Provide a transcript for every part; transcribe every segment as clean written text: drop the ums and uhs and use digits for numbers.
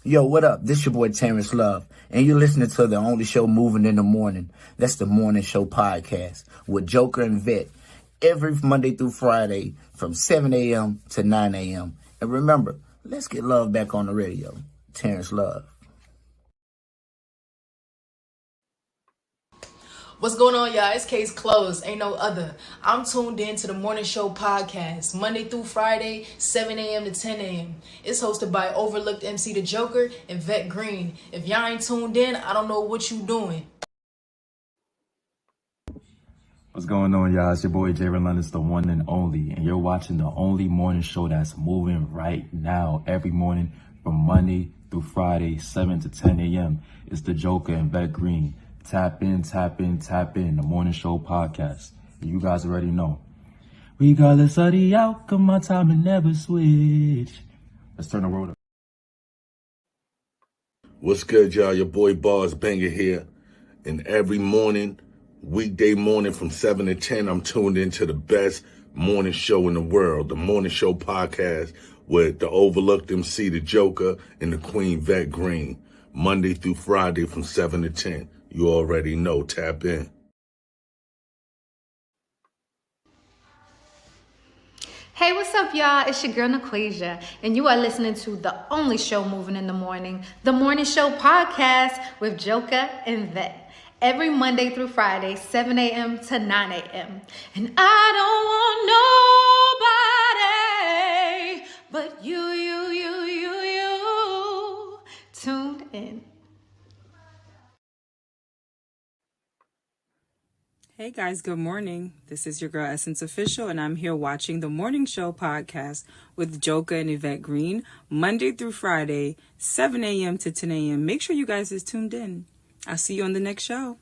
Yo, what up? This your boy Terrence Love, and you're listening to the only show moving in the morning. That's the Morning Show Podcast with Joker and VETTE every Monday through Friday from 7 a.m. to 9 a.m. And remember, let's get love back on the radio. Terrence Love. What's going on, y'all? It's Case Closed. Ain't no other. I'm tuned in to the Morning Show Podcast, Monday through Friday, 7 a.m. to 10 a.m. It's hosted by Overlooked MC The Joker and VETTE Green. If y'all ain't tuned in, I don't know what you doing. What's going on, y'all? It's your boy Jay Relentless, the one and only, and you're watching the only morning show that's moving right now, every morning from Monday through Friday, 7 to 10 a.m. It's The Joker and VETTE Green. Tap in, tap in, tap in, the Morning Show Podcast. You guys already know. Regardless of the outcome, my time will never switch. Let's turn the road up. What's good, y'all? Your boy Bars Banger here. And every morning, weekday morning from 7 to 10, I'm tuned into the best morning show in the world, the Morning Show Podcast with the Overlooked MC, The Joker, and the Queen VETTE Green. Monday through Friday from 7 to 10. You already know. Tap in. Hey, what's up, y'all? It's your girl, Naquasia, and you are listening to the only show moving in the morning, the Morning Show Podcast with Joker and VETTE. Every Monday through Friday, 7 a.m. to 9 a.m. And I don't want nobody but you, tuned in. Hey guys, good morning. This is your girl Essence Official, and I'm here watching the Morning Show Podcast with Joker and VETTE Green, Monday through Friday, 7 a.m. to 10 a.m. Make sure you guys is tuned in. I'll see you on the next show.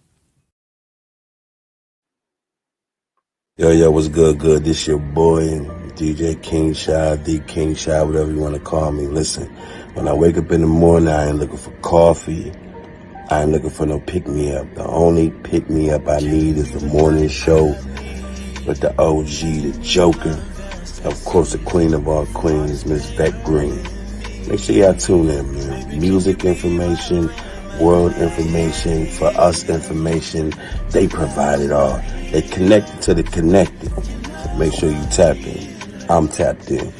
Yo, what's good? This your boy, DJ King Shy, D King Shy, whatever you want to call me. Listen, when I wake up in the morning, I ain't looking for coffee. I ain't looking for no pick-me-up. The only pick-me-up I need is the morning show with the OG, the Joker. Of course, the queen of all queens, Miss VETTE Green. Make sure y'all tune in, man. Music information, world information, for us information. They provide it all. They connected to the connected. So make sure you tap in. I'm tapped in.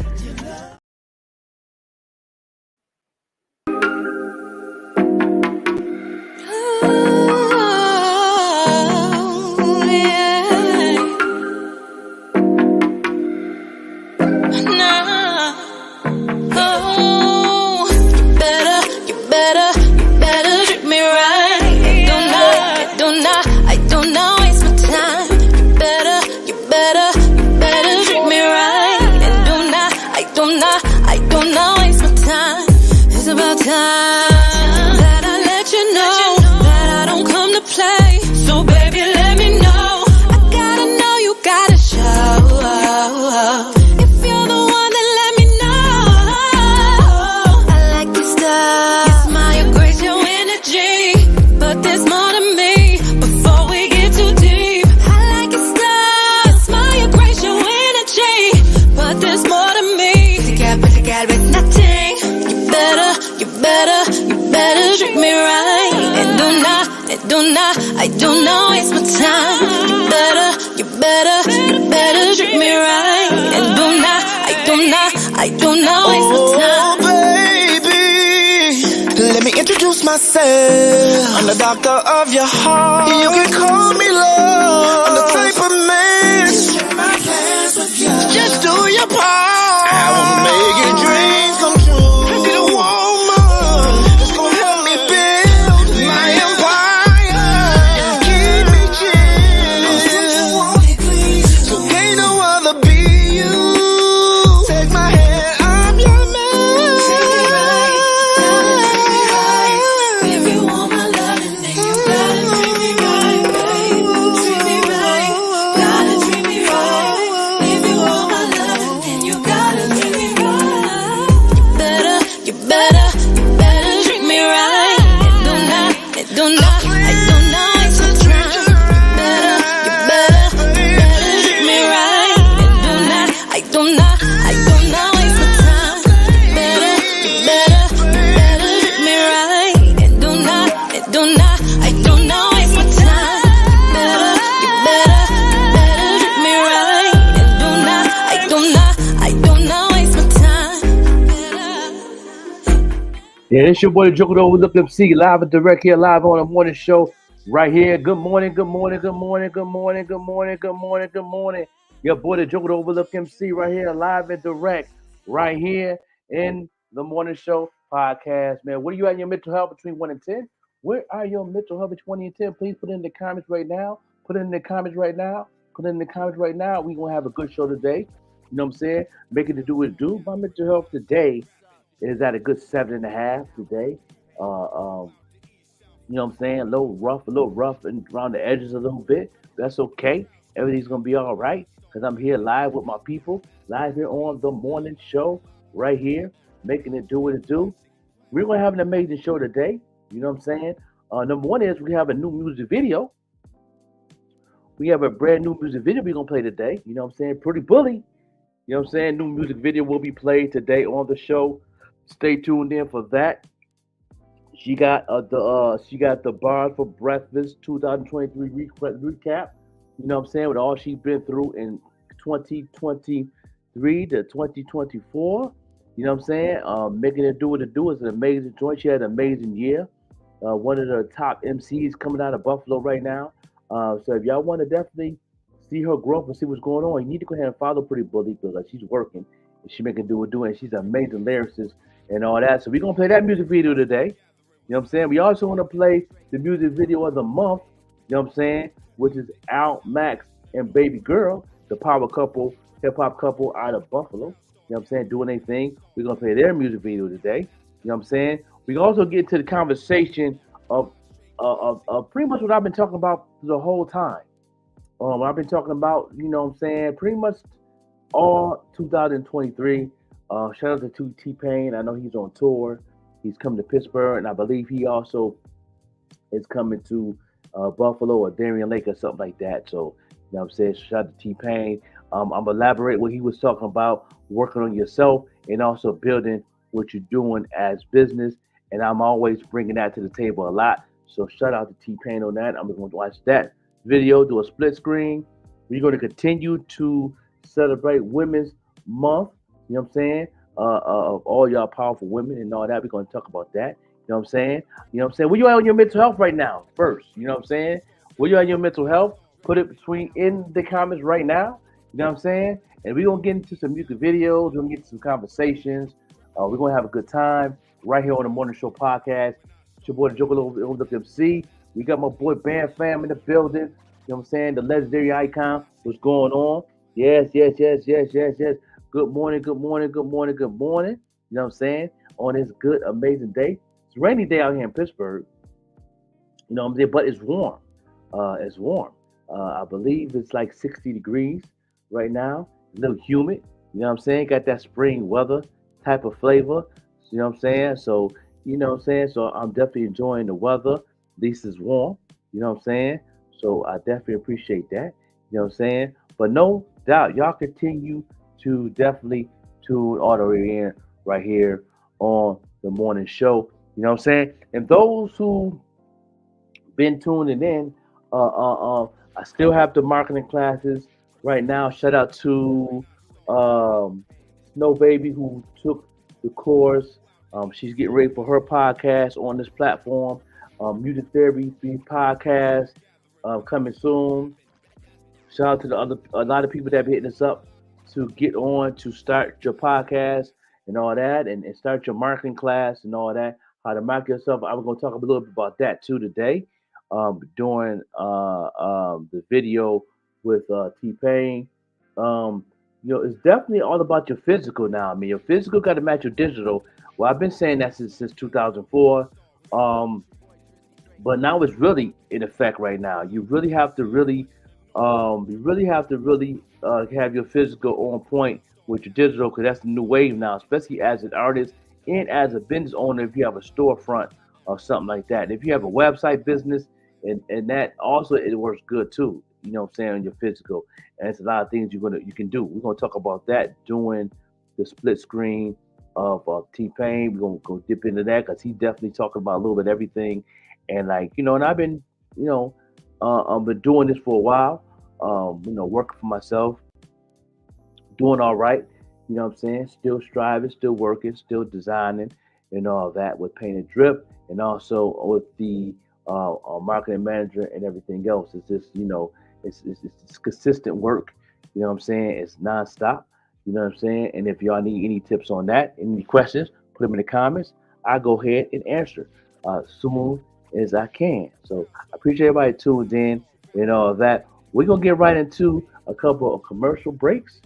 I don't know, waste my time. You better treat me right. And I don't know, waste my time. Oh, baby, let me introduce myself. I'm the doctor of your heart. You can call me love. I'm the type of man. Share my plans with you. Just do your part. I will make your dreams come true. I need a woman that's gonna help me build my empire and keep me chill. So ain't no other be you. Take my hand, I'm your man. If you want my loving, then you gotta treat me right, babe. Treat me right, gotta treat me right. If you want my loving, then you gotta treat me right. You better treat me right. It do not waste my time. You better treat me right. It do not waste my time. You better treat Yeah, it's your boy Joker Overlook MC, live and direct here, live on the morning show, right here. Good morning, good morning, good morning, good morning, good morning, good morning, good morning. Your boy the Joker Overlook MC, right here, live and direct, right here in the morning show podcast. Man, what are you at in your mental health between 1 and 10? Where are your mental health between 1 and 10? Please put it in the comments right now. Put it in the comments right now. Put it in the comments right now. We're gonna have a good show today. You know what I'm saying? Make it to do what it do. My mental health today is at a good 7.5 today. You know what I'm saying? A little rough and around the edges a little bit. That's okay. Everything's gonna be all right because I'm here live with my people, live here on the morning show, right here, making it do what it do. We're gonna have an amazing show today. You know what I'm saying? Number one is we have a new music video. We have a brand new music video we're gonna play today. You know what I'm saying? Pretty Bully. You know what I'm saying? New music video will be played today on the show. Stay tuned in for that. She got the Bar for Breakfast 2023 recap. You know what I'm saying? With all she's been through in 2023 to 2024. You know what I'm saying? Making it do what it do is an amazing joint. She had an amazing year. One of the top MCs coming out of Buffalo right now. So if y'all want to definitely see her grow up and see what's going on, you need to go ahead and follow Pretty Bully because like she's working and she making do what do, and she's an amazing lyricist and all that. So we're gonna play that music video today. You know what I'm saying? We also want to play the music video of the month, you know what I'm saying, which is Al Max and Baby Girl, the power couple, hip hop couple out of Buffalo. You know what I'm saying? Doing their thing. We're going to play their music video today. You know what I'm saying? We can also get to the conversation of pretty much what I've been talking about the whole time. I've been talking about, you know what I'm saying, pretty much all 2023. Shout out to T-Pain. I know he's on tour. He's coming to Pittsburgh, and I believe he also is coming to Buffalo or Darien Lake or something like that. So, you know what I'm saying? Shout out to T-Pain. I'm going to elaborate what he was talking about, working on yourself and also building what you're doing as business. And I'm always bringing that to the table a lot. So shout out to T-Pain on that. I'm going to watch that video, do a split screen. We're going to continue to celebrate Women's Month. You know what I'm saying? Of all y'all powerful women and all that. We're going to talk about that. You know what I'm saying? You know what I'm saying? Where you at on your mental health right now? First, you know what I'm saying? Where you at on your mental health? Put it in the comments right now. You know what I'm saying? And we're going to get into some music videos. We're going to get into some conversations. We're going to have a good time right here on the Morning Show podcast. It's your boy, the Joker Overlook MC. We got my boy Bam Fam in the building. You know what I'm saying? The legendary icon. What's going on? Yes. Good morning, good morning, good morning, good morning. You know what I'm saying? On this good, amazing day. It's a rainy day out here in Pittsburgh. You know what I'm saying? But it's warm. It's warm. I believe it's like 60 degrees right now. A little humid. You know what I'm saying? Got that spring weather type of flavor. You know what I'm saying? So, you know what I'm saying? So I'm definitely enjoying the weather. At least it's warm. You know what I'm saying? So I definitely appreciate that. You know what I'm saying? But no doubt, y'all continue to definitely tune all the way in right here on the morning show. You know what I'm saying? And those who been tuning in, I still have the marketing classes right now. Shout out to Snow Baby who took the course. She's getting ready for her podcast on this platform. Music Therapy podcast coming soon. Shout out to a lot of people that have hitting us up to get on to start your podcast and all that, and start your marketing class and all that. How to market yourself. I'm going to talk a little bit about that too today. During the video with T-Pain. It's definitely all about your physical now. I mean, your physical got to match your digital. Well, I've been saying that since 2004. But now it's really in effect right now. You really have to have your physical on point with your digital because that's the new wave now, especially as an artist and as a business owner if you have a storefront or something like that. If you have a website business and that also it works good too. You know what I'm saying, on your physical. And it's a lot of things you can do. We're gonna talk about that doing the split screen of T-Pain. We're gonna go dip into that because he's definitely talking about a little bit of everything. And and I've been, I've been doing this for a while, working for myself, doing all right, you know what I'm saying? Still striving, still working, still designing and all that with Painted Drip, and also with the marketing manager and everything else. It's just, it's consistent work. You know what I'm saying? It's nonstop. You know what I'm saying? And if y'all need any tips on that, any questions, put them in the comments. I go ahead and answer soon as I can. So I appreciate everybody tuned in and all that. We're gonna get right into a couple of commercial breaks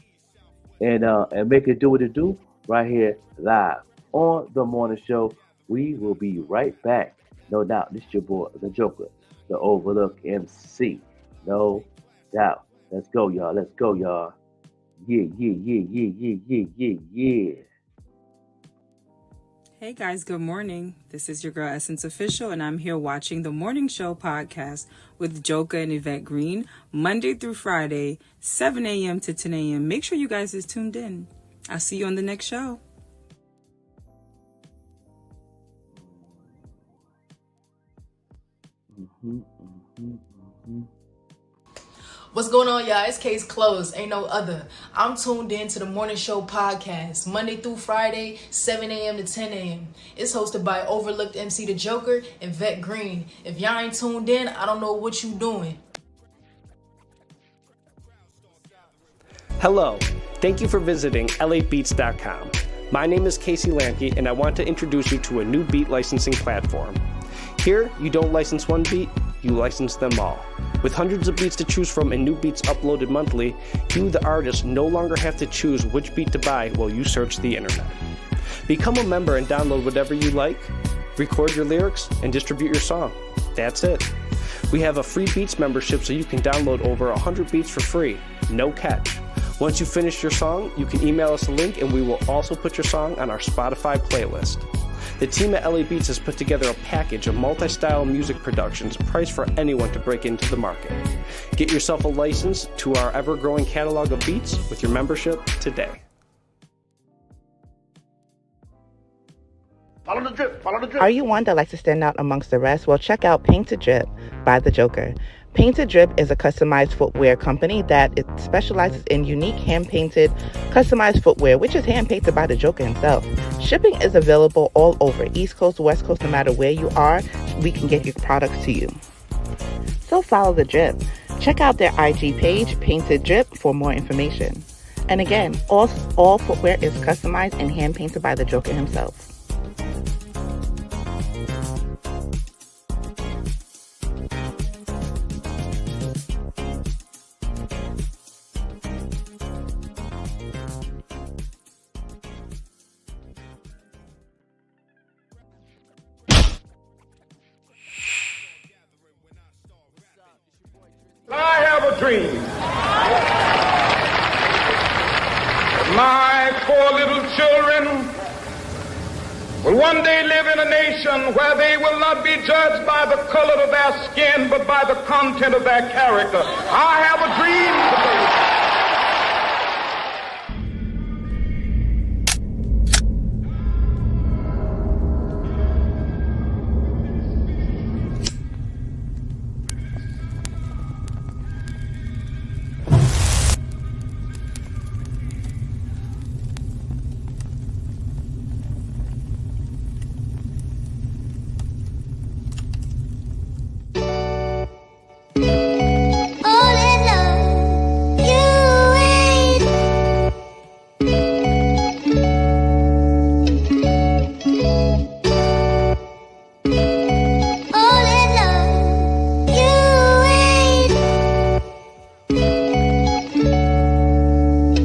and make it do what it do right here live on the morning show. We will be right back. No doubt. This is your boy, the Joker, the Overlooked MC. No doubt. Let's go, y'all. Let's go, y'all. Yeah. Hey guys, good morning. This is your girl Essence Official, and I'm here watching the Morning Show podcast with Joker and Yvette Green, Monday through Friday, 7 a.m. to 10 a.m. Make sure you guys is tuned in. I'll see you on the next show. What's going on, y'all? It's Case Closed. Ain't no other. I'm tuned in to the Morning Show podcast, Monday through Friday, 7 a.m. to 10 a.m. It's hosted by Overlooked MC The Joker and Yvette Green. If y'all ain't tuned in, I don't know what you doing. Hello. Thank you for visiting labeats.com. My name is Casey Lamke, and I want to introduce you to a new beat licensing platform. Here, you don't license one beat, you license them all. With hundreds of beats to choose from and new beats uploaded monthly, you, the artist, no longer have to choose which beat to buy while you search the internet. Become a member and download whatever you like, record your lyrics, and distribute your song. That's it. We have a free Beats membership so you can download over 100 beats for free, no catch. Once you finish your song, you can email us a link and we will also put your song on our Spotify playlist. The team at LA Beats has put together a package of multi-style music productions priced for anyone to break into the market. Get yourself a license to our ever-growing catalog of beats with your membership today. Follow the drip, follow the drip. Are you one that likes to stand out amongst the rest? Well, check out Painted Drip by The Joker. Painted Drip is a customized footwear company that it specializes in unique hand-painted, customized footwear, which is hand-painted by the Joker himself. Shipping is available all over, East Coast, West Coast, no matter where you are, we can get your products to you. So follow The Drip. Check out their IG page, Painted Drip, for more information. And again, all footwear is customized and hand-painted by the Joker himself. I have a dream. My poor little children will one day live in a nation where they will not be judged by the color of their skin, but by the content of their character. I have a dream today.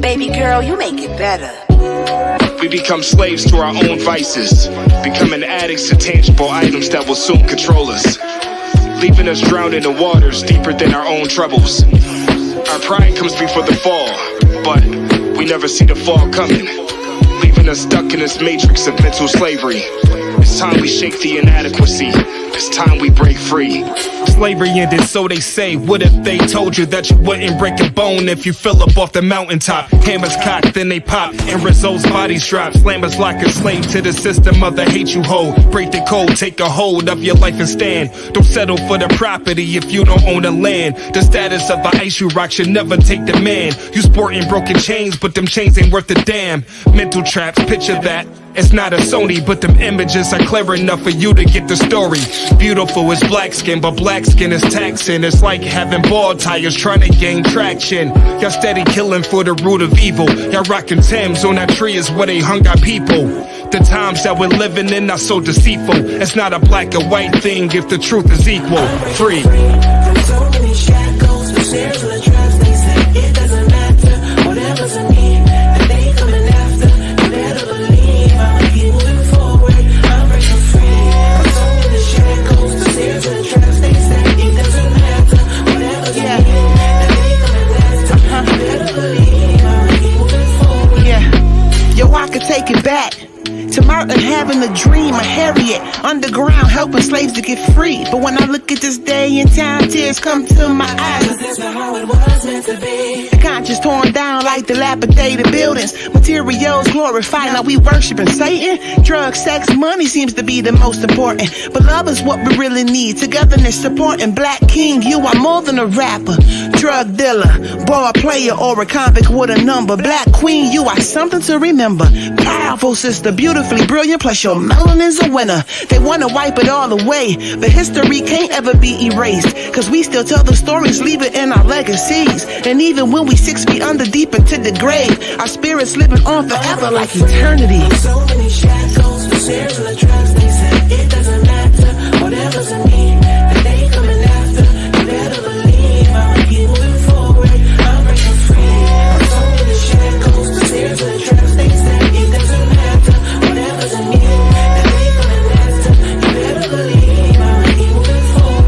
Baby girl, you make it better. We become slaves to our own vices, becoming addicts to tangible items that will soon control us, leaving us drowned in the waters deeper than our own troubles. Our pride comes before the fall, but we never see the fall coming, leaving us stuck in this matrix of mental slavery. It's time we shake the inadequacy. It's time we break free. Slavery ended, so they say. What if they told you that you wouldn't break a bone if you fell up off the mountaintop? Hammers cocked, then they pop, and results bodies drop. Slammers like a slave to the system of the hate you hold. Break the code, take a hold of your life and stand. Don't settle for the property if you don't own the land. The status of the ice you rock should never take the man. You sporting broken chains, but them chains ain't worth a damn. Mental traps, picture that. It's not a Sony, but them images are clear enough for you to get the story. Beautiful is black skin, but black skin is taxing. It's like having ball tires trying to gain traction. Y'all steady killing for the root of evil. Y'all rocking Timbs on that tree is where they hung our people. The times that we're living in are so deceitful. It's not a black or white thing if the truth is equal. Free. From so many shackles, the stairs of the traps, they say it doesn't matter. Whatever's in me, that they coming after. You better believe I'ma keep moving forward. I'm breaking free. From so many shackles, the stairs of the traps, they say it doesn't matter. Whatever's in me, that they coming after. You better believe I'ma keep moving forward. Yeah, yo, I could take it back to Martin having a dream of Harriet underground helping slaves to get free. But when I look at this day in time, tears come to my eyes. 'Cause that's not how it was meant to be. The conscience torn down like dilapidated buildings. Materials glorified, now we worshiping Satan. Drugs, sex, money seems to be the most important. But love is what we really need. Togetherness, supporting. Black king, you are more than a rapper. Drug dealer, ball player, or a convict with a number. Black queen, you are something to remember. Powerful sister, beautifully brilliant, plus your melanin's a winner. They wanna wipe it all away, but history can't ever be erased. Cause we still tell the stories, leave it in our legacies. And even when we 6 feet under deep into the grave, our spirits living on forever like eternity. So many shackles, the stairs of the traps, they say it doesn't matter. Whatever's in me, that they coming after. You better believe I'ma keep moving forward. I'm breaking free. So many shackles, the stairs of the traps, they say it doesn't matter. Whatever's in me, that they coming after. You better believe I'ma keep moving forward.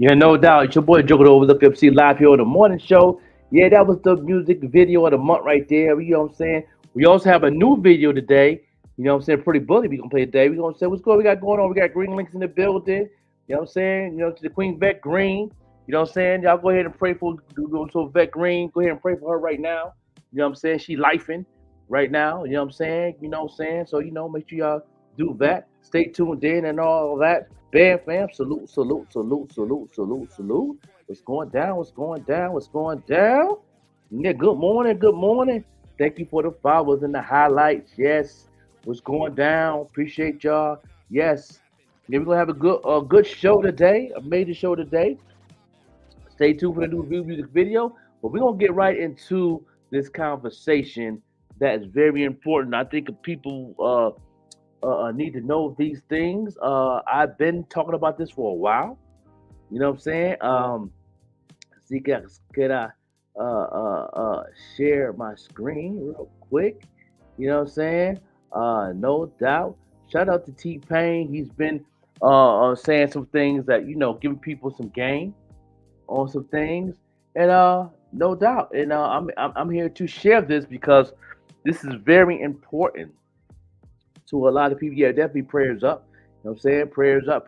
Yeah, no doubt. It's your boy Joker, the Overlook MC, live here on the morning show. Yeah, that was the music video of the month right there. You know what I'm saying? We also have a new video today. You know what I'm saying? Pretty Bully, we gonna play today. We gonna say what's going we got going on. We got Green Links in the building. You know what I'm saying? You know, to the Queen Vette Green. You know what I'm saying? Y'all go ahead and pray for Vette Green. Go ahead and pray for her right now. You know what I'm saying? She lifing right now. You know what I'm saying? You know what I'm saying? So, you know, make sure y'all do that. Stay tuned in and all that. Bam, fam. Salute, salute, salute, salute, salute, salute. What's going down? What's going down? What's going down? Yeah, good morning. Good morning. Thank you for the followers and the highlights. Yes. What's going down? Appreciate y'all. Yes. Yeah, we're gonna have a good show today, a major show today. Stay tuned for the new music video. But we're gonna get right into this conversation that is very important. I think people need to know these things. I've been talking about this for a while. You know what I'm saying? See, can I share my screen real quick? You know what I'm saying? No doubt. Shout out to T-Pain. He's been saying some things that, you know, giving people some game on some things. And no doubt. And I'm here to share this because this is very important to a lot of people. Yeah, definitely prayers up. You know what I'm saying? Prayers up,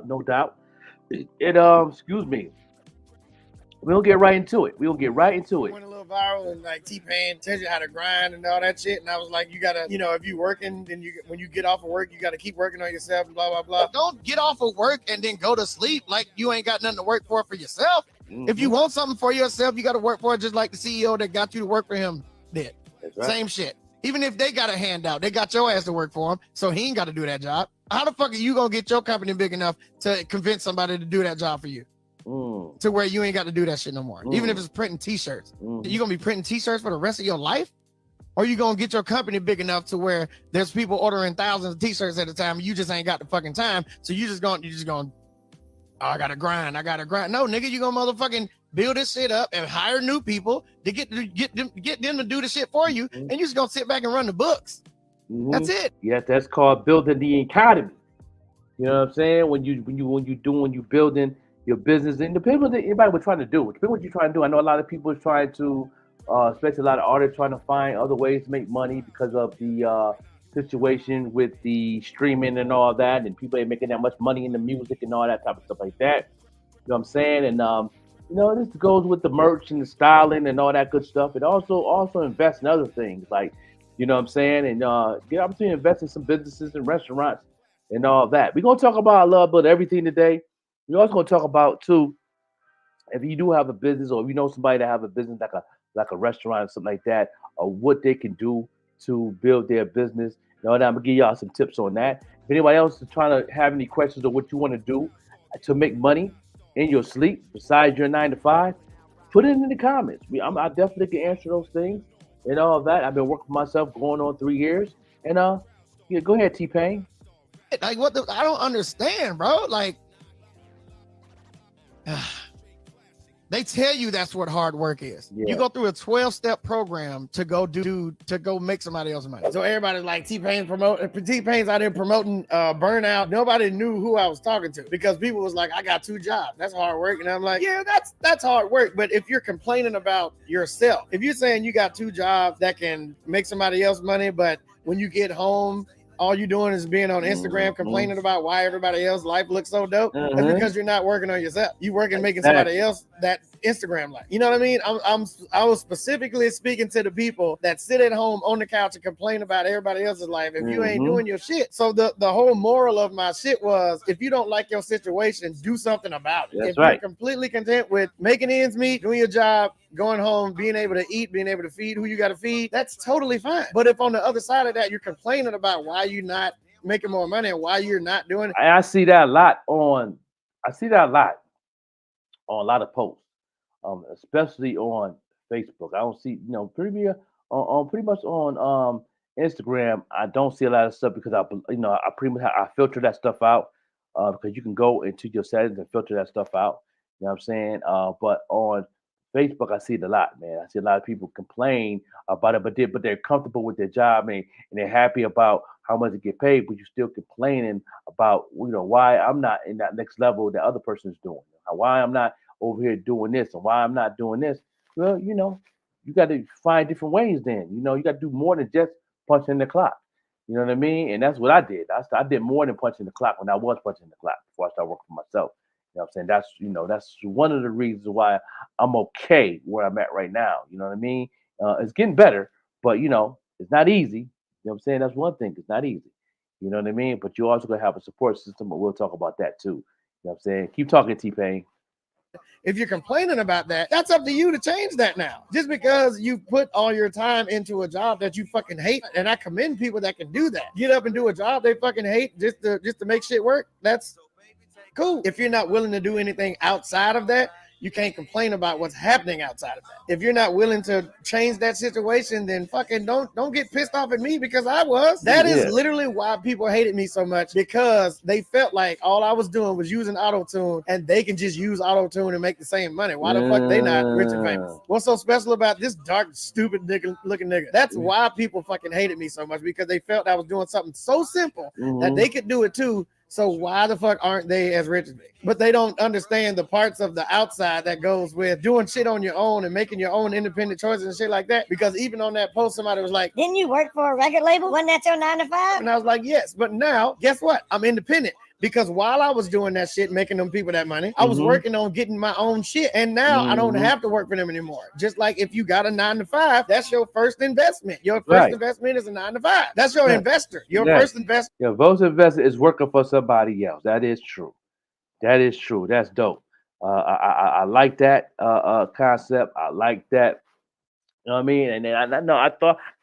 no doubt. And excuse me. We'll get right into it. Went a little viral and like T-Pain tells you how to grind and all that shit. And I was like, you gotta, you know, if you working, then when you get off of work, you gotta keep working on yourself and blah blah blah. Don't get off of work and then go to sleep like you ain't got nothing to work for yourself. Mm-hmm. If you want something for yourself, you gotta work for it, just like the CEO that got you to work for him did. That's right. Same shit. Even if they got a handout, they got your ass to work for him, so he ain't got to do that job. How the fuck are you gonna get your company big enough to convince somebody to do that job for you? To where you ain't got to do that shit no more. Even if it's printing t-shirts. You gonna be printing t-shirts for the rest of your life? Or you gonna get your company big enough to where there's people ordering thousands of t-shirts at a time and you just ain't got the fucking time, so you just going, oh, I gotta grind. No, nigga, you gonna motherfucking build this shit up and hire new people to get them to do the shit for you, and you just gonna sit back and run the books. That's it. Yes, that's called building the economy. You know what I'm saying? When you building your business. And depends what anybody was trying to do. Depends what you're trying to do. I know a lot of people is trying to, especially a lot of artists trying to find other ways to make money because of the situation with the streaming and all that, and people ain't making that much money in the music and all that type of stuff like that. You know what I'm saying? And this goes with the merch and the styling and all that good stuff. It also invest in other things like, you know what I'm saying, and get opportunity to invest in some businesses and restaurants and all that. We're gonna talk about a little bit of everything today. We're also gonna talk about too, if you do have a business or if you know somebody that have a business like a restaurant or something like that, or what they can do to build their business. You know, and I'm gonna give y'all some tips on that. If anybody else is trying to have any questions on what you want to do to make money in your sleep besides your 9 to 5, put it in the comments. I definitely can answer those things and all of that. I've been working for myself going on 3 years, and yeah, go ahead, T-Pain. Like I don't understand, bro. Like they tell you that's what hard work is. Yeah. You go through a 12-step program to go make somebody else's money. So everybody's like T-Pain's out there promoting burnout. Nobody knew who I was talking to because people was like, I got 2 jobs. That's hard work. And I'm like, yeah, that's hard work. But if you're complaining about yourself, if you're saying you got 2 jobs that can make somebody else money, but when you get home, all you doing is being on Instagram complaining about why everybody else's life looks so dope. That's because you're not working on yourself. You working making somebody else that Instagram life. You know what I mean? I was specifically speaking to the people that sit at home on the couch and complain about everybody else's life if you ain't doing your shit. So the whole moral of my shit was, if you don't like your situation, do something about it. That's if right. You're completely content with making ends meet, doing your job, going home, being able to eat, being able to feed who you got to feed, that's totally fine. But if on the other side of that, you're complaining about why you're not making more money and why you're not doing it. I see that a lot on a lot of posts, especially on Facebook. I don't see, pretty much on Instagram. I don't see a lot of stuff because I pretty much I filter that stuff out because you can go into your settings and filter that stuff out. You know what I'm saying? But on Facebook, I see it a lot, man. I see a lot of people complain about it, but they're comfortable with their job and they're happy about how much they get paid, but you're still complaining about why I'm not in that next level that other person is doing, why I'm not over here doing this and why I'm not doing this. Well, you got to find different ways. Then you got to do more than just punching the clock. You know what I mean? And that's what I did. I did more than punching the clock when I was punching the clock before I started working for myself. You know what I'm saying? That's one of the reasons why I'm okay where I'm at right now. You know what I mean? It's getting better, but it's not easy. You know what I'm saying? That's one thing. It's not easy. You know what I mean? But you also gonna have a support system, but we'll talk about that too. You know what I'm saying? Keep talking, T-Pain. If you're complaining about that, that's up to you to change that now. Just because you put all your time into a job that you fucking hate, and I commend people that can do that. Get up and do a job they fucking hate just to make shit work. That's cool. If you're not willing to do anything outside of that, you can't complain about what's happening outside of that. If you're not willing to change that situation, then fucking don't get pissed off at me because I was. That is literally why people hated me so much, because they felt like all I was doing was using auto-tune and they can just use auto-tune and make the same money. Why the fuck they not rich and famous? What's so special about this dark, stupid looking nigga? That's why people fucking hated me so much, because they felt I was doing something so simple that they could do it too. So why the fuck aren't they as rich as me? But they don't understand the parts of the outside that goes with doing shit on your own and making your own independent choices and shit like that. Because even on that post, somebody was like, didn't you work for a record label? Wasn't that your 9 to 5? And I was like, yes. But now, guess what? I'm independent. Because while I was doing that shit, making them people that money, I was working on getting my own shit. And now I don't have to work for them anymore. Just like if you got a 9 to 5, that's your first investment. Your first investment is a 9 to 5. That's your investor. Your first investor. Your first investor is working for somebody else. That is true. That is true. That's dope. I like that concept. I like that. You know what I mean? And then I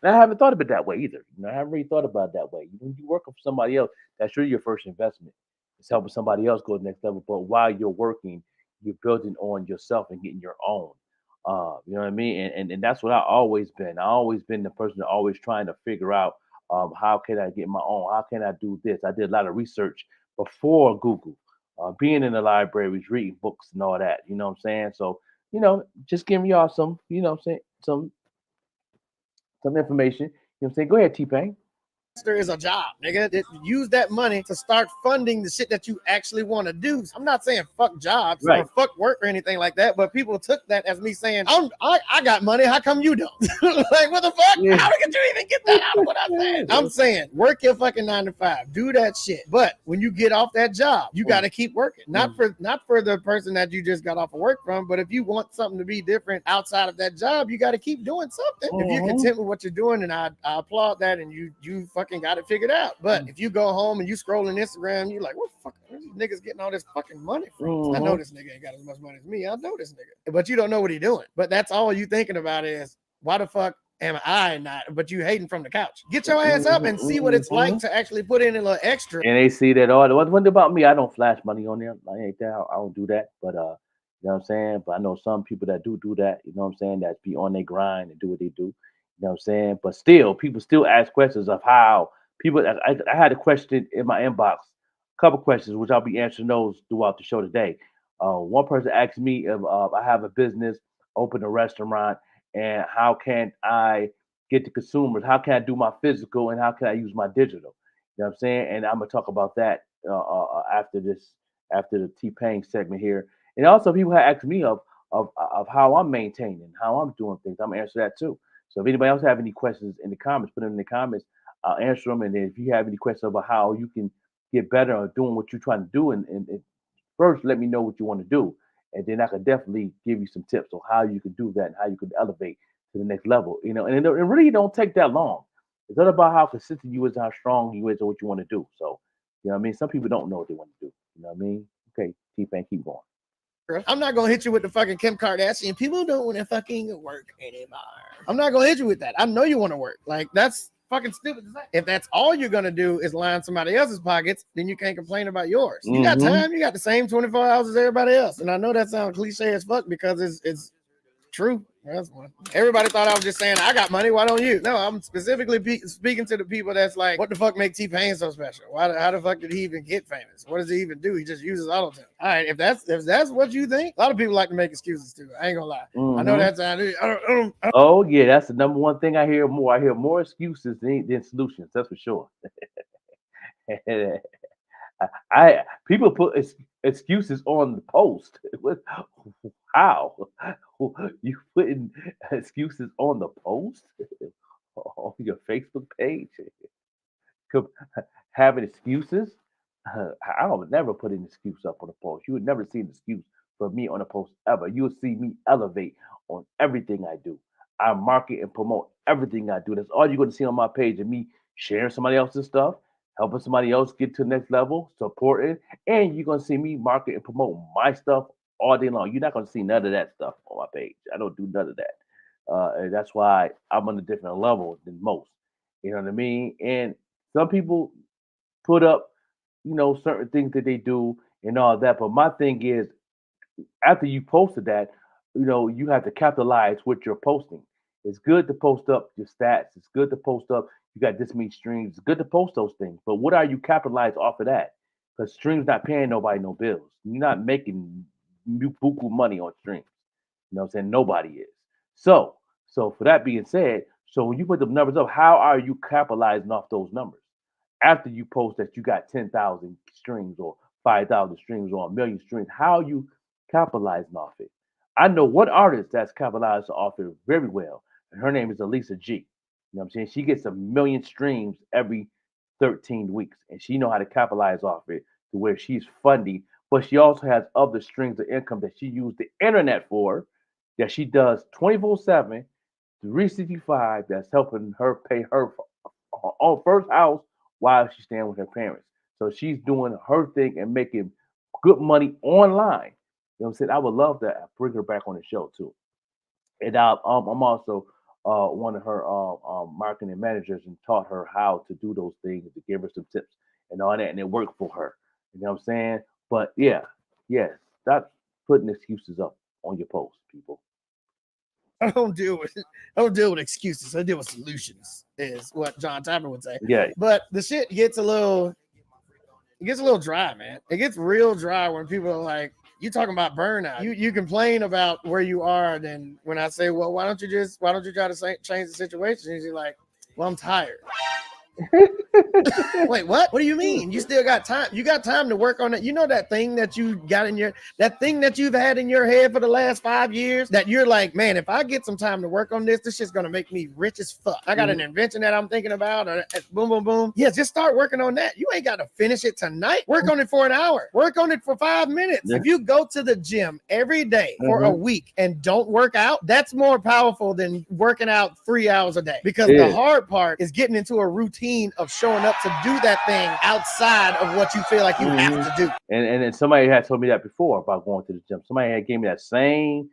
haven't thought of it that way either. I haven't really thought about it that way. When you work for somebody else, that's really your first investment. It's helping somebody else go to the next level. But while you're working, you're building on yourself and getting your own. You know what I mean? And that's what I've always been. I've always been the person that always trying to figure out how can I get my own? How can I do this? I did a lot of research before Google, being in the libraries, reading books and all that. You know what I'm saying? So, just giving y'all some, some information. You know what I'm saying? Go ahead, T-Pain. is a job, nigga. Use that money to start funding the shit that you actually want to do. I'm not saying fuck jobs or fuck work or anything like that, but people took that as me saying, I got money. How come you don't? Like, what the fuck? Yeah. How did you even get that out of what I said? I'm saying, work your fucking 9 to 5. Do that shit. But when you get off that job, you got to keep working. Not for the person that you just got off of work from, but if you want something to be different outside of that job, you got to keep doing something. If you're content with what you're doing, and I applaud that, and you fucking got it figured out. But if you go home and you scrolling Instagram, you're like, what the fuck? Where's these niggas getting all this fucking money from? I know this nigga ain't got as much money as me. I know this nigga. But you don't know what he's doing. But that's all you thinking about is, why the fuck am I not? But you hating from the couch. Get your ass up and see what it's like to actually put in a little extra. And they see that all. One thing about me, I don't flash money on there. I ain't that. I don't do that. But you know what I'm saying? But I know some people that do that. You know what I'm saying? That be on their grind and do what they do. You know what I'm saying? But still, people still ask questions of how people. I had a question in my inbox, a couple questions, which I'll be answering those throughout the show today. One person asked me if I have a business, open a restaurant, and how can I get the consumers? How can I do my physical, and how can I use my digital? You know what I'm saying? And I'm gonna talk about that after the T-Pain segment here. And also, people have asked me of how I'm maintaining, how I'm doing things. I'm gonna answer that too. So if anybody else have any questions in the comments, put them in the comments. I'll answer them. And then if you have any questions about how you can get better or doing what you're trying to do, and first let me know what you want to do, and then I could definitely give you some tips on how you can do that and how you can elevate to the next level. You know, and it really don't take that long. It's not about how consistent you is, how strong you is, or what you want to do. So, you know what I mean? Some people don't know what they want to do. You know what I mean? Okay, T-Pain, keep going. I'm not gonna hit you with the fucking Kim Kardashian. People don't want to fucking work anymore. I'm not gonna hit you with that. I know you want to work. Like, that's fucking stupid to say. If that's all you're gonna do is line somebody else's pockets, then you can't complain about yours. You got time. You got the same 24 hours as everybody else. And I know that sounds cliche as fuck because it's true. That's one. Everybody thought I was just saying I got money. Why don't you? No, I'm specifically speaking to the people that's like, what the fuck make T-Pain so special? How the fuck did he even get famous? What does he even do? He just uses auto-tune. All right, if that's what you think, a lot of people like to make excuses too. I ain't gonna lie. I know that's Oh yeah, that's the number one thing I hear more. I hear more excuses than solutions. That's for sure. People put excuses on the post. How you putting excuses on the post on your Facebook page? Having excuses? I would never put an excuse up on a post. You would never see an excuse for me on a post ever. You will see me elevate on everything I do. I market and promote everything I do. That's all you're going to see on my page, and me sharing somebody else's stuff, helping somebody else get to the next level, supporting, and you're going to see me market and promote my stuff all day long. You're not going to see none of that stuff on my page. I don't do none of that. And that's why I'm on a different level than most. You know what I mean? And some people put up, certain things that they do and all that. But my thing is, after you posted that, you have to capitalize what you're posting. It's good to post up your stats. It's good to post up, you got this many streams. It's good to post those things. But what are you capitalized off of that? Because streams not paying nobody no bills. You're not making buku money on streams. You know what I'm saying? Nobody is. So for that being said, so when you put the numbers up, how are you capitalizing off those numbers? After you post that you got 10,000 streams or 5,000 streams or 1,000,000 streams, how you capitalizing off it? I know one artist that's capitalized off it very well, and her name is Elisa G. You know what I'm saying? She gets 1,000,000 streams every 13 weeks, and she know how to capitalize off it to where she's funding, but she also has other streams of income that she used the internet for, that she does 24/7, 365, that's helping her pay her on first house while she's staying with her parents. So she's doing her thing and making good money online. You know what I'm saying? I would love to bring her back on the show too. And I'm also one of her marketing managers and taught her how to do those things, to give her some tips and all that, and it worked for her. You know what I'm saying? But yeah, stop putting excuses up on your posts, people. I don't deal with excuses. I deal with solutions, is what John Typer would say. Yeah. But the shit gets a little dry, man. It gets real dry when people are like, you talking about burnout. You complain about where you are, then when I say, well, why don't you try to change the situation? You're like, well, I'm tired. Wait, what? What do you mean? You still got time? You got time to work on it. You know that thing that you got in that thing that you've had in your head for the last 5 years that you're like, man, if I get some time to work on this shit's gonna make me rich as fuck. I got an invention that I'm thinking about, or boom, boom, boom. Yeah, just start working on that. You ain't got to finish it tonight. Work on it for an hour. Work on it for 5 minutes. Yeah. If you go to the gym every day for a week and don't work out, that's more powerful than working out 3 hours a day. Because the hard part is getting into a routine of showing up to do that thing outside of what you feel like you have to do. And then somebody had told me that before about going to the gym. Somebody had gave me that same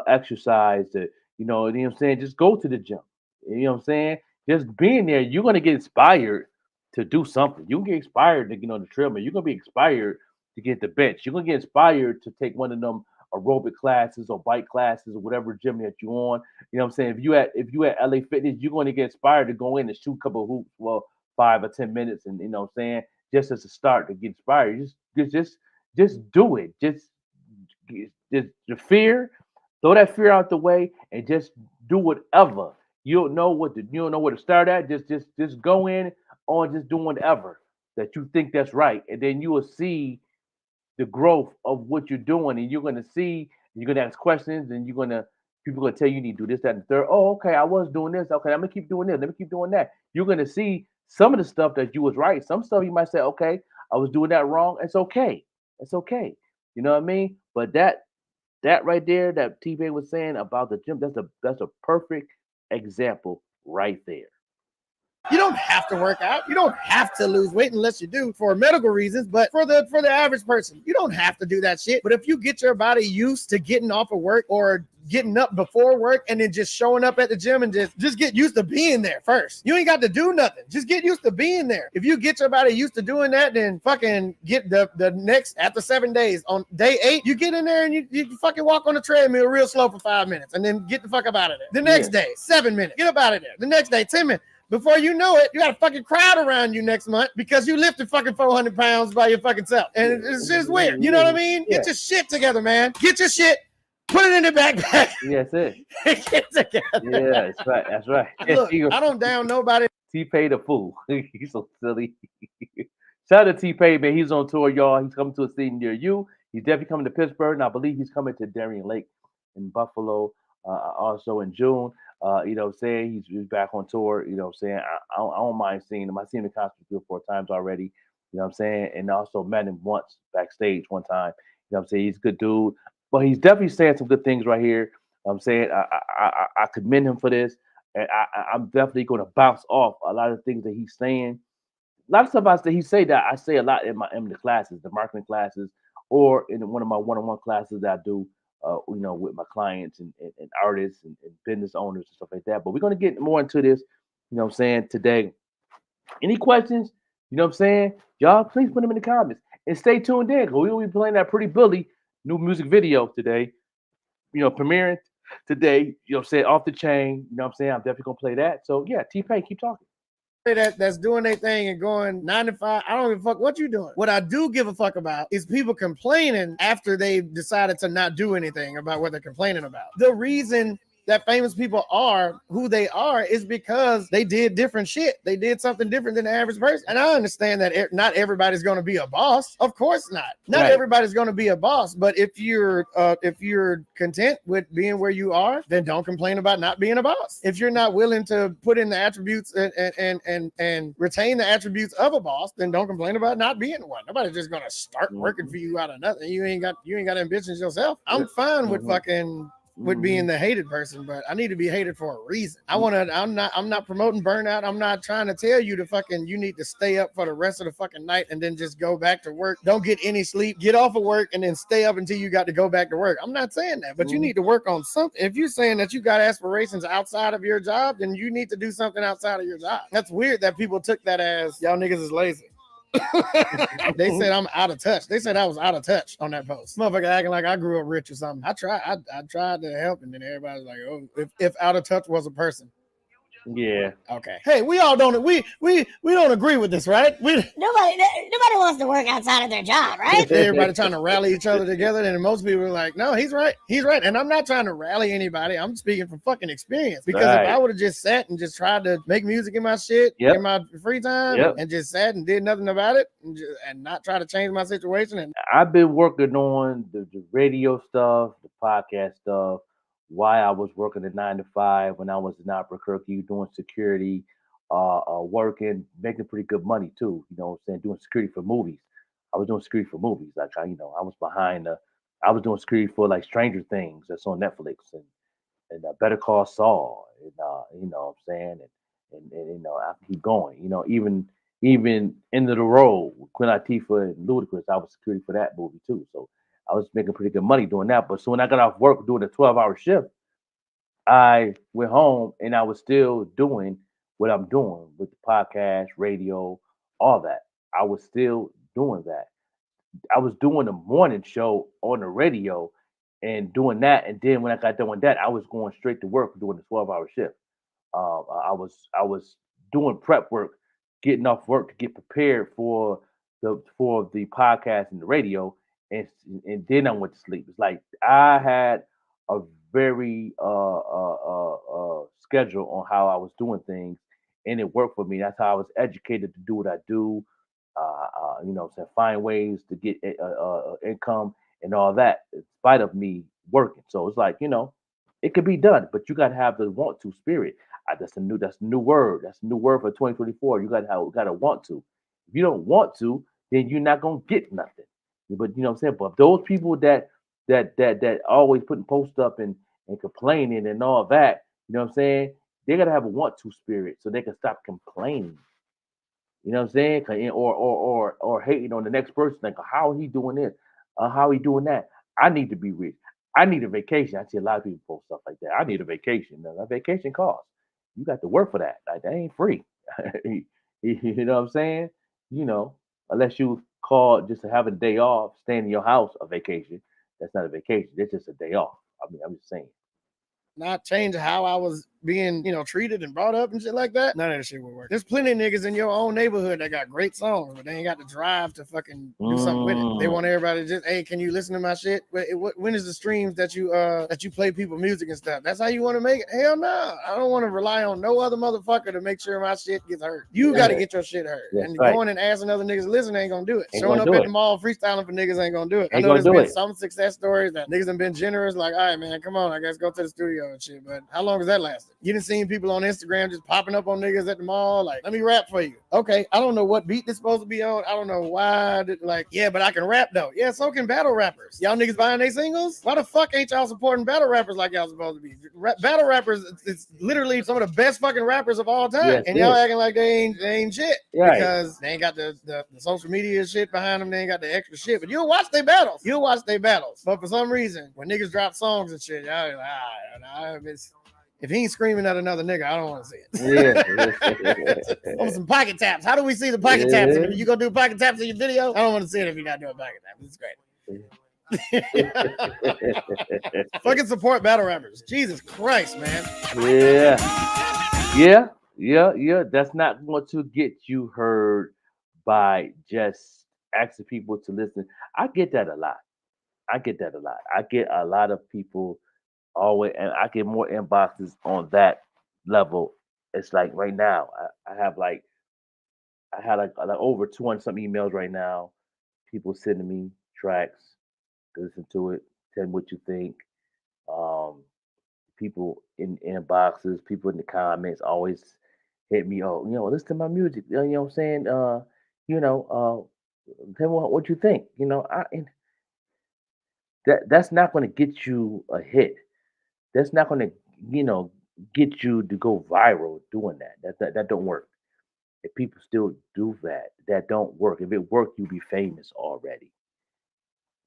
exercise that, you know what I'm saying? Just go to the gym. You know what I'm saying? Just being there, you're gonna get inspired to do something. You can get inspired to get on the treadmill. You're gonna be inspired to get the bench. You're gonna get inspired to take one of them aerobic classes or bike classes or whatever gym that you're on. You know what I'm saying? If you at LA Fitness, you're gonna get inspired to go in and shoot a couple of hoops, well, 5 or 10 minutes, and you know what I'm saying, just as a start to get inspired. Just do it. Just the fear, throw that fear out the way, and just do whatever. You don't know where to start at. Just go in on just doing whatever that you think that's right, and then you will see the growth of what you're doing, and you're gonna see, you're gonna ask questions, and people gonna tell you need to do this, that, and the third. Oh, okay, I was doing this. Okay, I'm gonna keep doing this. Let me keep doing that. You're gonna see some of the stuff that you was right. Some stuff you might say, okay, I was doing that wrong. It's okay. It's okay. You know what I mean? But that right there, that T-Pain was saying about the gym, that's a perfect example right there. You don't have to work out. You don't have to lose weight unless you do for medical reasons. But for the average person, you don't have to do that shit. But if you get your body used to getting off of work or getting up before work and then just showing up at the gym and just get used to being there first. You ain't got to do nothing. Just get used to being there. If you get your body used to doing that, then fucking get the next, after 7 days, on day 8, you get in there and you fucking walk on the treadmill real slow for 5 minutes and then get the fuck up out of there. The next day, 7 minutes, get up out of there. The next day, 10 minutes. Before you know it, you got a fucking crowd around you next month because you lifted fucking 400 pounds by your fucking self. And it's just weird. You know what I mean? Get your shit together, man. Get your shit. Put it in the backpack. Yeah, that's it. Get it together. Yeah, that's right. That's right. Look, I don't down nobody. T-Pain the fool. He's so silly. Shout out to T-Pain, man. He's on tour, y'all. He's coming to a city near you. He's definitely coming to Pittsburgh, and I believe he's coming to Darien Lake in Buffalo also in June. You know what I'm saying? He's back on tour. You know what I'm saying? I don't mind seeing him. I've seen him in concert 3 or 4 times already. You know what I'm saying? And also met him once backstage one time. You know what I'm saying? He's a good dude. But he's definitely saying some good things right here. You know what I'm saying? I commend him for this. And I'm definitely going to bounce off a lot of things that he's saying. A lot of stuff he say that I say a lot in the classes, the marketing classes, or in one of my one-on-one classes that I do, you know, with my clients and artists and business owners and stuff like that. But we're going to get more into this, you know what I'm saying, today. Any questions? You know what I'm saying? Y'all, please put them in the comments. And stay tuned in, because we will be playing that Pretty Bully new music video today. You know, premiering today, you know what I'm saying, off the chain. You know what I'm saying? I'm definitely going to play that. So, yeah, T-Pain, keep talking. That's doing their thing and going 9 to 5. I don't give a fuck what you're doing. What I do give a fuck about is people complaining after they decided to not do anything about what they're complaining about. The reason that famous people are who they are is because they did different shit. They did something different than the average person. And I understand that not everybody's going to be a boss. Of course not. Not everybody's going to be a boss. But if you're content with being where you are, then don't complain about not being a boss. If you're not willing to put in the attributes and retain the attributes of a boss, then don't complain about not being one. Nobody's just going to start working for you out of nothing. You ain't got ambitions yourself. I'm fine with fucking with being the hated person, but I need to be hated for a reason. I'm not promoting burnout. I'm not trying to tell you you need to stay up for the rest of the fucking night and then just go back to work. Don't get any sleep, get off of work and then stay up until you got to go back to work. I'm not saying that, but you need to work on something. If you're saying that you got aspirations outside of your job, then you need to do something outside of your job. That's weird that people took that as y'all niggas is lazy. They said I'm out of touch. They said I was out of touch on that post. Motherfucker acting like I grew up rich or something. I tried to help, and then everybody's like, oh, if out of touch was a person. Yeah. Okay. Hey, we all don't we don't agree with this, right? Nobody wants to work outside of their job, right? Everybody trying to rally each other together, and most people are like, "No, he's right. He's right." And I'm not trying to rally anybody. I'm speaking from fucking experience. Because if I would have just sat and just tried to make music in my shit in my free time, and just sat and did nothing about it, and not try to change my situation, and I've been working on the radio stuff, the podcast stuff, while I was working at 9 to 5 when I was in Albuquerque doing security, working, making pretty good money too. You know what I'm saying? Doing security for movies. I was doing security for movies. Like I was behind I was doing security for like Stranger Things that's on Netflix and Better Call Saul, and you know what I'm saying, and you know I can keep going. You know, even End of the Road with Queen Latifah and Ludacris, I was security for that movie too. So I was making pretty good money doing that. But so when I got off work doing a 12-hour shift, I went home and I was still doing what I'm doing with the podcast, radio, all that. I was still doing that. I was doing a morning show on the radio and doing that. And then when I got done with that, I was going straight to work doing the 12-hour shift. I was doing prep work, getting off work to get prepared for the podcast and the radio, and then I went to sleep. It's like I had a very schedule on how I was doing things, and it worked for me. That's how I was educated to do what I do. You know, to find ways to get income and all that, in spite of me working. So it's like, you know, it could be done, but you got to have the want to spirit. That's a new word. That's a new word for 2024. You got to want to. If you don't want to, then you're not gonna get nothing. But you know what I'm saying. But those people that always putting posts up and complaining and all that, you know what I'm saying. They gotta have a want to spirit so they can stop complaining. You know what I'm saying? Or hating on the next person, like how he doing this, how he doing that. I need to be rich. I need a vacation. I see a lot of people post stuff like that. I need a vacation. Now, that vacation costs. You got to work for that. Like that ain't free. You know what I'm saying? You know, unless you call just to have a day off, staying in your house a vacation. That's not a vacation. That's just a day off. I mean, I'm just saying. not change how I was being, treated and brought up and shit like that, none of that shit would work. There's plenty of niggas in your own neighborhood that got great songs, but they ain't got the drive to fucking do something with it. They want everybody to just, hey, can you listen to my shit? When is the streams that you play people music and stuff? That's how you want to make it? Hell no. I don't want to rely on no other motherfucker to make sure my shit gets heard. You got to get your shit heard. That's and right. going and asking other niggas to listen ain't gonna do it. Ain't Showing gonna up do at it. the mall freestyling for niggas ain't gonna do it. I Ain't know gonna there's do been it. some success stories that niggas have been generous, like, all right, man, come on, I guess go to the studio and shit. But how long has that lasted? You done seen people on Instagram just popping up on niggas at the mall, like, let me rap for you. Okay, I don't know what beat this supposed to be on. I don't know why. Yeah, but I can rap though. Yeah, so can battle rappers. Y'all niggas buying they singles? Why the fuck ain't y'all supporting battle rappers like y'all supposed to be? Battle rappers, it's literally some of the best fucking rappers of all time. Yes, and it y'all is. acting like they ain't shit. Right. Because they ain't got the social media shit behind them. They ain't got the extra shit. But you'll watch their battles. But for some reason, when niggas drop songs and shit, y'all are like, if he ain't screaming at another nigga, I don't want to see it. Yeah. On some pocket taps. How do we see the pocket taps? And if you gonna do pocket taps in your video, I don't want to see it if you're not doing pocket taps. It's great. Fucking support battle rappers. Jesus Christ, man. Yeah. That's not going to get you heard by just asking people to listen. I get that a lot. I get a lot of people always, and I get more inboxes on that level. It's like right now, I had like over 200 some emails right now. People sending me tracks, listen to it, tell me what you think. Um, People in inboxes, people in the comments always hit me. Oh, listen to my music. You know what I'm saying? Tell me what you think. And that's not going to get you a hit. That's not going to, get you to go viral doing that. That don't work. If people still do that, that don't work. If it worked, you'd be famous already.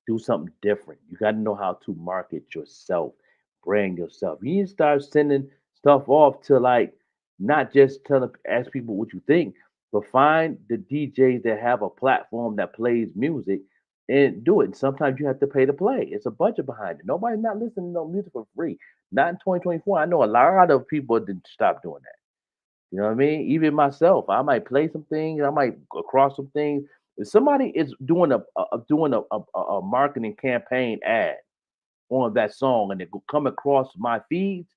Do something different. You got to know how to market yourself, brand yourself. You need to start sending stuff off to like not just ask people what you think, but find the DJs that have a platform that plays music and do it. And sometimes you have to pay to play. It's a budget behind it. Nobody's not listening to no music for free. Not in 2024. I know a lot of people didn't stop doing that. You know what I mean? Even myself, I might play some things, I might across some things. If somebody is doing a marketing campaign ad on that song and it will come across my feeds,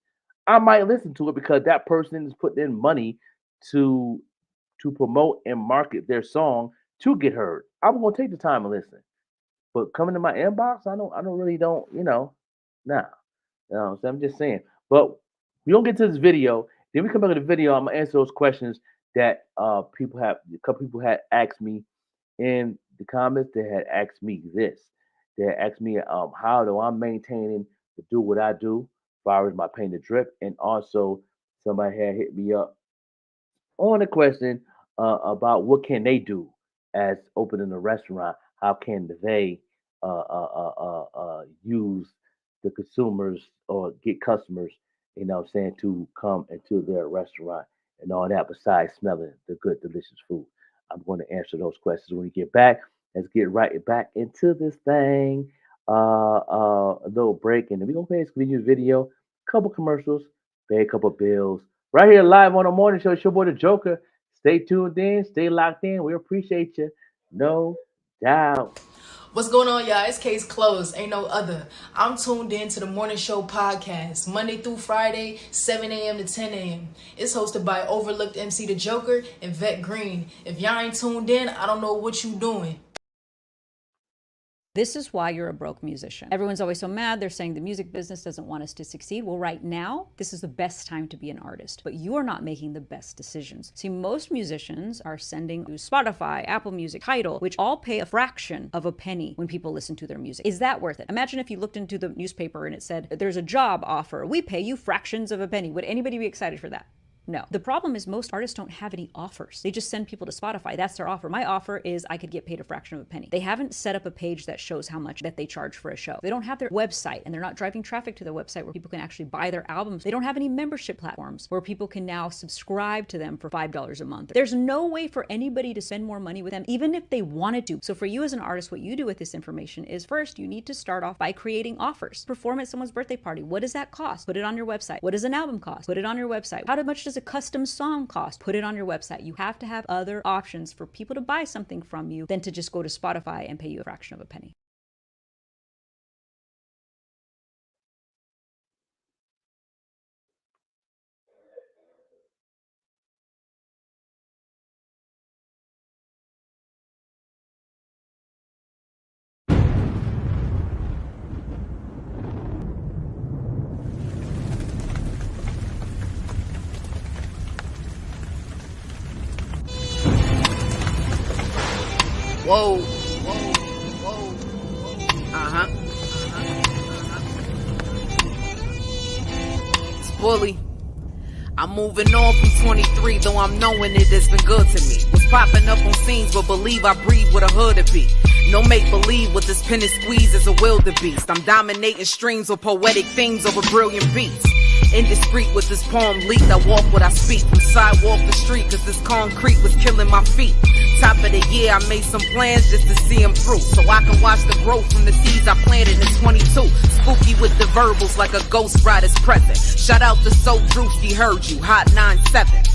I might listen to it because that person is putting in money to promote and market their song to get heard. I'm gonna take the time and listen. But coming to my inbox, I don't really you know, nah. You know what I'm saying? I'm just saying. But we don't get to this video. Then we come back to the video. I'm gonna answer those questions that a couple people had asked me in the comments. They had asked me this. They had asked me how do I'm maintaining to do what I do as far as my paint and drip, and also somebody had hit me up on a question about what can they do as opening a restaurant. How can they use the consumers or get customers, you know what I'm saying, to come into their restaurant and all that besides smelling the good, delicious food. I'm going to answer those questions when we get back. Let's get right back into this thing. A little break, and then we're going to play this news video, a couple commercials, pay a couple bills. Right here live on the morning show. It's your boy, the Joker. Stay tuned in. Stay locked in. We appreciate you. No doubt. What's going on, y'all? It's Case Closed. Ain't no other. I'm tuned in to the Morning Show podcast, Monday through Friday, 7 a.m. to 10 a.m. It's hosted by Overlooked MC The Joker and VETTE Green. If y'all ain't tuned in, I don't know what you doing. This is why you're a broke musician. Everyone's always so mad. They're saying the music business doesn't want us to succeed. Well, right now, this is the best time to be an artist, but you are not making the best decisions. See, most musicians are sending to Spotify, Apple Music, Tidal, which all pay a fraction of a penny when people listen to their music. Is that worth it? Imagine if you looked into the newspaper and it said, there's a job offer. We pay you fractions of a penny. Would anybody be excited for that? No. The problem is most artists don't have any offers. They just send people to Spotify. That's their offer. My offer is I could get paid a fraction of a penny. They haven't set up a page that shows how much that they charge for a show. They don't have their website, and they're not driving traffic to their website where people can actually buy their albums. They don't have any membership platforms where people can now subscribe to them for $5 a month. There's no way for anybody to spend more money with them, even if they wanted to. So for you as an artist, what you do with this information is first, you need to start off by creating offers. Perform at someone's birthday party. What does that cost? Put it on your website. What does an album cost? Put it on your website. How much does a custom song cost? Put it on your website. You have to have other options for people to buy something from you than to just go to Spotify and pay you a fraction of a penny. Whoa, whoa, whoa. It's Bully. I'm moving on from 23, though I'm knowing it has been good to me. Was popping up on scenes, but believe I breathe with a hood to be. No make-believe with this pen and squeeze as a wildebeest. I'm dominating streams with poetic themes over brilliant beats. Indiscreet with this poem leaked, I walk what I speak. From sidewalk to street, cause this concrete was killing my feet. Top of the year, I made some plans just to see them through, so I can watch the growth from the seeds I planted in 22. Spooky with the verbals like a ghost rider's present. Shout out to So Drewski, heard you, hot 9-7.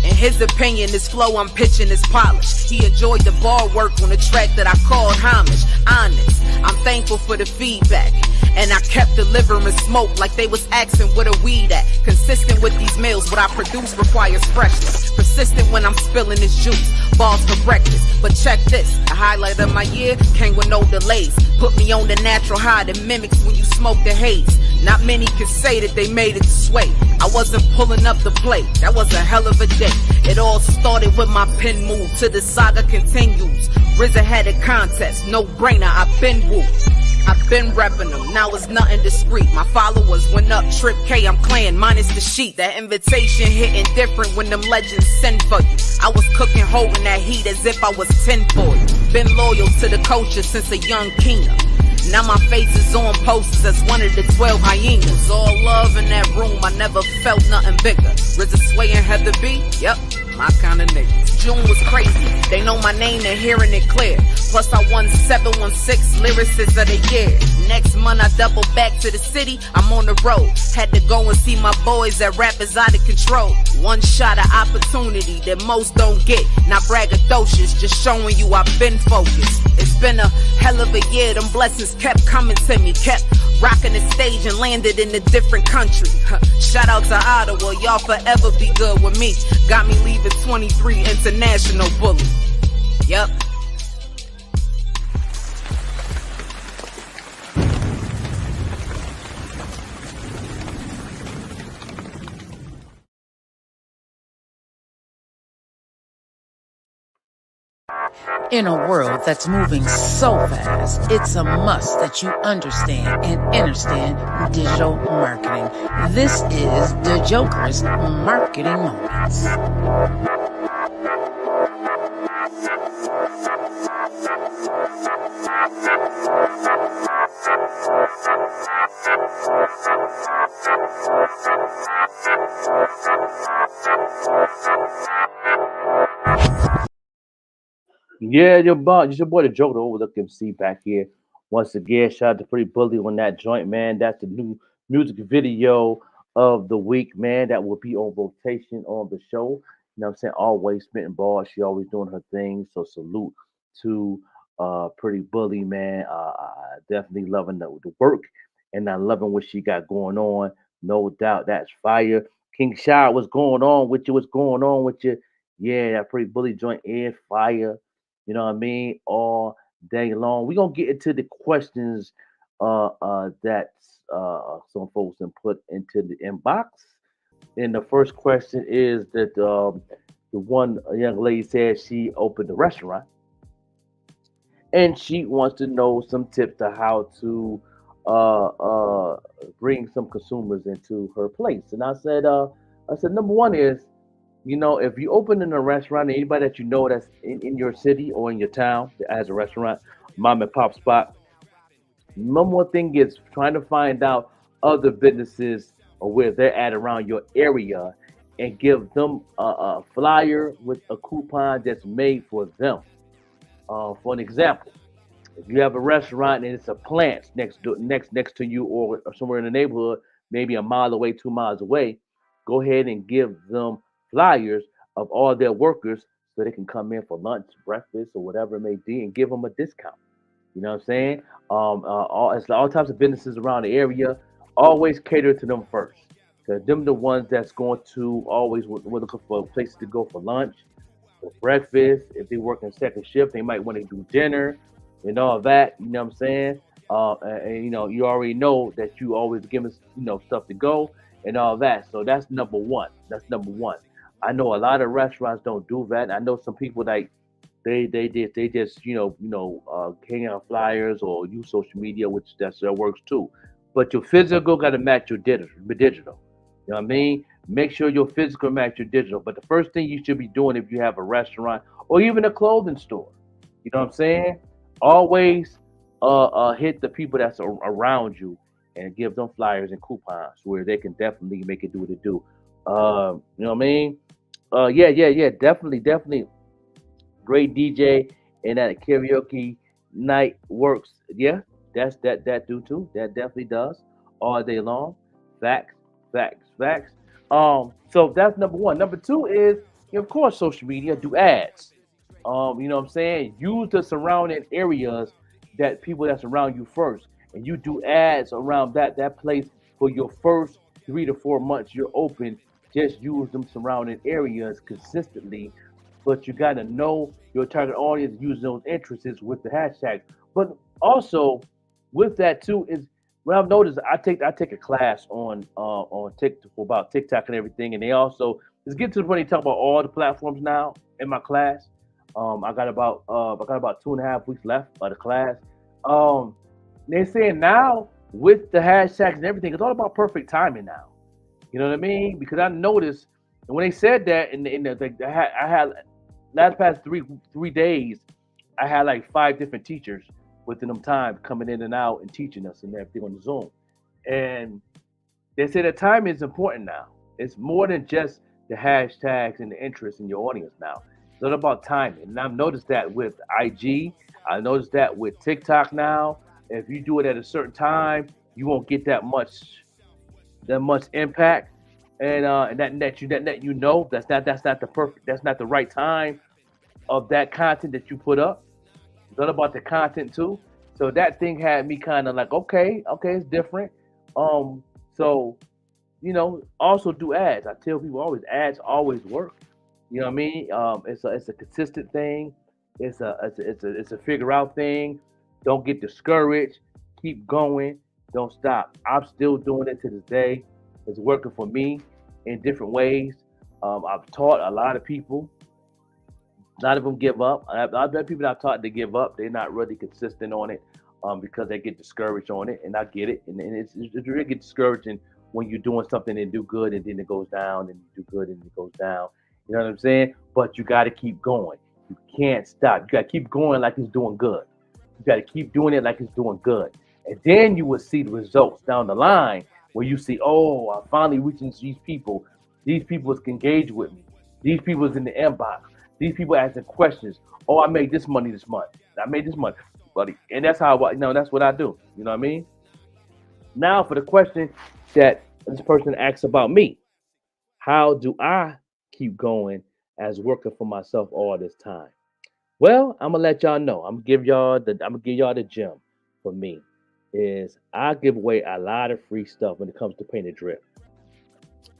In his opinion, this flow I'm pitching is polished. He enjoyed the bar work on the track that I called homage. Honest, I'm thankful for the feedback. And I kept delivering smoke like they was asking where the weed at. Consistent with these meals, what I produce requires freshness. Persistent when I'm spilling this juice, balls for breakfast. But check this, the highlight of my year came with no delays. Put me on the natural high that mimics when you smoke the haze. Not many can say that they made it this way. I wasn't pulling up the plate, that was a hell of a day. It all started with my pen move, till the saga continues. RZA had a contest, no brainer, I've been wooed. I've been repping them, now it's nothing discreet. My followers went up, Trip K, I'm clan, minus the sheet. That invitation hitting different when them legends send for you. I was cooking, holding that heat as if I was 10 for you. Been loyal to the culture since a young keener. Now my face is on posters as one of the 12 hyenas. All love in that room, I never felt nothing bigger. RZA Sway and Heather B, yep, My kind of niggas. June was crazy. They know my name, they're hearing it clear. Plus I won 716 lyricist of the year. Next month I double back to the city, I'm on the road. Had to go and see my boys, that rap is out of control. One shot of opportunity that most don't get. Not braggadocious, just showing you I've been focused. It's been a hell of a year, them blessings kept coming to me. Kept rocking the stage and landed in a different country. Shout out to Ottawa, y'all forever be good with me. Got me leaving 23 international bully. Yup. In a world that's moving so fast, it's a must that you understand and understand digital marketing. This is the Joker's Marketing Moments. Yeah, your boy the Joker, the Overlook MC back here. Once again, shout out to Pretty Bully on that joint, man. That's the new music video of the week, man. That will be on rotation on the show. You know what I'm saying? Always spitting bars. She always doing her thing. So salute to Pretty Bully, man. Definitely loving the work and I loving what she got going on. No doubt that's fire. King Shire, what's going on with you? What's going on with you? Yeah, that Pretty Bully joint is fire. You know what I mean? All day long. We're gonna get into the questions that some folks can put into the inbox. And the first question is that the one young lady said she opened a restaurant and she wants to know some tips to how to bring some consumers into her place. And I said number one is, you know, if you open in a restaurant, anybody that you know that's in your city or in your town that has a restaurant, mom and pop spot, number one thing is trying to find out other businesses or where they're at around your area and give them a flyer with a coupon that's made for them. For an example, if you have a restaurant and it's a plant next to you or somewhere in the neighborhood, maybe a mile away, 2 miles away, go ahead and give them flyers of all their workers so they can come in for lunch, breakfast, or whatever it may be, and give them a discount. You know what I'm saying? All types of businesses around the area, always cater to them first, because them the ones that's going to always we're looking for places to go for lunch, for breakfast. If they work in second shift, they might want to do dinner and all that. You know what I'm saying? And you know, you already know that you always give us, you know, stuff to go and all that. So that's number one. That's number one. I know a lot of restaurants don't do that. I know some people like they just hang out flyers or use social media, which that works too. But your physical got to match your digital. You know what I mean? Make sure your physical match your digital. But the first thing you should be doing if you have a restaurant or even a clothing store, you know what I'm saying? Always hit the people that's around you and give them flyers and coupons where they can definitely make it do what it do. You know what I mean? Yeah. Definitely. Great DJ and that karaoke night works. Yeah, that do too. That definitely does all day long. Facts. So that's number one. Number two is, of course, social media. Do ads. You know what I'm saying? Use the surrounding areas that people that's around you first, and you do ads around that place for your first 3 to 4 months you're open. Just use them surrounding areas consistently, but you got to know your target audience, use those interests with the hashtag. But also with that too is what I've noticed. I take a class on TikTok about TikTok and everything, and they also let's get to the point they talk about all the platforms now in my class. I got about 2.5 weeks left of the class. They're saying now with the hashtags and everything, it's all about perfect timing now. You know what I mean? Because I noticed, and when they said that, I had last past three days, I had like 5 different teachers within them time coming in and out and teaching us and everything on the Zoom. And they said that time is important now. It's more than just the hashtags and the interest in your audience now. It's not about timing. And I've noticed that with IG. I noticed that with TikTok now. If you do it at a certain time, you won't get that much impact. And that you know that's not the right time of that content that you put up. It's all about the content too. So that thing had me kind of like, okay, it's different. So also do ads. I tell people always, ads always work. You know what I mean? It's a consistent thing. It's a figure out thing. Don't get discouraged. Keep going. Don't stop. I'm still doing it to this day. It's working for me in different ways. I've taught a lot of people. A lot of them give up. I've had people that I've taught to give up. They're not really consistent on it because they get discouraged on it, and I get it. And it's really get discouraging when you're doing something and do good, and then it goes down, and you do good, and it goes down. You know what I'm saying? But you got to keep going. You can't stop. You got to keep going like it's doing good. You got to keep doing it like it's doing good. And then you will see the results down the line where you see, oh, I'm finally reaching these people. These people can engage with me. These people is in the inbox. These people asking questions. Oh, I made this money this month. I made this money, buddy. And that's how that's what I do. You know what I mean? Now for the question that this person asks about me. How do I keep going as working for myself all this time? Well, I'm gonna let y'all know. I'm gonna give y'all the gem for me. Is I give away a lot of free stuff when it comes to paint and drip.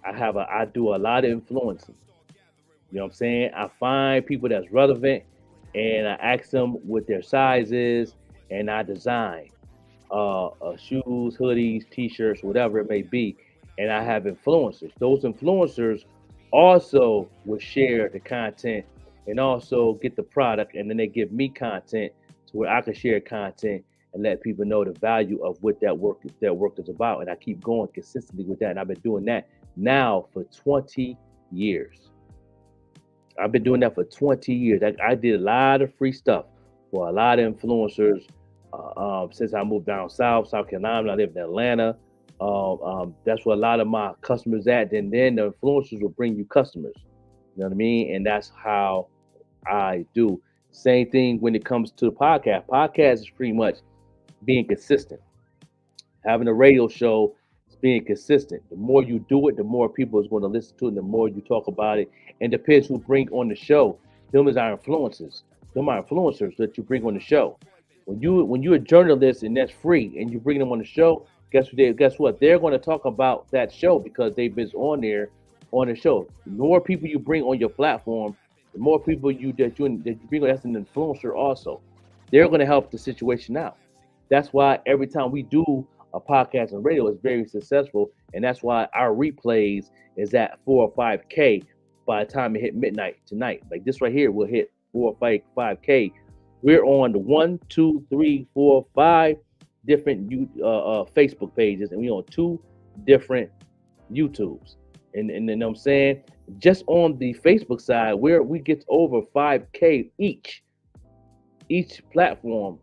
I do a lot of influencing. You know what I'm saying? I find people that's relevant and I ask them what their size is and I design shoes, hoodies, t-shirts, whatever it may be. And I have influencers. Those influencers also will share the content and also get the product, and then they give me content to where I can share content and let people know the value of what that work is about. And I keep going consistently with that. And I've been doing that now for 20 years. I've been doing that for 20 years. I did a lot of free stuff for a lot of influencers since I moved down South Carolina. I live in Atlanta. That's where a lot of my customers at. And then the influencers will bring you customers. You know what I mean? And that's how I do. Same thing when it comes to the podcast. Podcast is pretty much being consistent. Having a radio show is being consistent. The more you do it, the more people is going to listen to it, and the more you talk about it. And depends who bring on the show. Them is our influencers. Them are influencers that you bring on the show. When you're a journalist and that's free, and you bring them on the show, guess what? They're going to talk about that show because they've been on there on the show. The more people you bring on your platform, the more people you bring on, that's an influencer also. They're going to help the situation out. That's why every time we do a podcast and radio, it's very successful, and that's why our replays is at 4 or 5K by the time it hit midnight tonight. Like this right here will hit 4 or 5K. We're on the 1, 2, 3, 4, 5 different Facebook pages, and we're on 2 different YouTubes. And you know what I'm saying? Just on the Facebook side, where we get over 5K each platform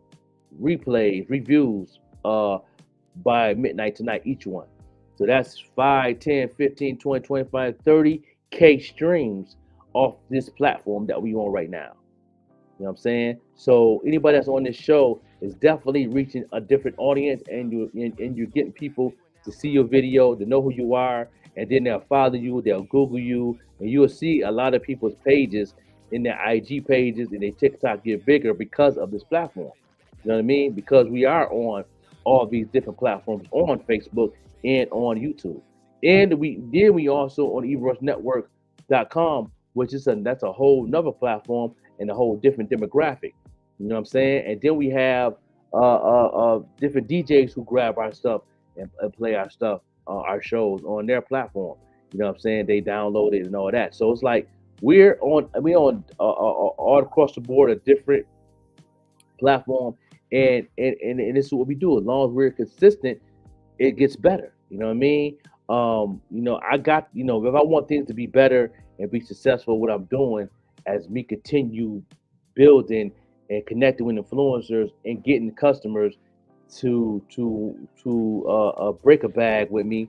replays, reviews by midnight tonight, each one. So that's 5, 10, 15, 20, 25, 30K streams off this platform that we on right now. You know what I'm saying? So anybody that's on this show is definitely reaching a different audience, and you're getting people to see your video, to know who you are, and then they'll follow you, they'll Google you, and you'll see a lot of people's pages in their IG pages and their TikTok get bigger because of this platform. You know what I mean? Because we are on all these different platforms, on Facebook and on YouTube. And we also on erushNetwork.com, which is that's a whole nother platform and a whole different demographic. You know what I'm saying? And then we have different DJs who grab our stuff and play our stuff, our shows on their platform. You know what I'm saying? They download it and all that. So it's like we're on all across the board a different platform, and this is what we do. As long as we're consistent, it gets better. You know what I mean? If I want things to be better and be successful, what I'm doing as me continue building and connecting with influencers and getting customers to break a bag with me,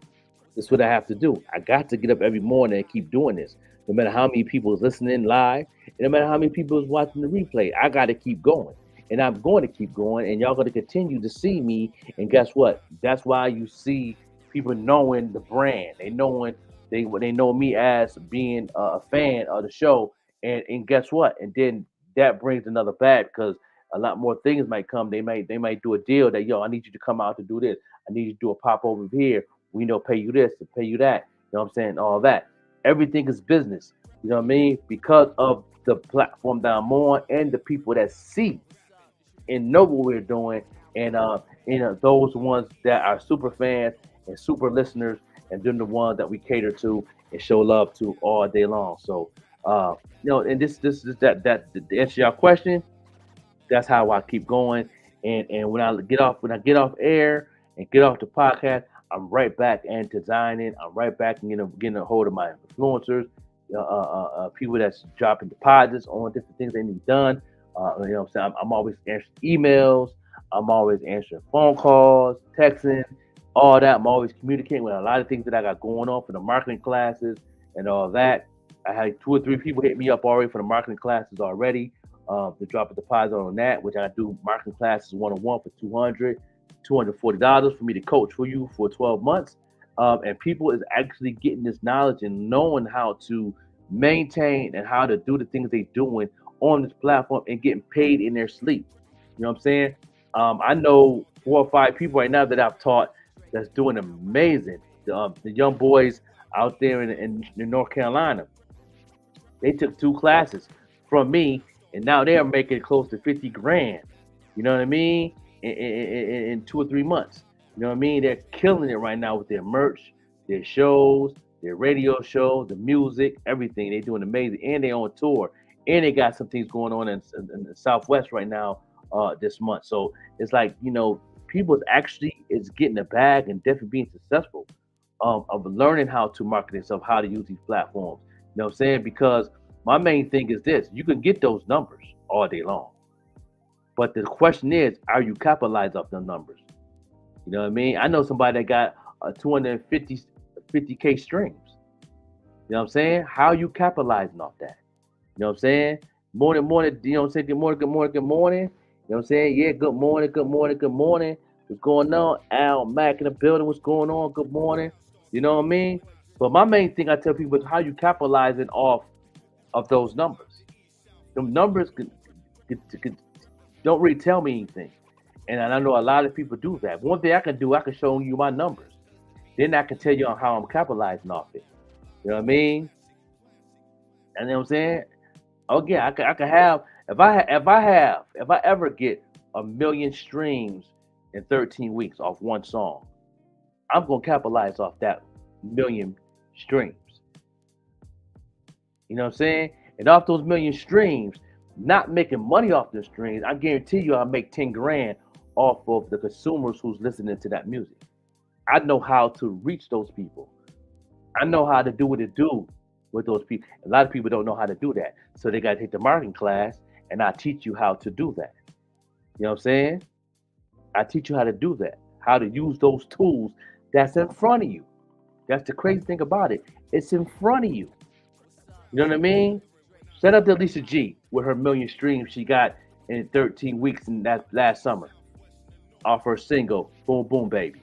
that's what I have to do. I got to get up every morning and keep doing this. no matter how many people is listening live, and no matter how many people is watching the replay. I got to keep going, and I'm going to keep going, and y'all going to continue to see me. And guess what? That's why you see people knowing the brand. They know me as being a fan of the show, and guess what? And then that brings another bag because a lot more things might come. They might do a deal that, yo, I need you to come out to do this. I need you to do a pop over here. We know pay you this and pay you that. You know what I'm saying? All that. Everything is business. You know what I mean? Because of the platform that I'm on and the people that see and know what we're doing, and those ones that are super fans and super listeners, and then the ones that we cater to and show love to all day long. So and this is that to answer your question, that's how I keep going. And when I get off air and get off the podcast, I'm right back and designing. I'm right back and getting a hold of my influencers, people that's dropping deposits on different things they need done. You know what I'm saying? I'm always answering emails. I'm always answering phone calls, texting, all that. I'm always communicating with a lot of things that I got going on for the marketing classes and all that. I had 2 or 3 people hit me up already for the marketing classes already. To drop a deposit on that, which I do marketing classes one-on-one for $240 for me to coach for you for 12 months. And people is actually getting this knowledge and knowing how to maintain and how to do the things they're doing on this platform and getting paid in their sleep. You know what I'm saying? I know 4 or 5 people right now that I've taught that's doing amazing. The young boys out there in North Carolina, they took 2 classes from me, and now they are making close to 50 grand. You know what I mean? In 2 or 3 months. You know what I mean? They're killing it right now with their merch, their shows, their radio shows, the music, everything. They're doing amazing, and they're on tour, and they got some things going on in the Southwest right now this month. So it's like, people actually is getting a bag and definitely being successful of learning how to market themselves, how to use these platforms. You know what I'm saying? Because my main thing is this: you can get those numbers all day long, but the question is, are you capitalized off them numbers? You know what I mean? I know somebody that got 250K streams. You know what I'm saying? How are you capitalizing off that? You know what I'm saying? Morning, you know what I'm saying? Good morning. You know what I'm saying? Yeah, good morning. What's going on? Al Mack in the building. What's going on? Good morning. You know what I mean? But my main thing I tell people is how you capitalizing off of those numbers. The numbers don't really tell me anything. And I know a lot of people do that. One thing I can do, I can show you my numbers. Then I can tell you how I'm capitalizing off it. You know what I mean? And you know what I'm saying? Oh yeah, I could have, if I ever get 1 million streams in 13 weeks off one song, I'm gonna capitalize off that 1 million streams. You know what I'm saying? And off those 1 million streams, not making money off the streams, I guarantee you I'll make 10 grand off of the consumers who's listening to that music. I know how to reach those people. I know how to do what it do with those people. A lot of people don't know how to do that. So they got to take the marketing class, and I teach you how to do that. You know what I'm saying? I teach you how to do that, how to use those tools that's in front of you. That's the crazy thing about it. It's in front of you. You know what I mean? Shout out to Lisa G with her 1 million streams she got in 13 weeks in that last summer off her single, Boom Boom Baby.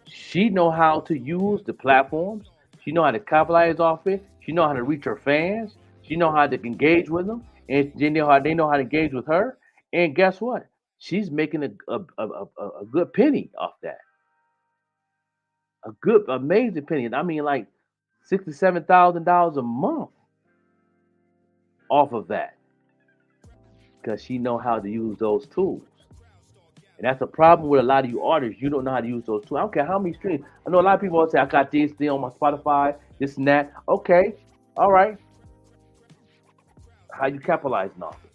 She know how to use the platforms. She know how to capitalize off it. She know how to reach her fans. She know how to engage with them. And they know how to engage with her. And guess what? She's making a good penny off that. A good, amazing penny. I mean, like $67,000 a month off of that. Because she know how to use those tools. And that's a problem with a lot of you artists. You don't know how to use those tools. I don't care how many streams. I know a lot of people will say, I got this thing on my Spotify, this and that. Okay, all right. How you capitalizing off it?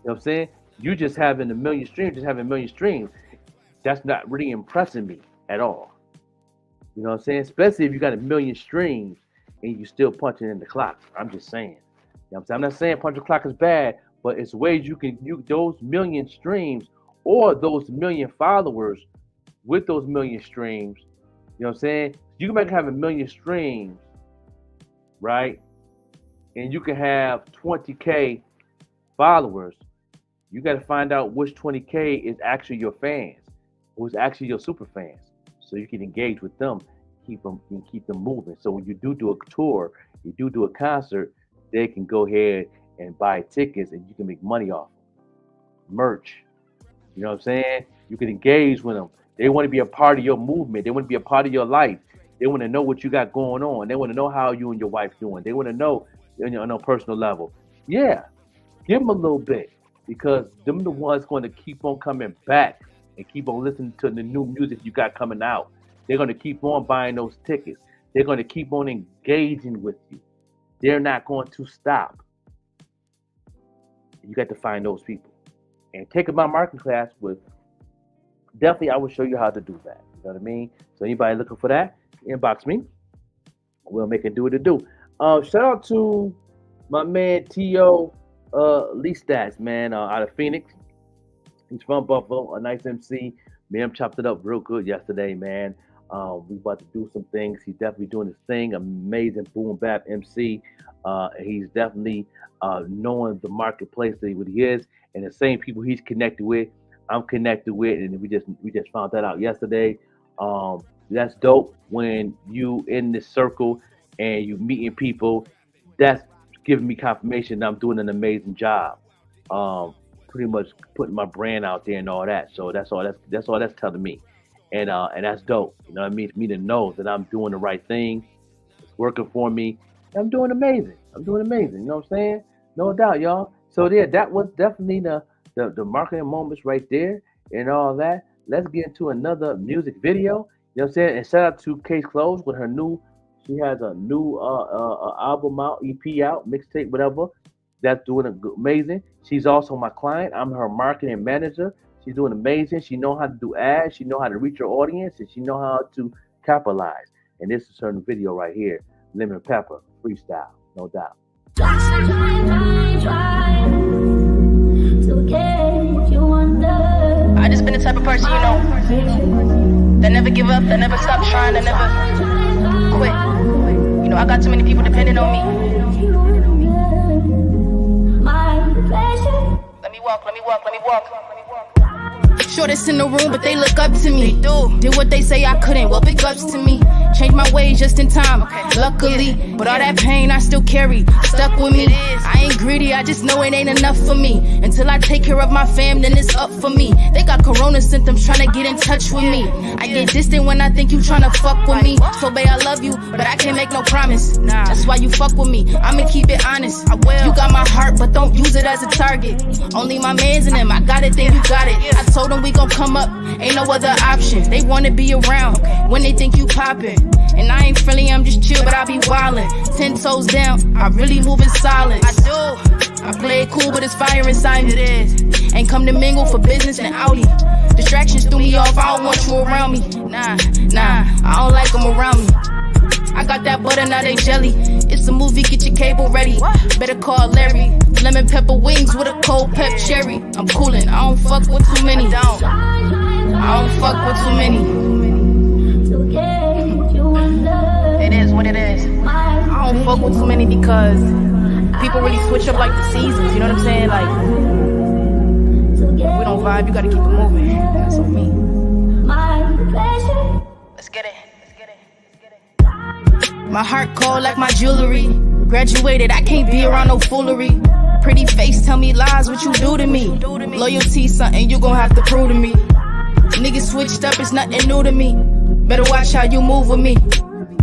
You know what I'm saying? You just having 1 million streams, that's not really impressing me at all. You know what I'm saying? Especially if you got 1 million streams and you still punching in the clock. I'm just saying. You know what I'm saying? I'm not saying punch the clock is bad, but it's ways you can use those 1 million streams or those 1 million followers with those 1 million streams. You know what I'm saying? You can have 1 million streams right? And you can have 20K followers. You got to find out which 20K is actually your fans, who's actually your super fans, so you can engage with them, keep them moving. So when you do a tour, you do a concert, they can go ahead and buy tickets, and you can make money off them. Merch. You know what I'm saying? You can engage with them. They want to be a part of your movement. They want to be a part of your life. They want to know what you got going on. They want to know how you and your wife doing. They want to know on a personal level. Yeah, give them a little bit, because them the ones going to keep on coming back and keep on listening to the new music you got coming out. They're going to keep on buying those tickets. They're going to keep on engaging with you. They're not going to stop. You got to find those people. And taking my marketing class with, definitely I will show you how to do that. You know what I mean? So anybody looking for that, inbox me. We'll make it do what it do. Shout out to my man T.O. Lee Stats, man, out of Phoenix. He's from Buffalo, a nice MC. Me and him chopped it up real good yesterday, man. We about to do some things. He's definitely doing his thing. Amazing boom bap MC. He's definitely knowing the marketplace that what he is, and the same people he's connected with, I'm connected with, and we just found that out yesterday. That's dope when you in this circle and you meeting people. That's giving me confirmation that I'm doing an amazing job. Pretty much putting my brand out there and all that. So that's all that's telling me. And that's dope. You know what I mean? For me to know that I'm doing the right thing. It's working for me. I'm doing amazing. You know what I'm saying? No doubt, y'all. So yeah, that was definitely the marketing moments right there and all that. Let's get into another music video. You know what I'm saying? And shout out to Case Close with her she has a new album out, EP out, mixtape, whatever. That's doing amazing. She's also my client. I'm her marketing manager. She's doing amazing. She knows how to do ads. She knows how to reach her audience, and she knows how to capitalize. And this is her new video right here, Lemon Pepper Freestyle, no doubt. I just been the type of person, you know, that never give up, that never stop trying, that never quit. You know, I got too many people depending on me. Let me walk. Shortest in the room, but they look up to me. They do. Did what they say I couldn't, well, big ups to me. Changed my ways just in time, luckily. But all that pain I still carry, stuck with me. I ain't greedy, I just know it ain't enough for me. Until I take care of my fam, then it's up for me. They got corona symptoms trying to get in touch with me. I get distant when I think you trying to fuck with me. So babe, I love you, but I can't make no promise. That's why you fuck with me, I'ma keep it honest. I will. You got my heart, but don't use it as a target. Only my mans in them, I got it, then you got it. I told them we gon' come up, ain't no other option. They wanna be around when they think you poppin'. And I ain't friendly, I'm just chill, but I be wildin'. 10 toes down, I really moving solid. I do. I play it cool, but it's fire inside me. It is. Ain't come to mingle for business and Audi. Distractions threw me off, I don't want you around me. Nah, I don't like them around me. I got that butter, now they jelly. It's a movie, get your cable ready. Better call Larry. Lemon pepper wings with a cold pep cherry. I'm coolin', I don't fuck with too many. I don't fuck with too many. It is what it is. I don't fuck with too many because people really switch up like the seasons, you know what I'm saying? Like, we don't vibe, you gotta keep it moving. That's on me. Let's get it. My heart cold like my jewelry. Graduated, I can't be around no foolery. Pretty face tell me lies, what you do to me. Loyalty, something you gon' have to prove to me. Niggas switched up, it's nothing new to me. Better watch how you move with me.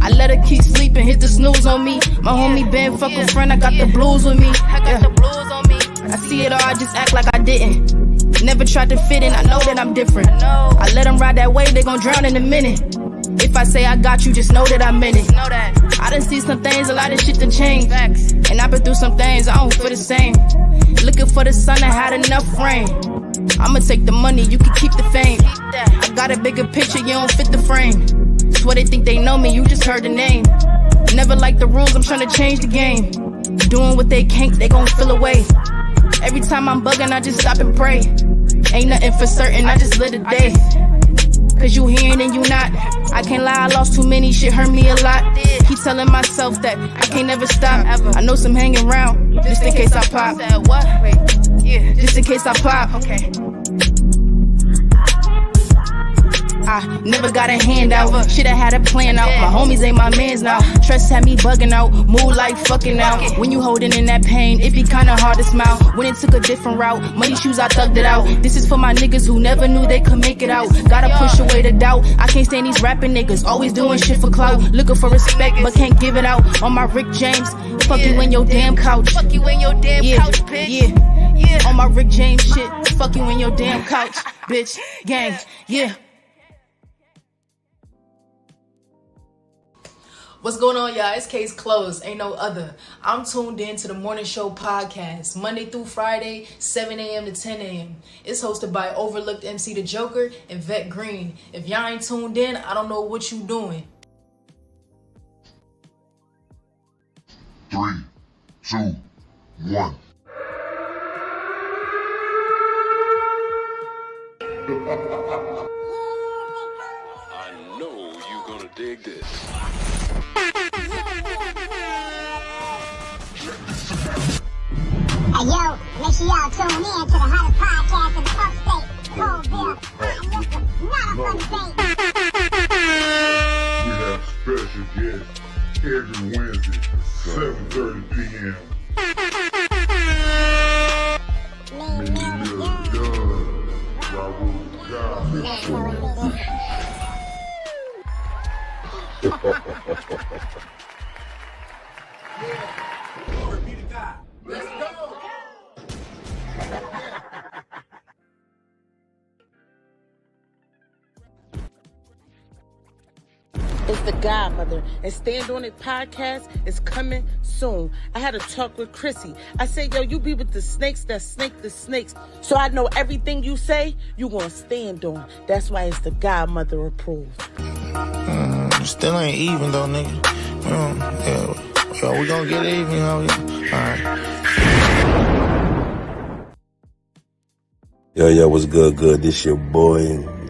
I let her keep sleeping, hit the snooze on me. My homie Ben, fuck a friend, I got the blues with me. I see it all, I just act like I didn't. Never tried to fit in, I know that I'm different. I let them ride that wave, they gon' drown in a minute. If I say I got you, just know that I meant it. I done see some things, a lot of shit done changed. And I've been through some things, I don't feel the same. Looking for the sun, I had enough rain. I'ma take the money, you can keep the fame. I got a bigger picture, you don't fit the frame. Swear they think they know me, you just heard the name. Never like the rules, I'm trying to change the game. Doing what they can't, they gon' feel away. Every time I'm bugging, I just stop and pray. Ain't nothing for certain, I just live the day. cause you hearing and you not. I can't lie, I lost too many, shit hurt me a lot. Keep telling myself that I can't never stop. I know some hanging around, just in case I pop. What? Yeah, just in case I pop. Okay. I never got a handout, shit I had a plan out. My homies ain't my mans now. Trust had me bugging out, mood like fucking out. When you holding in that pain, it be kinda hard to smile. When it took a different route, money shoes I thugged it out. This is for my niggas who never knew they could make it out. Gotta push away the doubt, I can't stand these rapping niggas. Always doing shit for clout, looking for respect but can't give it out. On my Rick James, fuck you in your damn couch. Fuck you in your damn couch, bitch. Yeah, on my Rick James shit, fuck you in your damn couch, bitch. Gang, yeah. What's going on, y'all? It's Case Closed, ain't no other. I'm tuned in to the Morning Show podcast, Monday through Friday, 7 a.m. to 10 a.m. It's hosted by Overlooked MC The Joker and VETTE Green. If y'all ain't tuned in, I don't know what you doing. 3, 2, 1. I know you're gonna dig this. Hey yo, make sure y'all tune in to the hottest podcast in the upstate, Colville. I'm Not a Fun Day. We have special guests every Wednesday, 7:30 p.m. Let's go. It's the Godmother, and Stand On It podcast is coming soon. I had a talk with Chrissy. I said, yo, you be with the snakes that snake the snakes. So I know everything you say, you gonna stand on. That's why it's the Godmother approved. Still ain't even though, nigga. Yo, we gonna get even, Alright. Yo, what's good? This your boy,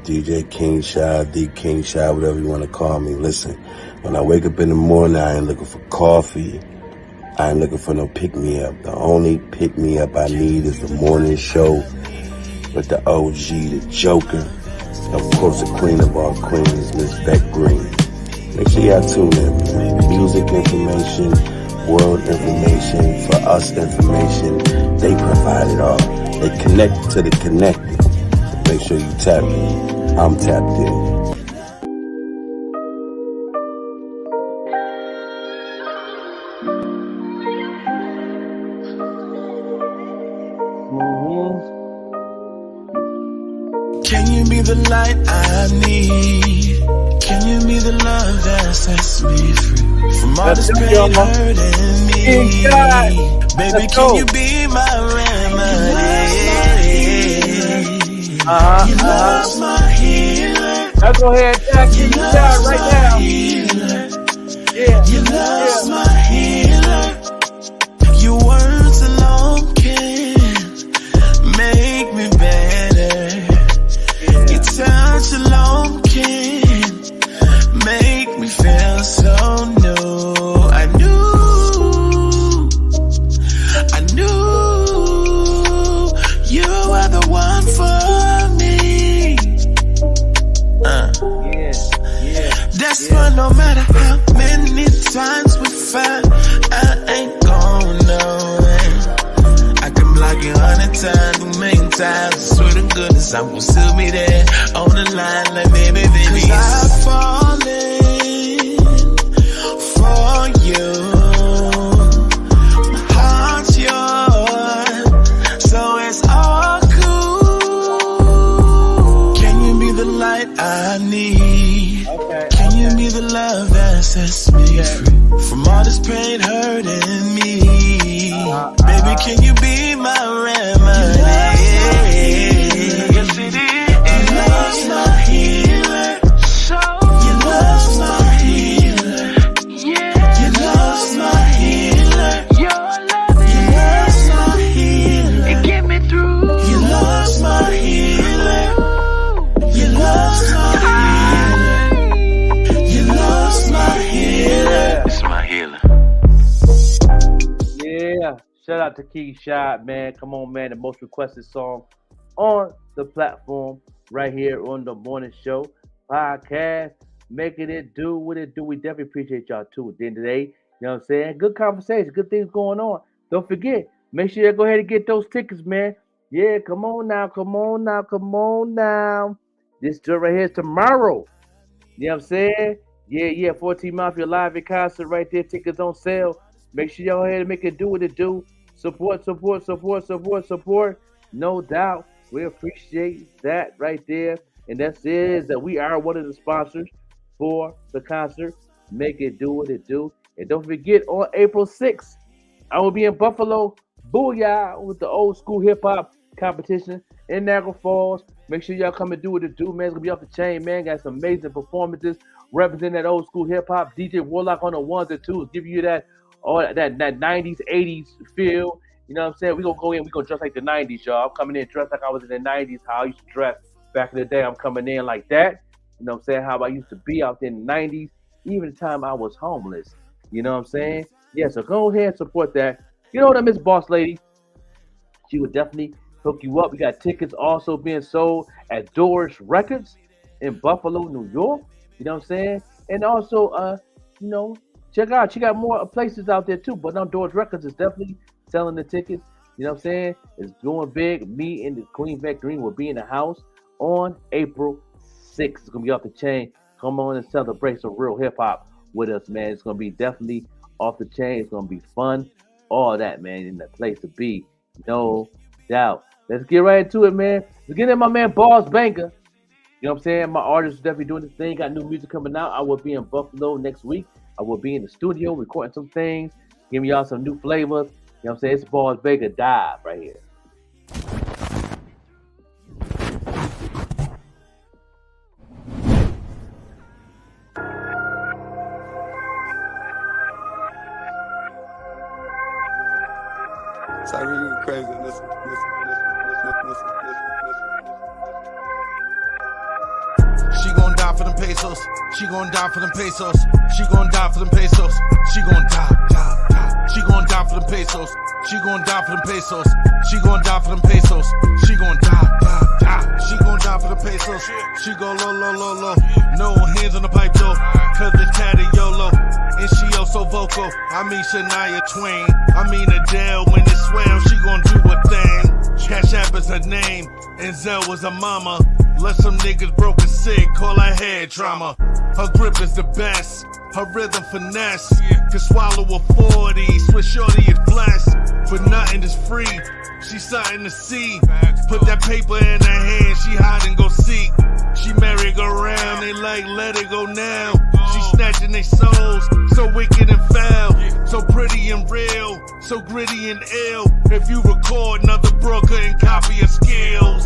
DJ King Shy, D King Shy, whatever you want to call me. Listen, when I wake up in the morning, I ain't looking for coffee. I ain't looking for no pick-me-up. The only pick-me-up I need is the morning show with the OG, the Joker. Of course, the queen of all queens, Miss VETTE Green. Make sure y'all tune in, man. Music information, world information, for us information. They provide it all. They connect to the connected. So make sure you tap in. I'm tapped in. Can you be the light I need? Can you be the love that sets me free from all this pain hurting me? Baby, can you be my remedy? You love's my healer. Now go ahead, Jack. You down right now. Yeah. You love's my healer. Your words alone can make me better. Your touch alone can make me feel so new. I knew you were the one for me. That's why no matter how many times we fight, I ain't going nowhere. I can block you 100 times, a million times. I swear to goodness, I'm gonna still be there on the line like baby. 'Cause I've fallen for you. My heart's yours, so it's all cool. Can you be the light I need? Can you be the love that sets me free from all this pain hurting me? Baby, can you be my remedy? Yes, it is. Your love's my healer. Your love's my healer. Your love's my healer. Your love's my healer. It get me through. Your love's my healer. Your love's my healer. Shout out to Key Shot, man. Come on, man. The most requested song on the platform right here on the morning show podcast. Making it do what it do. We definitely appreciate y'all too. At the end of the day, you know what I'm saying? Good conversation, good things going on. Don't forget, make sure you go ahead and get those tickets, man. Yeah, come on now, come on now, come on now. This joint right here is tomorrow. You know what I'm saying? Yeah, 14 Mafia live in concert right there. Tickets on sale. Make sure y'all go ahead and make it do what it do. Support. No doubt. We appreciate that right there. And that is that we are one of the sponsors for the concert. Make it do what it do. And don't forget, on April 6th, I will be in Buffalo, Booyah, with the old school hip hop competition in Niagara Falls. Make sure y'all come and do what it do, man. It's gonna be off the chain, man. Got some amazing performances representing that old school hip hop. DJ Warlock on the ones and twos, give you that 90s, 80s feel. You know what I'm saying? We gonna go in, we gonna dress like the 90s, y'all. I'm coming in dressed like I was in the 90s, how I used to dress back in the day. I'm coming in like that. You know what I'm saying? How I used to be out there in the 90s, even the time I was homeless. You know what I'm saying? Yeah, so go ahead and support that. You know what I miss, Boss Lady? She would definitely hook you up. We got tickets also being sold at Doors Records in Buffalo, New York. You know what I'm saying? And also, check out. She got more places out there too. But on Doors Records is definitely selling the tickets. You know what I'm saying? It's doing big. Me and the Queen Vet Green will be in the house on April 6th. It's going to be off the chain. Come on and celebrate some real hip hop with us, man. It's going to be definitely off the chain. It's going to be fun. All that, man, in the place to be. No doubt. Let's get right into it, man. Let's get in my man, Boss Banker. You know what I'm saying? My artist is definitely doing this thing. Got new music coming out. I will be in Buffalo next week. I will be in the studio recording some things, giving y'all some new flavors. You know what I'm saying? It's Boss Banker Dive right here. It's like really crazy. Listen. She gon' die for them pesos. She gon' die for them pesos. She gon' die for them pesos. She gon' die. She gon' die for them pesos. She gon' die for them pesos. She gon' die for them pesos. She gon' die. She gon' die for the pesos. She go low. No hands on the pipe though, cause the tatty YOLO. And she so vocal. I mean Shania Twain. I mean Adele when it swell. She gon' do a thing. Cash App is her name. And Zell was her mama. Let some niggas broken sick, call her head trauma. Her grip is the best, her rhythm finesse. Can swallow a 40, Swiss shorty is blessed. But nothing is free, she's something to see. Put that paper in her hand, she hide and go seek. She merry-go-round, they like let it go now. She snatching their souls, so wicked and foul. So pretty and real, so gritty and ill. If you record another broker and copy her skills.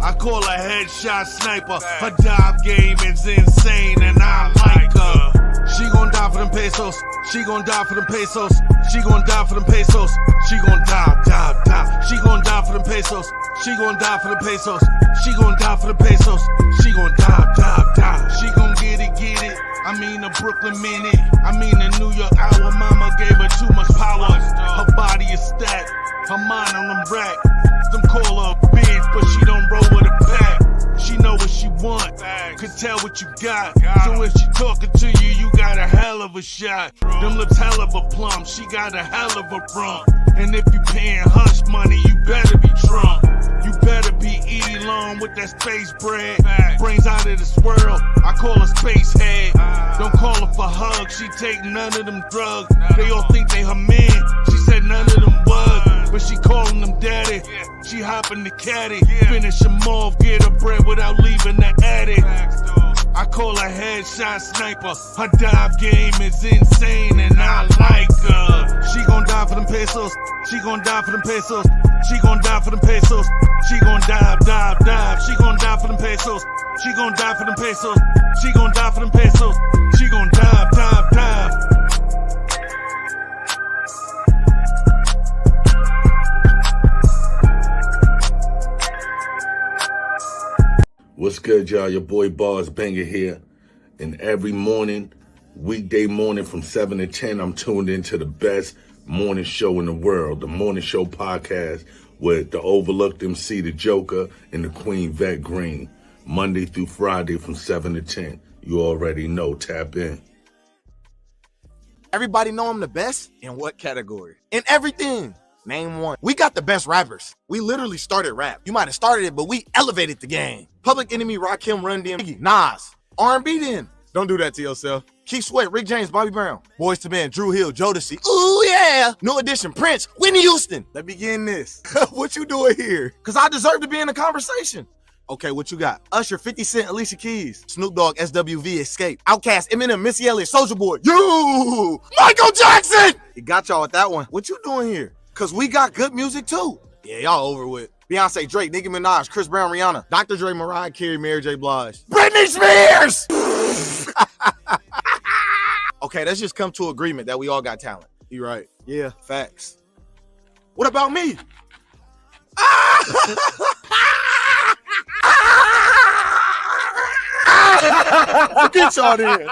I call her headshot sniper. Her dive game is insane and I like her. She gon' die for them pesos. She gon' die for them pesos. She gon' die for them pesos. She gon' die. She gon' die for them pesos. She gon' die for them pesos. She gon' die for the pesos. She gon' die. She gon' get it. I mean a Brooklyn minute. I mean a New York hour. Mama gave her too much power. Her body is stacked. Her mind on them rack. Them call her a bitch, but she don't roll with a pack. She know what she want, could tell what you got. So if she talking to you, you got a hell of a shot. Them lips hell of a plum, she got a hell of a rump. And if you paying hush money, you better be drunk. You better be Elon with that space bread. Brains out of this world, I call her space head. Don't call her for hugs, she take none of them drugs. They all think they her man, she said none of them was. But she calling them daddy, she hopping the caddy. Finish them off, get her bread without leaving the attic. I call her headshot sniper, her dive game is insane and I like her. She gon' die for them pesos, she gon' die for them pesos. She gon' die for them pesos, she gon' dive. She gon' die for them pesos, she gon' die for them pesos. She gon' die for them pesos, she gon' dive. What's good, y'all? Your boy Boss Banger here. And every morning Weekday morning from 7 to 10, I'm tuned into the best morning show in the world, the Morning Show Podcast with the overlooked MC, the Joker, and the Queen Vette Green. Monday through Friday from 7 to 10. You already know. Tap in. Everybody know I'm the best? In what category? In everything. Name one. We got the best rappers. We literally started rap. You might have started it, but we elevated the game. Public Enemy, Rakim, Run DMC, Nas. R&B then. Don't do that to yourself. Keith Sweat, Rick James, Bobby Brown. Boys to Men, Drew Hill, Jodeci. Ooh, yeah. New Edition, Prince, Whitney Houston. Let me begin this. What you doing here? Because I deserve to be in the conversation. Okay, what you got? Usher, 50 Cent, Alicia Keys, Snoop Dogg, SWV, Escape, Outkast, Eminem, Missy Elliott, Soulja Boy. You! Michael Jackson! He got y'all with that one. What you doing here? Because we got good music too. Yeah, y'all over with. Beyonce, Drake, Nicki Minaj, Chris Brown, Rihanna, Dr. Dre, Mariah Carey, Mary J. Blige. Britney Spears! Okay, let's just come to agreement that we all got talent. You right. Yeah, facts. What about me? Get y'all there.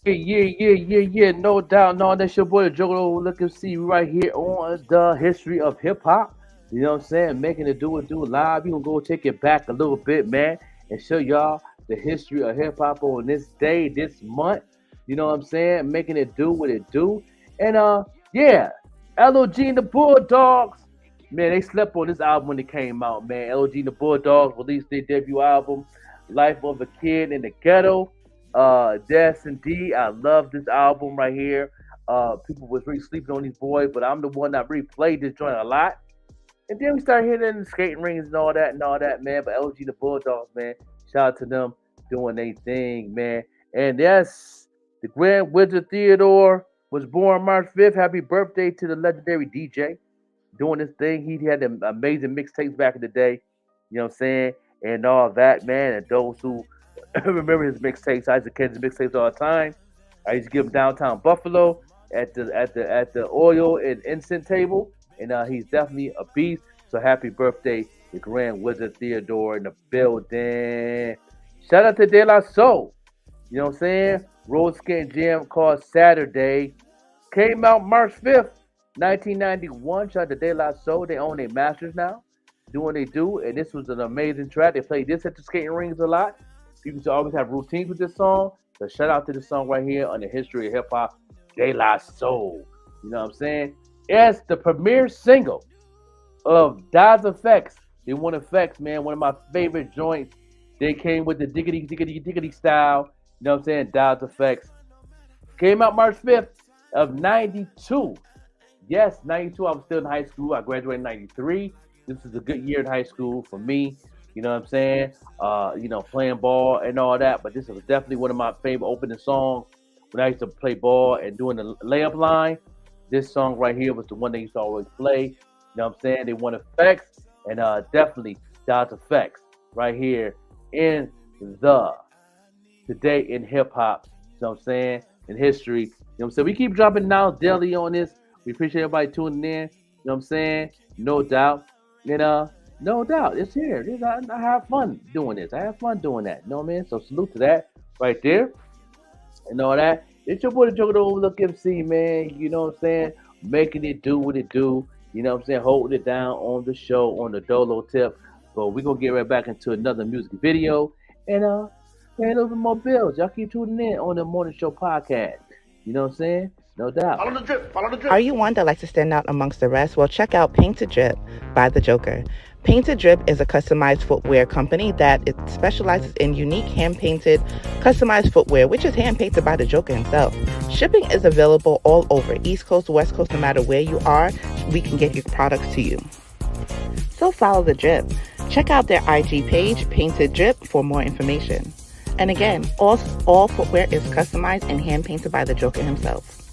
Yeah. No doubt. No, that's your boy, the Joker. Look and see right here on the history of hip hop. You know what I'm saying? Making it do live. We gonna go take it back a little bit, man, and show y'all the history of hip hop on this day, this month. You know what I'm saying? Making it do what it do. And yeah, LOG and the Bulldogs. Man, they slept on this album when it came out, man. LOG and the Bulldogs released their debut album, Life of a Kid in the Ghetto. Yes, indeed. I love this album right here. People was really sleeping on these boys, but I'm the one that really played this joint a lot. And then we started hitting the skating rings and all that, man. But LOG and the Bulldogs, man, shout out to them doing their thing, man. And yes, the Grand Wizard Theodore was born March 5th. Happy birthday to the legendary DJ. Doing this thing. He had them amazing mixtapes back in the day, you know what I'm saying, and all that, man. And those who remember his mixtapes, I used to catch his mixtapes all the time. I used to give him downtown Buffalo at the oil and incense table, and he's definitely a beast. So happy birthday to Grand Wizard Theodore in the building. Shout out to De La Soul, you know what I'm saying. Road Skating Jam called Saturday came out March 5th. 1991, shout out to De La Soul. They own their masters now, doing what they do, and this was an amazing track. They played this at the skating rings a lot. People should always have routines with this song. So shout out to this song right here on the history of hip hop, De La Soul. You know what I'm saying? It's the premiere single of Daz Effects. They want Effects, man. One of my favorite joints. They came with the diggity style. You know what I'm saying? Daz Effects. Came out March 5th of 92. Yes, 92, I was still in high school. I graduated in 93. This is a good year in high school for me. You know what I'm saying? Playing ball and all that. But this was definitely one of my favorite opening songs. When I used to play ball and doing the layup line, this song right here was the one they used to always play. You know what I'm saying? They want Effects, and definitely Daz Effects right here in the Today in Hip Hop. You know what I'm saying? In history. You know what I'm saying? We keep dropping now daily on this. We appreciate everybody tuning in. You know what I'm saying? No doubt. And no doubt. It's here. I have fun doing this. I have fun doing that. You know what I mean? So salute to that right there. And all that. It's your boy, the Joker, the Overlook MC, man. You know what I'm saying? Making it do what it do. You know what I'm saying? Holding it down on the show, on the Dolo tip. But we're going to get right back into another music video. And paying those more bills. Y'all keep tuning in on the Morning Show Podcast. You know what I'm saying? No doubt. Follow the drip. Are you one that likes to stand out amongst the rest? Well, check out Painted Drip by The Joker. Painted Drip is a customized footwear company that it specializes in unique hand-painted, customized footwear, which is hand-painted by The Joker himself. Shipping is available all over, East Coast, West Coast, no matter where you are, we can get your products to you. So follow The Drip. Check out their IG page, Painted Drip, for more information. And again, all footwear is customized and hand-painted by The Joker himself.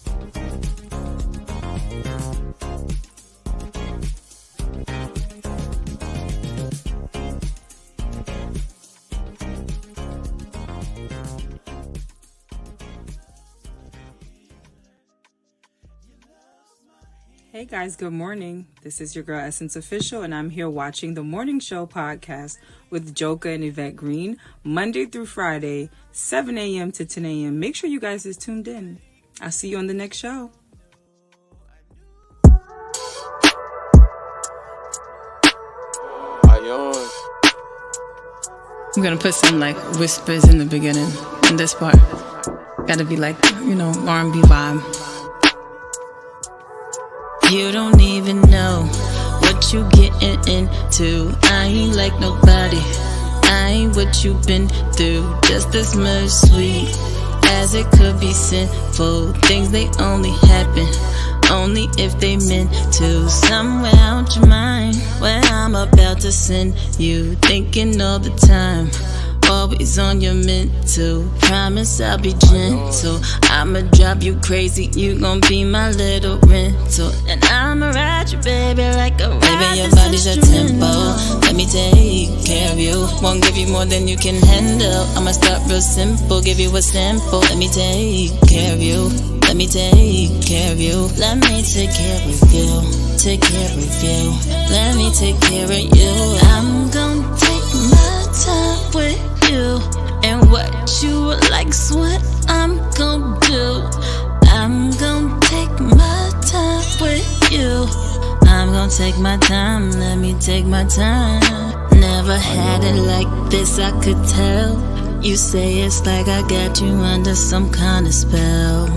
Hey guys, good morning. This is your girl Essence Official, and I'm here watching the Morning Show podcast with Joker and Yvette Green, Monday through Friday, 7 a.m. to 10 a.m. Make sure you guys is tuned in. I'll see you on the next show. I'm gonna put some like whispers in the beginning, in this part. Gotta be like, R&B vibe. You don't even know what you getting into. I ain't like nobody, I ain't what you been through. Just as much sweet as it could be sinful. Things they only happen only if they meant to. Somewhere out your mind, where I'm about to send you. Thinking all the time, always on your mental. Promise I'll be gentle. I'ma drive you crazy, you gon' be my little rental. And I'ma ride you, baby, like a ride. Baby, your body's a tempo. Let me take care of you. Won't give you more than you can handle. I'ma start real simple, give you a sample. Let me take care of you. Let me take care of you. Let me take care of you. Take care of you. Let me take care of you. I'm gon' take my time with you, and what you like's what I'm gon' do. I'm gon' take my time with you. I'm gon' take my time. Let me take my time. Never had it like this, I could tell. You say it's like I got you under some kind of spell.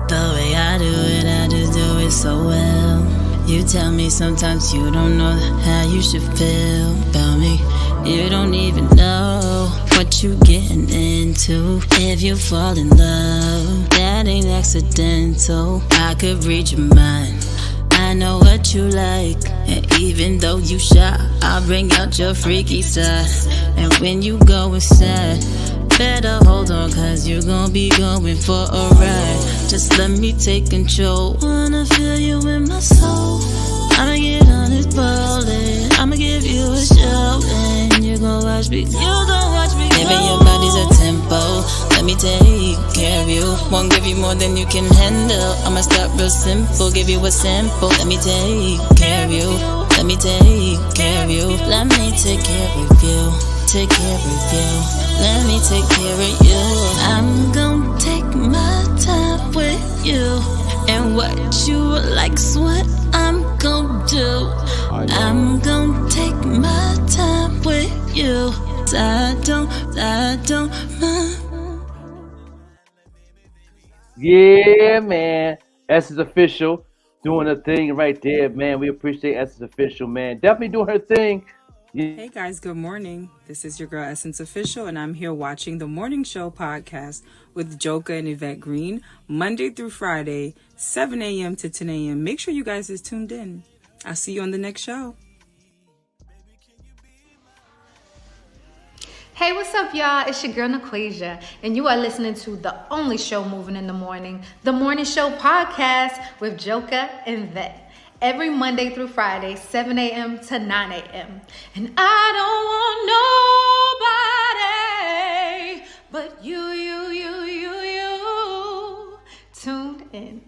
The way I do it, I just do it so well. You tell me sometimes you don't know how you should feel about me. You don't even know what you getting into. If you fall in love, that ain't accidental. I could read your mind, I know what you like. And even though you shy, I'll bring out your freaky side. And when you go inside, better hold on, cause you're gonna be going for a ride. Just let me take control. Wanna feel you in my soul. I'ma get on this bowling. I'ma give you a show, and you gon' watch me. You gon' watch me. Baby, your body's a tempo. Let me take care of you. Won't give you more than you can handle. I'ma start real simple, give you a sample. Let me take care of you. Let me take care of you. Let me take care of you. Take care of you. Let me take care of you. I'm gon' take my time with you, and what you like's what I'm gon' do. I'm gon' take my time with you. I don't mind. Yeah, man. Essence Official doing her thing right there, man. We appreciate Essence Official, man. Definitely doing her thing. Hey guys, good morning. This is your girl Essence Official, and I'm here watching the Morning Show podcast with Joker and Yvette Green, Monday through Friday, 7 a.m. to 10 a.m. Make sure you guys is tuned in. I'll see you on the next show. Hey, what's up, y'all? It's your girl, Naquasia, and you are listening to the only show moving in the morning, the Morning Show podcast with Joker and Vette. Every Monday through Friday, 7 a.m. to 9 a.m. And I don't want nobody but you tuned in.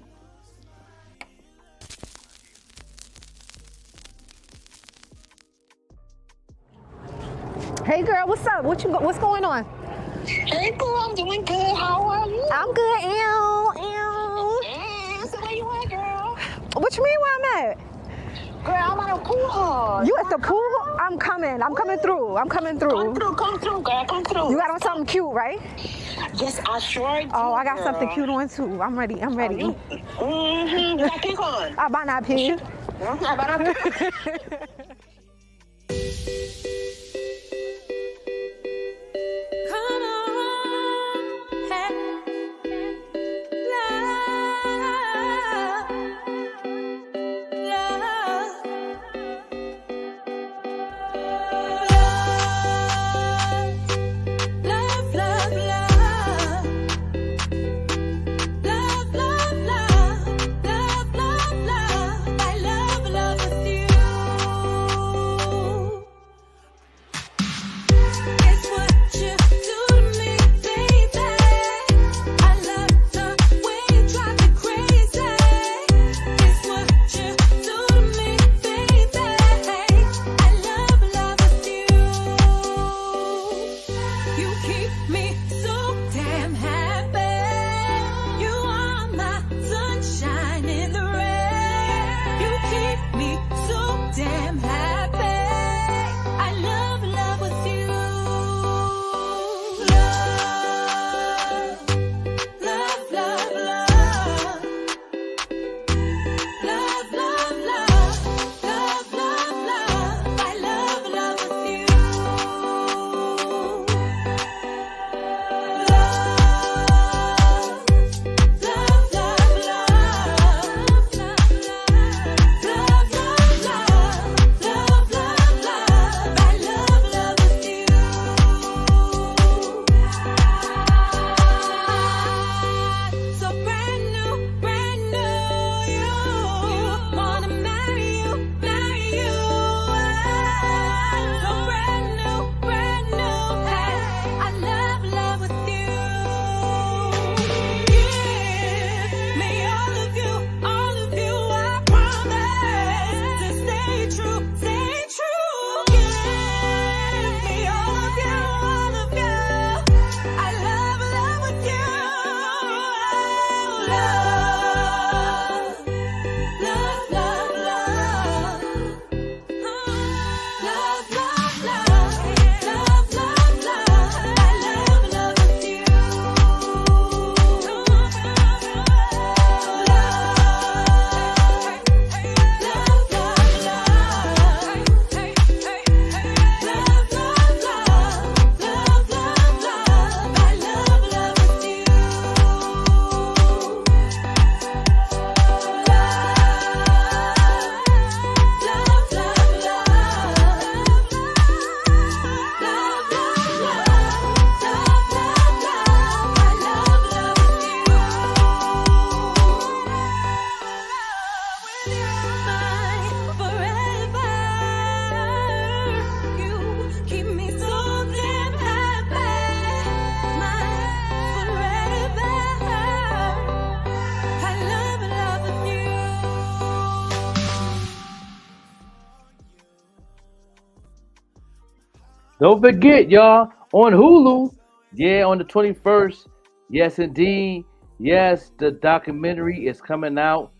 Hey girl, what's up? What's going on? Hey girl, I'm doing good. How are you? I'm good. Ew. So where you at, girl? What you mean where I'm at? Girl, I'm at a pool hall. You at the pool hall? I'm coming through. Come through, girl. Come through. You got on something cute, right? Yes, I sure do. Oh, I got girl. something cute on too. I'm ready. You got pink on. I better not pee. I better not pee. Don't forget, y'all, on Hulu, on the 21st. Yes, indeed. Yes, the documentary is coming out.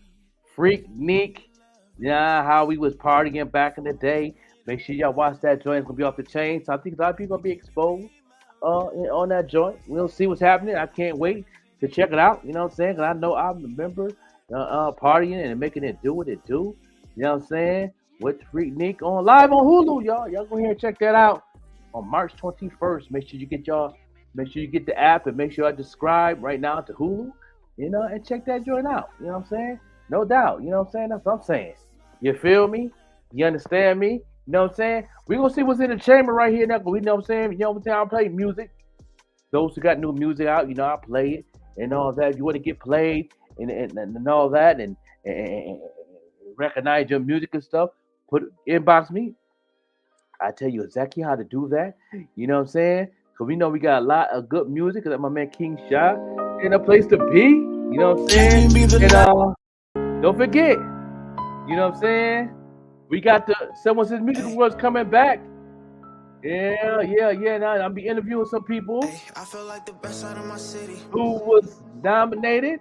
Freak Neek. Yeah, how we was partying back in the day. Make sure y'all watch that joint. It's gonna be off the chain. So I think a lot of people gonna be exposed on that joint. We'll see what's happening. I can't wait to check it out. You know what I'm saying? 'Cause I know I remember partying and making it do what it do. You know what I'm saying? With Freak Neek on live on Hulu, y'all. Y'all go here and check that out on March 21st. Make sure you get the app and make sure I subscribe right now to Hulu, and check that joint out. You know what I'm saying? No doubt. You know what I'm saying? That's what I'm saying. You feel me? You understand me? You know what I'm saying? We're gonna see what's in the chamber right here now. We know what I'm saying. You know what I'm saying? I play music. Those who got new music out, I play it and all that. If you want to get played and all that and recognize your music and stuff, inbox me. I tell you exactly how to do that. You know what I'm saying? Because we know we got a lot of good music. Because my man King Shot in a place to be. You know what I'm saying? And don't forget. You know what I'm saying? We got Someone Says Music Awards coming back. Yeah. Now I'll be interviewing some people who was nominated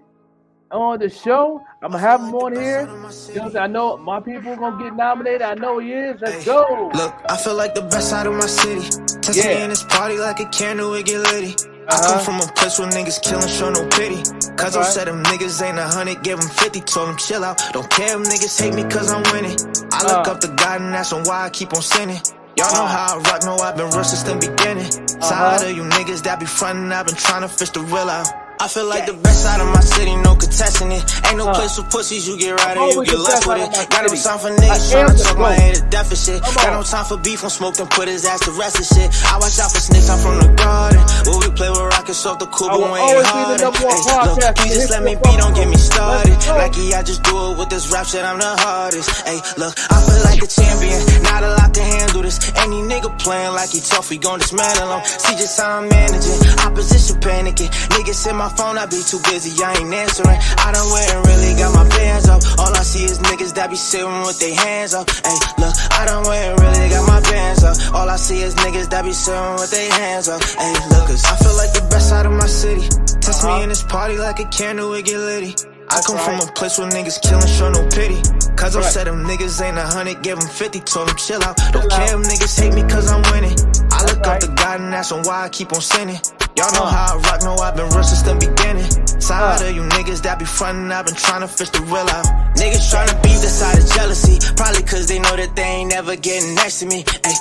on the show. I'm gonna have them on here. You know what I'm saying? I know my people are gonna get nominated. I know he is. Let's go. Look, I feel like the best out of my city. Test me in this party like a candle, it get litty. I come from a place where niggas killing, show no pity. Cause I said them niggas ain't 100, give them 50, told them chill out. Don't care if niggas hate me cause I'm winning. I look up to God and that's why I keep on sinning. Y'all know how I rock, know I've been real since the beginning. Tired of you niggas that be frontin', I've been trying to fish the real out. I feel like the best out of my city, no contesting it. Ain't no place for pussies, you get right or you get left with it. Got no time for niggas tryna talk my head to deficit. Got no time for beef, on smoke and put his ass to rest and shit. I watch out for snakes, I'm from the garden. Where we play with rockets off the cool, but we ain't harder. Hey, look, please just let me be, don't get me started. Lucky I just do it with this rap shit, I'm the hardest. Hey, look, I feel like a champion, not a lot can handle this. Any nigga playing like he tough, we gon' dismantle him. See just how I'm managing, opposition panicking. Niggas in my phone, I be too busy, I ain't answering. I done went and really got my bands up. All I see is niggas that be sitting with their hands up. Hey, look, I done went and really got my bands up. All I see is niggas that be sitting with their hands up. Hey, look, cause I feel like the best out of my city. Test me in this party like a candle, it get litty. I come from a place where niggas killing, show no pity. Cause I said them niggas ain't 100, give them 50, told them chill out. Don't care if niggas hate me cause I'm winning. I look up to God and that's why I keep on sinning. Y'all know how I rock, know I've been real since the beginning. Tired of you niggas that be frontin', I've been trying to fish the real out. Niggas tryna beef the side of jealousy, probably cause they know that they ain't never getting next to me. Ay,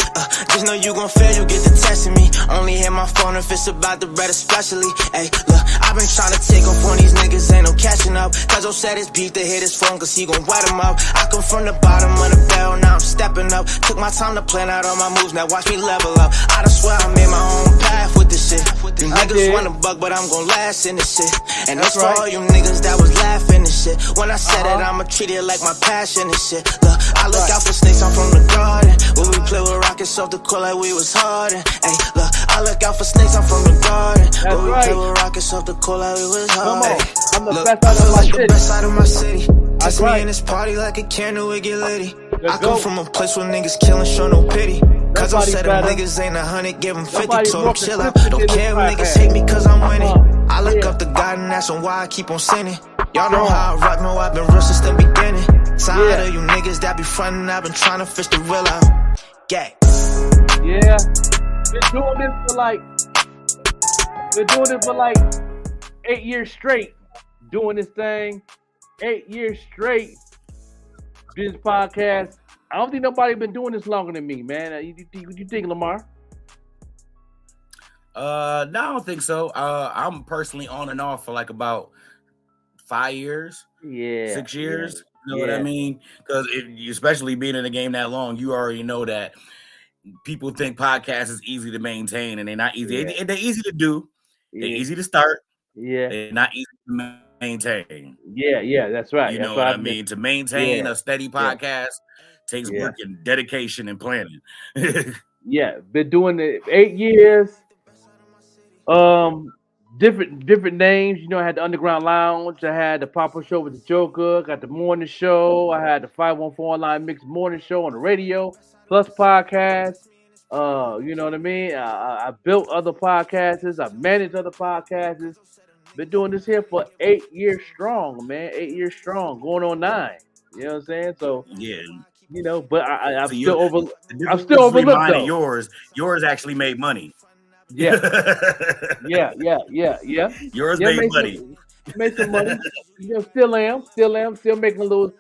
just know you gon' fail, you get to testing me. Only hit my phone if it's about the bread especially. Ay, look, I've been tryna take off on these niggas, ain't no catching up. Cause I said it's beef to hit his phone cause he gon' wet him up. I come from the bottom of the barrel, now I'm stepping up. Took my time to plan out all my moves, now watch me level up. I done swear I made my own path with this shit. You niggas want a buck, but I'm gon' last in this shit. And that's for all you niggas that was laughing and shit. When I said it, I'ma treat it like my passion and shit. Look, I look out for snakes, I'm from the garden. Where we play with rockets off the court like we was hardin'. Hey, look, I look out for snakes, I'm from the garden. Where we play with rockets off the court like we was hardin'. Look, I feel like the best out of my city. Test me in this party like a candle, it get litty. I come from a place where niggas killing, show no pity. Cause I said them niggas ain't 100, give them 50, told them chill out. Don't care if niggas hate me cause I'm winning. I look up to God and that's why I keep on sinning. Y'all know how I rock, know I've been real since the beginning. Tired of you niggas that be frontin', I've been trying to fish the real out. Gang. Yeah, been doing it for like 8 years straight. Doing this thing, 8 years straight. This podcast. I don't think nobody been doing this longer than me, man. You think, Lamar? No, I don't think so. I'm personally on and off for like about 5 years, 6 years. You know what I mean? Because especially being in the game that long, you already know that people think podcasts is easy to maintain, and they're not easy. They're easy to do. They're easy to start. They're not easy to maintain. Yeah, that's right. You know what I mean? To maintain a steady podcast takes work and dedication and planning. Yeah, been doing it 8 years. Different names. You know, I had the Underground Lounge. I had the Pop-Up Show with the Joker. Got the Morning Show. I had the 514 Online Mix Morning Show on the radio, plus podcast. You know what I mean? I built other podcasts. I managed other podcasts. Been doing this here for 8 years strong, man. 8 years strong, going on 9. You know what I'm saying? So Yeah. but I'm So still the I'm difference still between overlooked mine and though. yours actually made money. Yeah. Yeah. Yours Yeah, made money. made some money. Still am, still making a little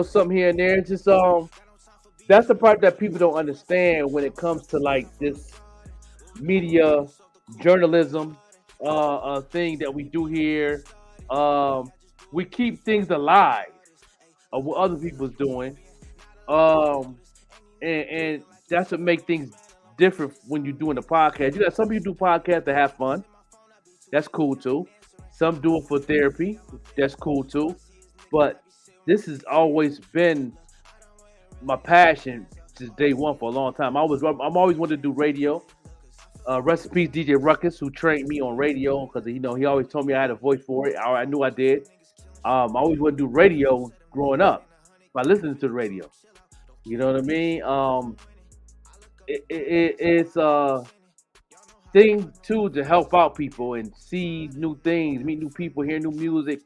something here and there. It's just that's the part that people don't understand when it comes to like this media journalism thing that we do here. We keep things alive of what other people's doing. And that's what make things different when you're doing a podcast. You got some people do podcasts to have fun. That's cool too. Some do it for therapy. That's cool too. But this has always been my passion since day one for a long time. I'm always wanted to do radio. Rest in peace, DJ Ruckus, who trained me on radio because he always told me I had a voice for it. I knew I did. I always wanted to do radio growing up by listening to the radio. You know what I mean? It's a thing too to help out people and see new things, meet new people, hear new music,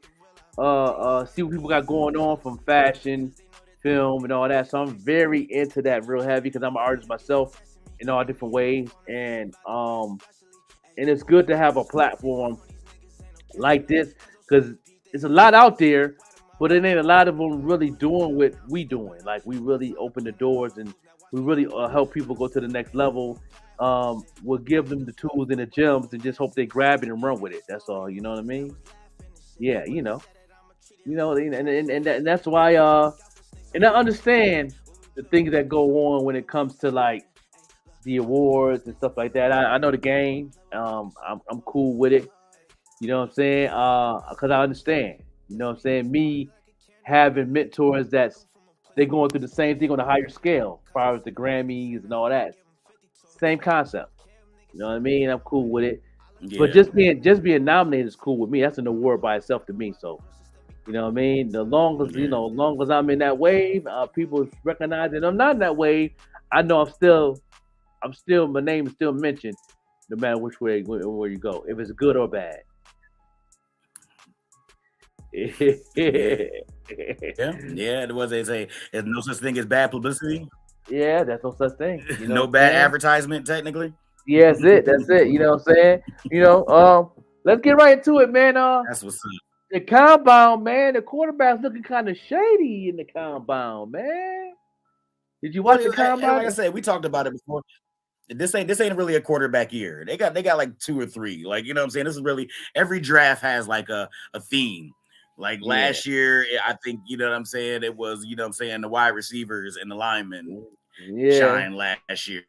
see what people got going on from fashion, film, and all that. So I'm very into that real heavy because I'm an artist myself in all different ways, and it's good to have a platform like this because there's a lot out there, but it ain't a lot of them really doing what we doing. Like we really open the doors and we really help people go to the next level. We'll give them the tools and the gems and just hope they grab it and run with it. That's all. You know what I mean? Yeah, and that's why. And I understand the things that go on when it comes to like the awards and stuff like that. I know the game. I'm cool with it. You know what I'm saying? Because I understand. You know what I'm saying? Me having mentors they're going through the same thing on a higher scale, as far as the Grammys and all that. Same concept. You know what I mean? I'm cool with it. Yeah. But just being nominated is cool with me. That's an award by itself to me. So, you know what I mean? The long as I'm in that wave, people recognize it. I'm not in that wave. I know my name is still mentioned, no matter which way where you go, if it's good or bad. Yeah. What they say, there's no such thing as bad publicity. Yeah, that's no such thing. No bad advertisement, technically. Yeah, that's it. You know what I'm saying? Let's get right into it, man. That's what's up. The compound, man. The quarterback's looking kind of shady in the compound, man. Did you watch the compound? Like I said, we talked about it before. This ain't really a quarterback year. They got like 2 or 3. Like, you know what I'm saying? This is really every draft has like a theme. Like last year, I think, you know what I'm saying, it was, you know what I'm saying, the wide receivers and the linemen shine last year.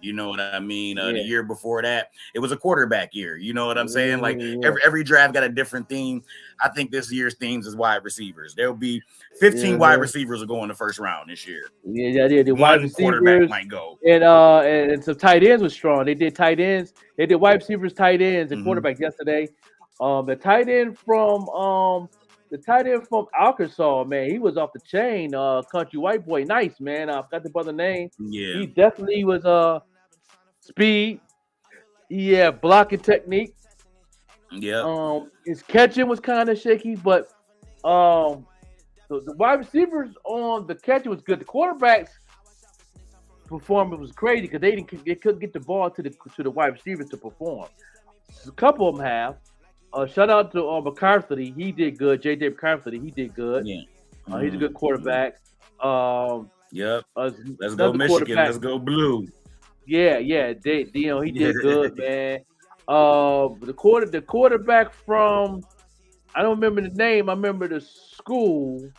You know what I mean? The year before that, it was a quarterback year. You know what I'm saying? Like every draft got a different theme. I think this year's themes is wide receivers. There'll be 15 wide receivers will go in the first round this year. Yeah. The wide receivers quarterback might go. And some tight ends was strong. They did tight ends. They did wide receivers, tight ends, and quarterback yesterday. The tight end from Arkansas, man, he was off the chain. Country white boy, nice man. I forgot the brother name. Yeah, he definitely was speed. Yeah, blocking technique. Yeah. His catching was kind of shaky, but the wide receivers on the catching was good. The quarterbacks performance was crazy because they couldn't get the ball to the wide receivers to perform. A couple of them have. Shout out to McCarthy. He did good. JJ McCarthy. He did good. Yeah. He's a good quarterback. Yep. Let's go Michigan. Let's go Blue. Yeah. He did good, man. The quarterback from, I don't remember the name. I remember the school.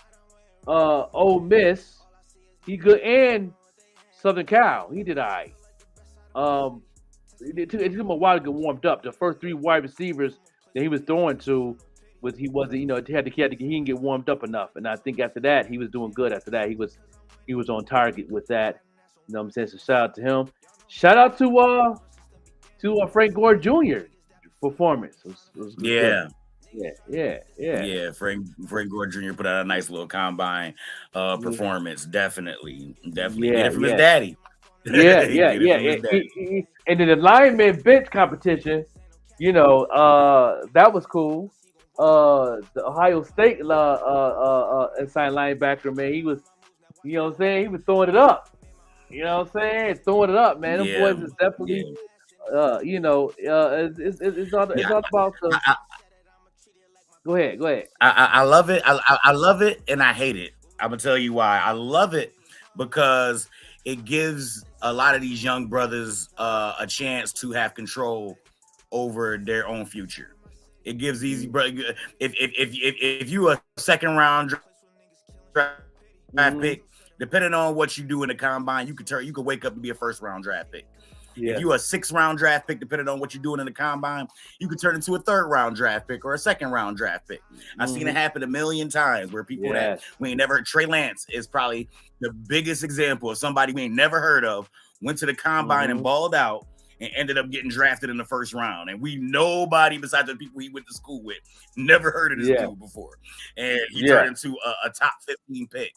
Ole Miss. He good, and Southern Cal. He did all right. It took him a while to get warmed up. The first 3 wide receivers that he was throwing to he wasn't, he didn't get warmed up enough. And I think after that he was doing good. After that he was on target with that. You know what I'm saying? So shout out to him. Shout out to Frank Gore Jr. performance. It was yeah. Good. Yeah. Frank Gore Jr. put out a nice little combine performance. Definitely. Yeah, Get it from his daddy. Yeah. Get it from his daddy. And then the lineman bench competition, that was cool. The Ohio State inside linebacker, man, he was, you know what I'm saying, he was throwing it up. You know what I'm saying? Throwing it up, man. Them boys is definitely, it's all about the. Go ahead. I love it. I love it, and I hate it. I'm gonna tell you why. I love it because it gives a lot of these young brothers a chance to have control over their own future. It gives these if you a second round draft pick, depending on what you do in the combine, you could wake up and be a first round draft pick. Yeah. If you're a 6th round draft pick, depending on what you're doing in the combine, you could turn into a 3rd round draft pick or a 2nd round draft pick. I've seen it happen a million times where people that we ain't never. Trey Lance is probably the biggest example of somebody we ain't never heard of. Went to the combine and balled out and ended up getting drafted in the 1st round. And nobody besides the people he went to school with never heard of this dude before. And he turned into a top 15 pick.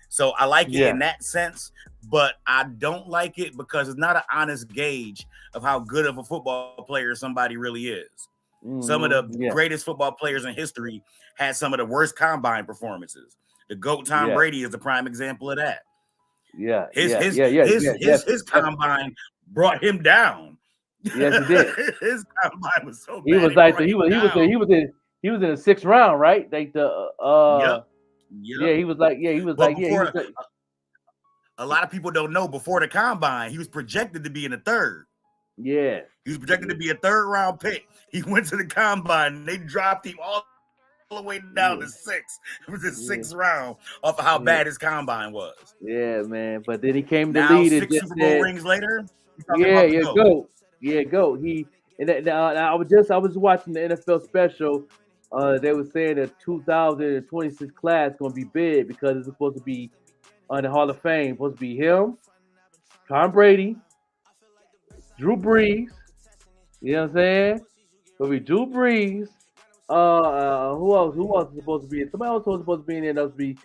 So I like it in that sense, but I don't like it because it's not an honest gauge of how good of a football player somebody really is. Some of the greatest football players in history had some of the worst combine performances. The GOAT Tom Brady is the prime example of that. His combine brought him down. Yes, it did. His combine was so bad. He was he was in the 6th round, right? Like the he was like a lot of people don't know before the combine, he was projected to be in the 3rd. Yeah. He was projected to be a 3rd round pick. He went to the combine and they dropped him all the way down to 6. It was his 6th round off of how bad his combine was. Yeah, man. But then he came to now, lead 6 Super Bowl rings later. Go. I was watching the NFL special. They were saying that 2026 class is going to be big because it's supposed to be on the Hall of Fame. It's supposed to be him, Tom Brady, Drew Brees. You know what I'm saying? It'll be Drew Brees. Who else is supposed to be in? Somebody else was supposed to be in there. This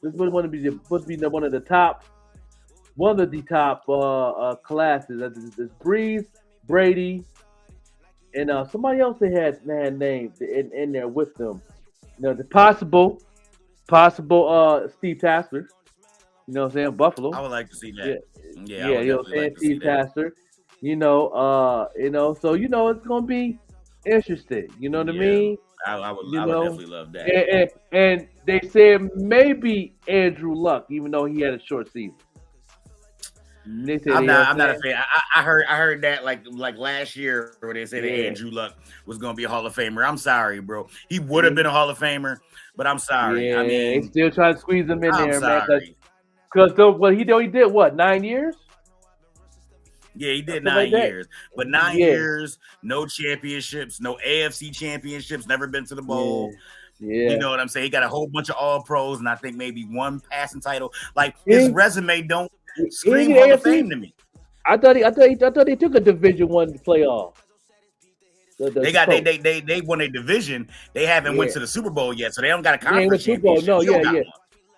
was supposed to be one of the top classes. It's Brees, Brady, and somebody else they had named in there with them. The possible Steve Tasker. You know what I'm saying? Buffalo. I would like to see that. Yeah, you know what I'm saying? Steve Tasker. So it's gonna be interesting. You know what I mean? I would definitely love that. And they said maybe Andrew Luck, even though he had a short season. I'm not a fan. I heard that like last year where they said that Andrew Luck was gonna be a Hall of Famer. I'm sorry, bro. He would have been a Hall of Famer, but I'm sorry. Yeah, I mean, they still trying to squeeze him in there, sorry. man. Because he did what, 9 years? Yeah, he did 9 years. But 9 years, no championships, no AFC championships, never been to the bowl. Yeah. You know what I'm saying? He got a whole bunch of all pros and I think maybe one passing title. Like his resume don't scream Hall of Fame to me. I thought he took a Division I playoff. They won a division. They haven't went to the Super Bowl yet, so they don't got a conference championship. No,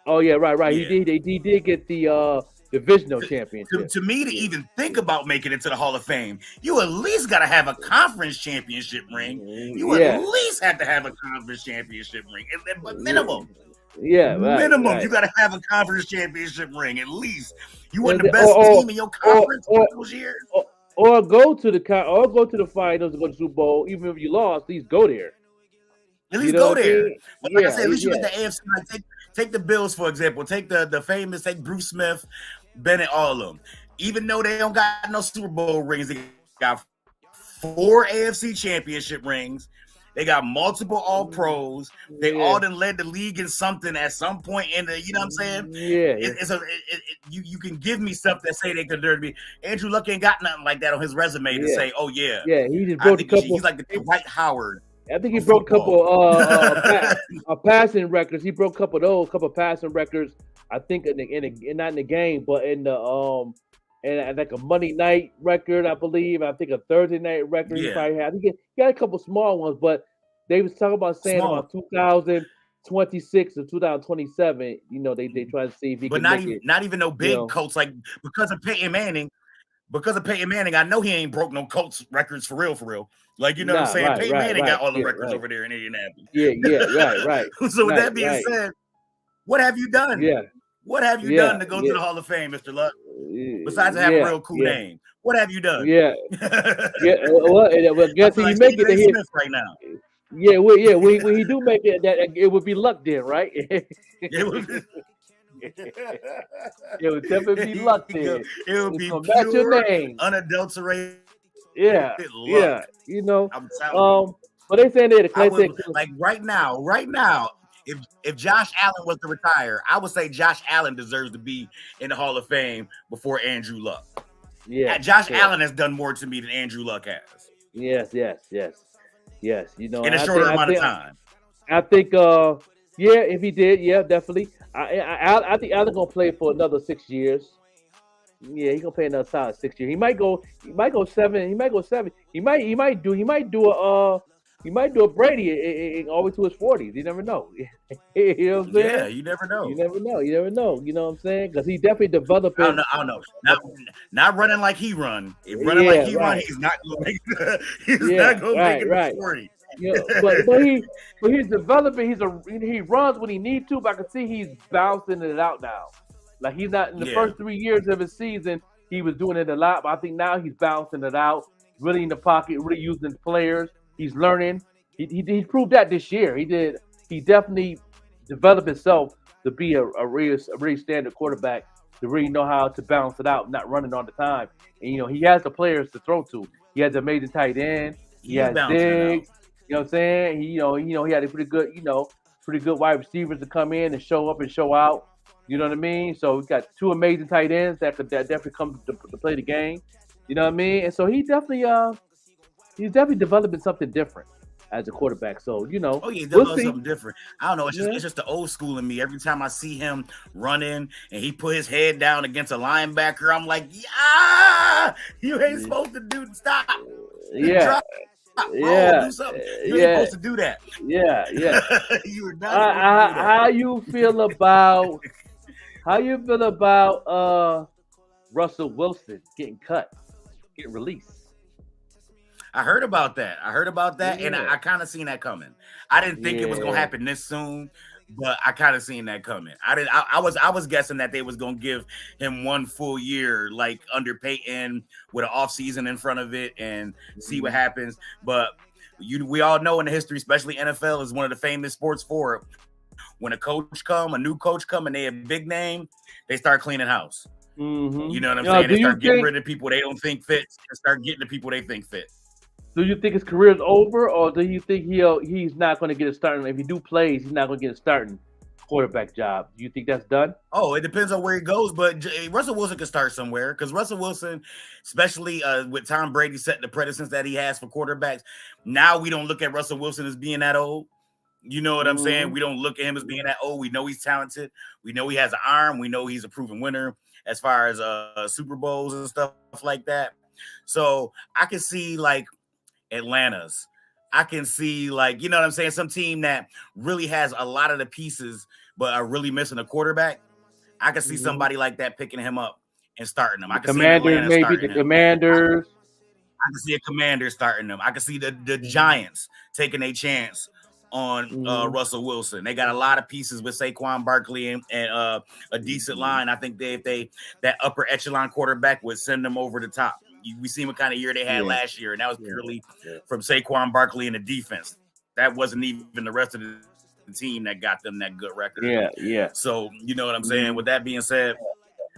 Oh yeah, right. Yeah. He did get the divisional championship. To me, to even think about making it to the Hall of Fame, you at least got to have a conference championship ring. You at least have to have a conference championship ring, but minimum. Minimum. You got to have a conference championship ring at least. You were the best team in your conference those years. Or go to the finals and go to the Super Bowl. Even if you lost, at least go there. At least go there. But like I said, at least you get the AFC. Like take the Bills, for example. Take the famous, take Bruce Smith, Bennett, all of them. Even though they don't got no Super Bowl rings, they got 4 AFC championship rings. They got multiple all pros. They all done led the league in something at some point in the, you know what I'm saying? You can give me stuff that say they could be. Andrew Luck ain't got nothing like that on his resume to say, oh yeah. Yeah, he just broke a couple. He's like the Dwight Howard. I think he broke a couple passing records. He broke a couple passing records. I think not in the game, but in the and like a Monday night record, I believe. I think a Thursday night record. He probably had. He got a couple small ones, but they was talking about saying about 2000 2026 or 2027, they try to see if he but can not make even it. not even no big Colts, like because of Peyton Manning. Because of Peyton Manning, I know he ain't broke no Colts records for real. Like, you know what I'm saying? Peyton Manning got all the records over there in Indianapolis. Right. So with that being said, what have you done? Yeah. What have you done to go to the Hall of Fame, Mr. Luck? Besides have a real cool name, what have you done? Well, guess who you make it to Smith right now. When he do make it, that it would be Luck then, right? It would definitely be Luck then. It would be match your pure, name. unadulterated. Luck. I'm telling you. But they saying that like right now, if Josh Allen was to retire, I would say Josh Allen deserves to be in the Hall of Fame before Andrew Luck. Josh Allen has done more to me than Andrew Luck has. Yes. In a shorter amount of time. I think, if he did, definitely. I think Allen gonna play for another 6 years. Yeah, he's gonna play another solid 6 years. He might go 7. He might go 7. He might do a Brady all the way to his 40s. You never know. You know what I'm saying? Yeah, you never know. You never know. You know what I'm saying? Because he definitely developing. I don't know. Not running like he run. If running like he run, he's not gonna make it. He's not gonna make it to 40. But he's developing. He runs when he needs to, but I can see he's bouncing it out now. Like he's not in the first 3 years of his season, he was doing it a lot, but I think now he's bouncing it out, really in the pocket, really using players. He's learning. He proved that this year. He did. He definitely developed himself to be a really standard quarterback, to really know how to balance it out, not running all the time. And he has the players to throw to. He has an amazing tight end. He has Diggs. You know what I'm saying? He had a pretty good wide receivers to come in and show up and show out. You know what I mean? So we got 2 amazing tight ends that definitely come to play the game. You know what I mean? And so he's definitely developing something different as a quarterback. So he's we'll see. Something different. I don't know. It's just the old school in me. Every time I see him running and he put his head down against a linebacker, I'm like, you ain't supposed to stop. Yeah. Do something. You ain't supposed to do that. Yeah. You were not. How you feel about Russell Wilson getting cut, getting released? I heard about that, and I kind of seen that coming. I didn't think it was gonna happen this soon, but I kind of seen that coming. I was guessing that they was gonna give him 1 full year, like under Peyton, with an off season in front of it, and see what happens. But we all know in the history, especially NFL, is one of the famous sports for it. When a new coach come, and they have a big name, they start cleaning house. Mm-hmm. You know what I'm saying? They start getting rid of people they don't think fit, and start getting the people they think fit. Do you think his career is over, or do you think he's not going to get a starting? If he do plays, he's not going to get a starting quarterback job. Do you think that's done? Oh, it depends on where he goes, but Russell Wilson could start somewhere, because Russell Wilson, especially with Tom Brady setting the precedence that he has for quarterbacks, now we don't look at Russell Wilson as being that old. You know what I'm saying? We don't look at him as being that old. We know he's talented. We know he has an arm. We know he's a proven winner as far as Super Bowls and stuff like that. So I can see like Atlanta's. I can see like, you know what I'm saying? Some team that really has a lot of the pieces, but are really missing a quarterback. I can see somebody like that picking him up and starting him. I can see Atlanta starting him. Commanders. I can see a Commander starting them. I can see the Giants taking a chance on Russell Wilson. They got a lot of pieces with Saquon Barkley and a decent line. I think if that upper echelon quarterback would send them over the top. We seen what kind of year they had last year, and that was purely from Saquon Barkley and the defense. That wasn't even the rest of the team that got them that good record. Yeah. So you know what I'm saying. With that being said,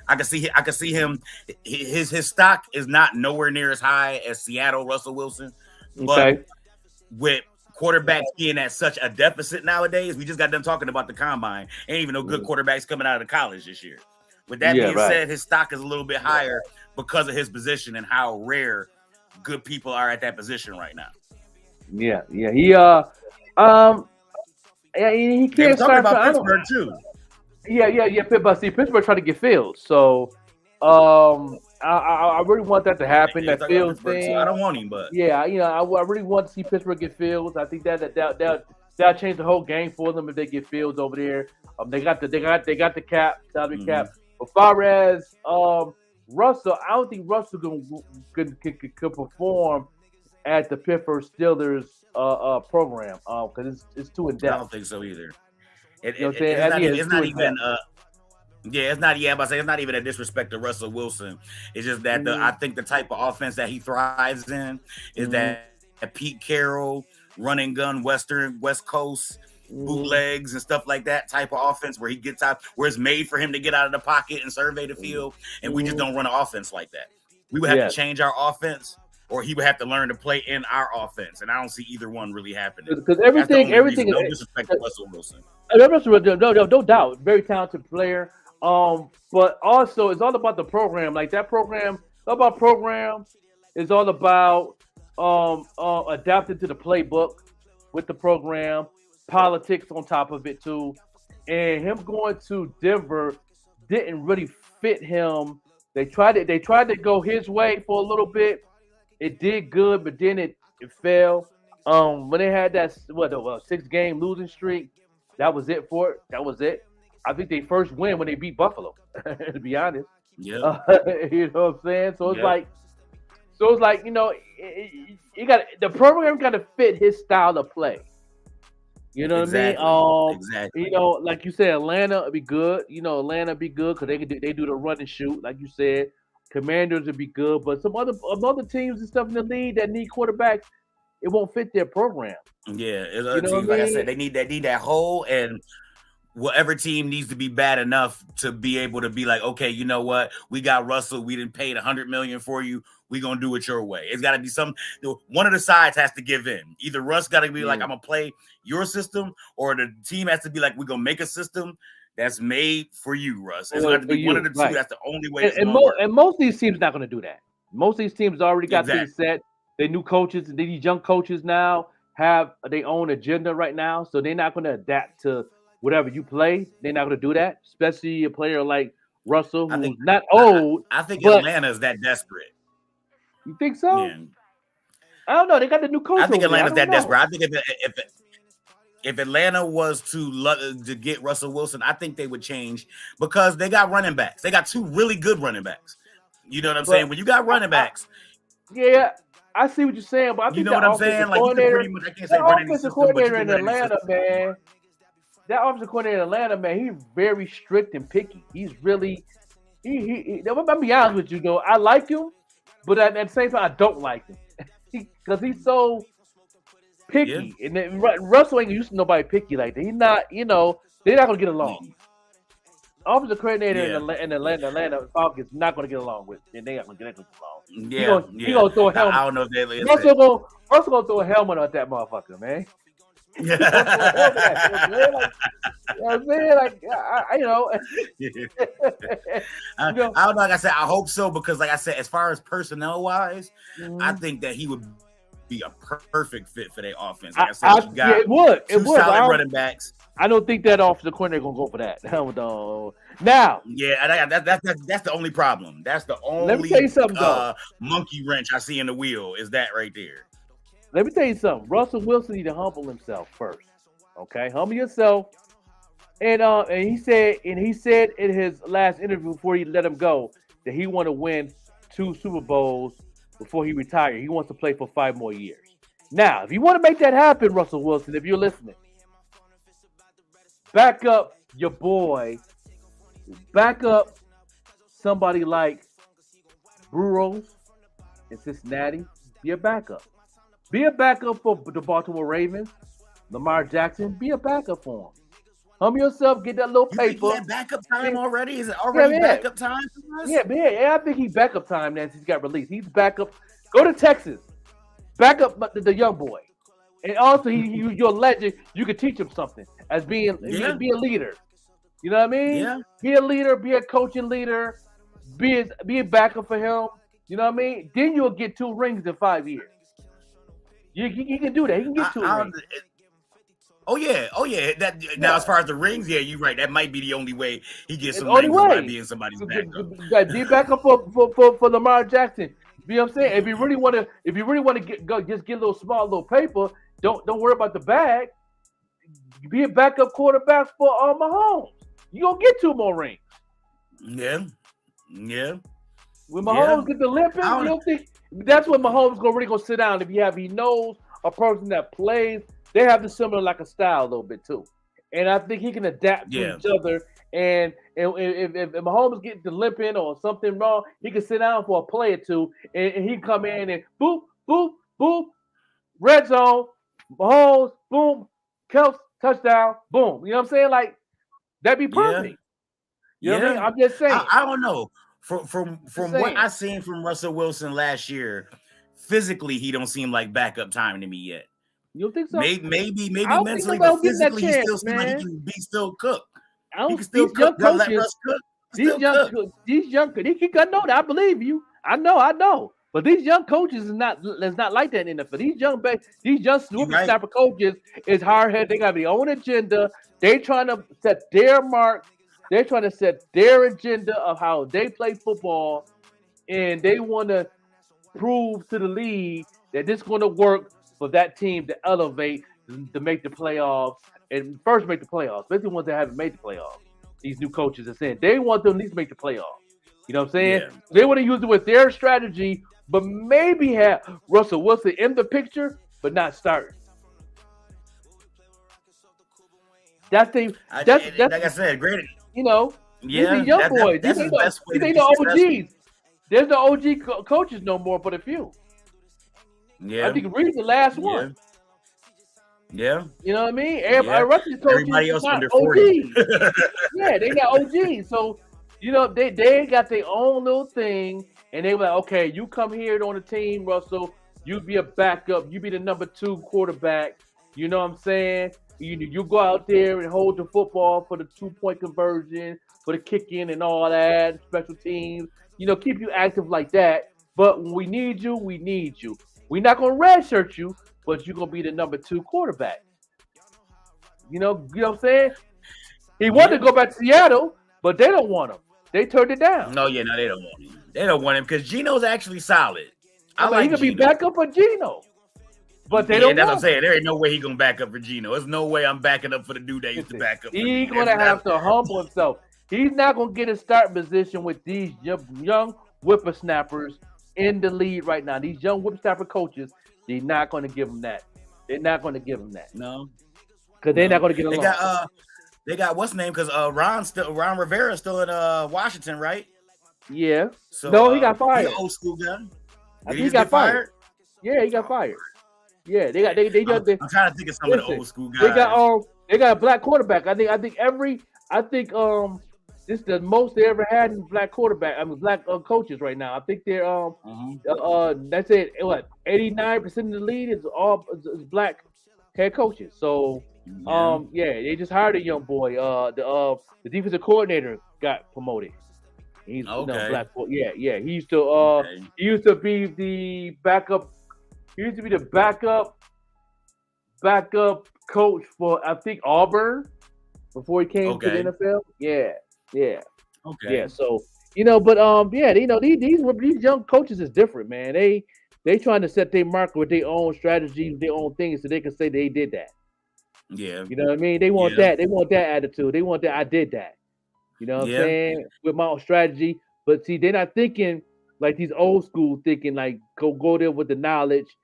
I can see him. His stock is not nowhere near as high as Seattle Russell Wilson, but with quarterbacks being at such a deficit nowadays, we just got done talking about the combine. Ain't even no good quarterbacks coming out of college this year. With that being said, his stock is a little bit higher because of his position and how rare good people are at that position right now. Yeah. He can't start about Pittsburgh too. Yeah. But see, Pittsburgh trying to get Fields, so I really want that to happen. That Fields thing. I don't want him, but I really want to see Pittsburgh get Fields. I think that That'll change the whole game for them if they get Fields over there. They got the cap, salary cap. As far as Russell, I don't think Russell could perform at the Pittsburgh Steelers program because it's too in depth. I don't think so either. It's not even a disrespect to Russell Wilson. It's just that I think the type of offense that he thrives in is that Pete Carroll run and gun West Coast bootlegs and stuff like that type of offense where he gets out, where it's made for him to get out of the pocket and survey the field, and we just don't run an offense like that. We would have to change our offense, or he would have to learn to play in our offense, and I don't see either one really happening. Because everything no disrespect to Russell Wilson. No doubt, very talented player. But also it's all about the program. Like that program, it's all about program. It's all about adapting to the playbook with the program, politics on top of it too. And him going to Denver didn't really fit him. They tried to go his way for a little bit. It did good, but then it fell. When they had that 6-game losing streak, that was it for it. That was it. I think they first win when they beat Buffalo, to be honest. Yeah. You know what I'm saying? So it's like, you know, the program got to fit his style of play. You know what I mean? Exactly. You know, like you said, Atlanta would be good. You know, Atlanta would be good because they do the run and shoot, like you said. Commanders would be good, but some other teams and stuff in the league that need quarterbacks, it won't fit their program. Yeah, like I said, they need that hole, and whatever team needs to be bad enough to be able to be like, okay, you know what, we got Russell, we didn't pay $100 million for you, we gonna do it your way. It's got to be one of the sides has to give in. Either Russ got to be like, I'm gonna play your system, or the team has to be like, we're gonna make a system that's made for you, Russ. It's got to be one of the two. Right. That's the only way. And most of these teams not going to do that. Most of these teams already got things set. They new coaches, and these young coaches now have their own agenda right now, so they're not going to adapt to whatever you play. They're not going to do that, especially a player like Russell, who's not old. I think Atlanta's that desperate. You think so? Yeah. I don't know. They got the new coach. I think Atlanta's that desperate. I think if Atlanta was to get Russell Wilson, I think they would change because they got running backs. They got two really good running backs. You know what I'm saying? When you got running backs. I see what you're saying, but I think you know what I'm saying? Like, pretty much, I can't say running offensive coordinator in Atlanta, man. That offensive coordinator in Atlanta, man, he's very strict and picky. He's really I'll be honest with you, though. I like him, but at the same time, I don't like him because he's so picky, and then Russell ain't used to nobody picky like that. He's not, you know, they're not gonna get along. Offensive coordinator in Atlanta Falcons not gonna get along with, and they not gonna get along. He gonna throw a helmet. I don't know if they. Russell gonna throw a helmet at that motherfucker, man. You know what I'm saying? Like, I don't know. Like I said, I hope so because, like I said, as far as personnel wise, I think that he would be a perfect fit for their offense. Like I said, you got it would. Solid running backs. I don't think that offensive coordinator gonna go for that. Now, that's the only problem. That's the only let me tell you something, monkey wrench I see in the wheel is that right there. Let me tell you something. Russell Wilson need to humble himself first. Okay, humble yourself. And he said in his last interview before he let him go that he want to win 2 Super Bowls before he retired. He wants to play for 5 more years. Now, if you want to make that happen, Russell Wilson, if you're listening, back up your boy. Back up somebody like Burrows in Cincinnati. Be a backup. Be a backup for the Baltimore Ravens. Lamar Jackson, be a backup for him. Humble yourself, get that little paper. He had backup time already? Is it already backup time for us? Yeah, I think he's backup time now since he got released. He's backup. Go to Texas. Back up the young boy. And also, you're a legend. You can teach him something as be a leader. You know what I mean? Yeah. Be a leader, be a coaching leader, be a backup for him. You know what I mean? Then you'll get 2 rings in 5 years. You can do that. He can get 2 rings. Oh yeah. Now, as far as the rings, you're right. That might be the only way he gets some rings by being somebody's backup. Be backup for Lamar Jackson. You know what I'm saying? If you really want to just get a small little paper, don't worry about the bag. be a backup quarterback for Mahomes. You gonna get 2 more rings. Yeah. When Mahomes get the limping, you don't think that's when Mahomes really gonna sit down. If he knows a person that plays, they have the similar like a style a little bit too. And I think he can adapt to each other. And if Mahomes gets the limping or something wrong, he can sit down for a play or two, and he can come in and boop, boop, boop, red zone, Mahomes, boom, Kelsey, touchdown, boom. You know what I'm saying? Like, that'd be perfect. You know what I mean? I'm just saying. I don't know. From what I seen from Russell Wilson last year, physically he don't seem like backup time to me yet. You don't think so? Maybe mentally, but physically he still seems like he can be still cooked. He can still cook. Let Russ cook. These young, he can know that. I believe you. I know. But these young coaches is not like that in the NFL. These young snapper coaches is hard headed. They got their own agenda. They trying to set their mark. They're trying to set their agenda of how they play football, and they want to prove to the league that this is going to work for that team to elevate, to make the playoffs, and first make the playoffs. Especially the ones that haven't made the playoffs. These new coaches are saying they want them to at least make the playoffs. You know what I'm saying? Yeah. They want to use it with their strategy, but maybe have Russell Wilson in the picture, but not starting. That's like I said, great. You know, these young boys. These ain't the OGs. There's no OG coaches no more, but a few. Yeah, I think Reed's the last one. Yeah, you know what I mean. Everybody else under 40. Yeah, they got OGs. So they got their own little thing, and they were like, okay, you come here on the team, Russell. You be a backup. You be the number 2 quarterback. You know what I'm saying? You go out there and hold the football for the 2-point conversion, for the kick in and all that, special teams. Keep you active like that. But when we need you, we need you. We're not going to redshirt you, but you're going to be the number 2 quarterback. You know what I'm saying? He wanted to go back to Seattle, but they don't want him. They turned it down. No, they don't want him. They don't want him because Geno's actually solid. He could be backup for Geno. But they don't. That's what I'm saying. There ain't no way he gonna back up for Geno. There's no way I'm backing up for the dude that used to back up. He's gonna have to humble himself. He's not gonna get a start position with these young whippersnappers in the lead right now. These young whippersnapper coaches, they're not gonna give him that. They're not gonna give him that. No, because they're not gonna get along. They got what's name? Because Ron Rivera's still in Washington, right? Yeah. So no, he got fired. He's an old school guy. I think he got fired. Yeah, he got fired. Yeah, they got. I'm trying to think of some of the old school guys. They got a black quarterback. I think this is the most they ever had in black quarterback. I mean, black coaches right now. I think they're that's it. What 89% of the league is black head coaches. So they just hired a young boy. The defensive coordinator got promoted. He's black. Yeah. He used to be the backup. He used to be the backup coach for, I think, Auburn before he came to the NFL. Yeah. Okay. Yeah. So but these young coaches is different, man. They trying to set their mark with their own strategies, their own things, so they can say they did that. Yeah. You know what I mean? They want that. They want that attitude. They want that. I did that. You know what I'm saying? With my own strategy. But see, they're not thinking like these old school thinking, like go there with the knowledge.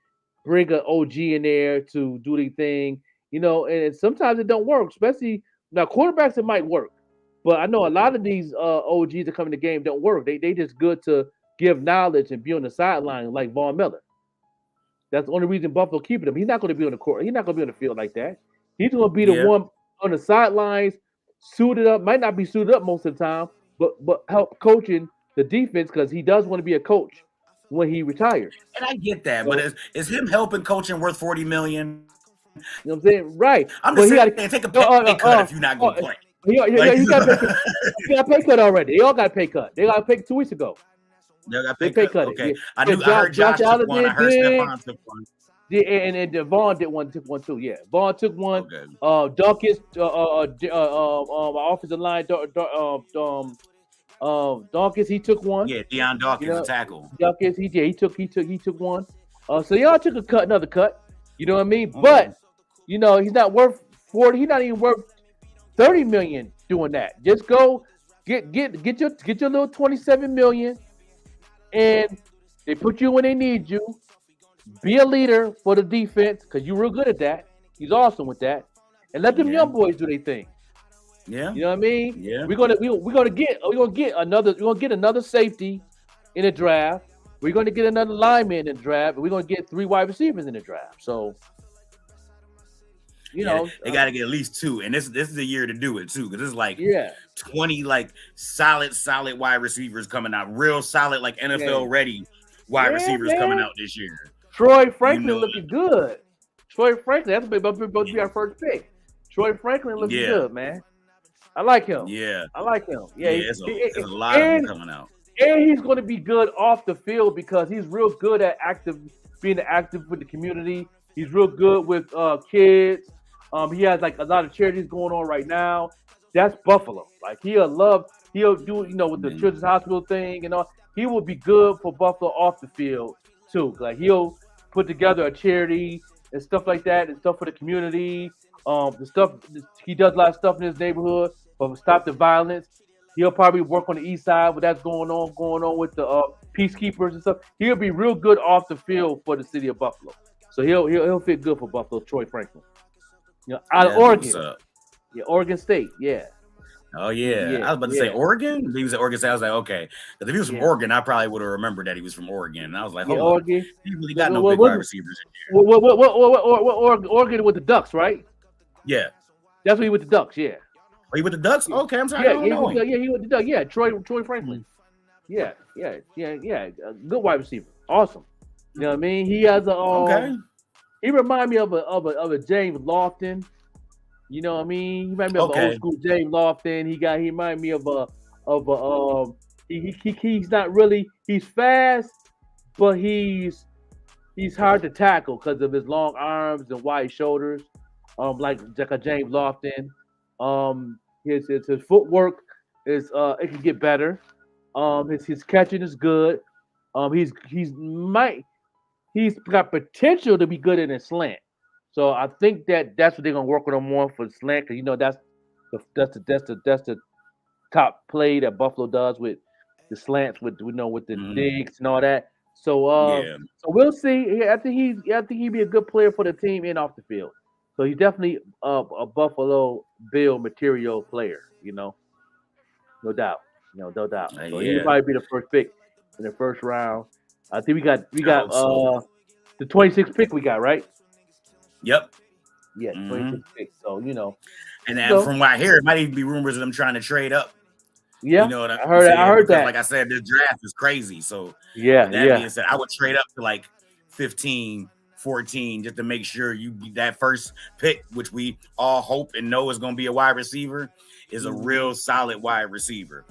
Bring an OG in there to do the thing, and sometimes it don't work, especially now quarterbacks, it might work. But I know a lot of these OGs that come in the game don't work. They just good to give knowledge and be on the sideline like Von Miller. That's the only reason Buffalo keeping him. He's not going to be on the court. He's not going to be on the field like that. He's going to be the one on the sidelines, suited up, might not be suited up most of the time, but help coaching the defense because he does want to be a coach when he retires. And I get that, but is him helping coaching worth $40 million? You know what I'm saying? Right. I'm just saying, take a pay cut if you're not going to play. He got a pay cut already. They all got a pay cut. They got a pay 2 weeks ago. They got a pay cut. Okay. I heard Josh took one. I heard Stephon took one. Yeah, and Vaughn took one too. Yeah, Vaughn took one. Okay. Dawkins, offensive line, Dawkins, he took one. Yeah, Deion Dawkins, a tackle. Dawkins, he took one. So y'all took another cut. You know what I mean? Okay. But he's not worth 40. He's not even worth 30 million doing that. Just go get your little 27 million, and they put you when they need you. Be a leader for the defense because you're real good at that. He's awesome with that, and let them young boys do their thing. Yeah, you know what I mean. Yeah, we're gonna get another safety in the draft. We're gonna get another lineman in the draft, and we're gonna get 3 wide receivers in the draft. So, you know, they got to get at least 2, and this is the year to do it too, because it's like 20 like solid wide receivers coming out, real solid like NFL ready wide receivers coming out this year. Troy Franklin looking good. Troy Franklin, that's supposed to be our first pick. Troy Franklin looking good, man. I like him. Yeah, I like him. Yeah, it's a lot of them coming out. And he's going to be good off the field because he's real good at being active with the community. He's real good with kids. He has like a lot of charities going on right now. That's Buffalo. Like he'll do, with the Children's Hospital thing and all. He will be good for Buffalo off the field too. Like he'll put together a charity and stuff like that and stuff for the community. He does a lot of stuff in his neighborhood to stop the violence. He'll probably work on the east side, but that's going on with the peacekeepers and stuff. He'll be real good off the field for the city of Buffalo. So he'll fit good for Buffalo. Troy Franklin, out of Oregon, Oregon State, Oh yeah. I was about to say Oregon. He was at Oregon State. I was like, okay, because if he was from Oregon, I probably would have remembered that he was from Oregon. And I was like, hold on, Oregon. he really got no big wide receivers in here. Oregon with the Ducks, right? Yeah, that's what he with the Ducks. Yeah. Are you with the Ducks? Okay, I'm sorry. He with the Ducks. Yeah, Troy Franklin. Yeah. Good wide receiver. Awesome. You know what I mean? He has a He reminds me of a James Lofton. You know what I mean? He reminds me of an old school James Lofton. He reminds me of he's not really, he's fast, but he's hard to tackle because of his long arms and wide shoulders. Like a James Lofton. His footwork is it can get better. His catching is good. He's got potential to be good in a slant. So I think that's what they're gonna work on him more for the slant, because that's the top play that Buffalo does with the slants, with the digs and all that. So so we'll see. I think he'd be a good player for the team and off the field. So he's definitely a Buffalo Bill material player, no doubt. No doubt. So he'll probably be the first pick in the first round. I think we got the 26th pick we got, right? Yep. Yeah, 26th pick. So and then from what I hear, it might even be rumors of them trying to trade up. Yeah, you know what I heard. I heard that. Like I said, this draft is crazy. So that being said, I would trade up to like 15, 14 just to make sure that first pick, which we all hope and know is going to be a wide receiver, is a real solid wide receiver.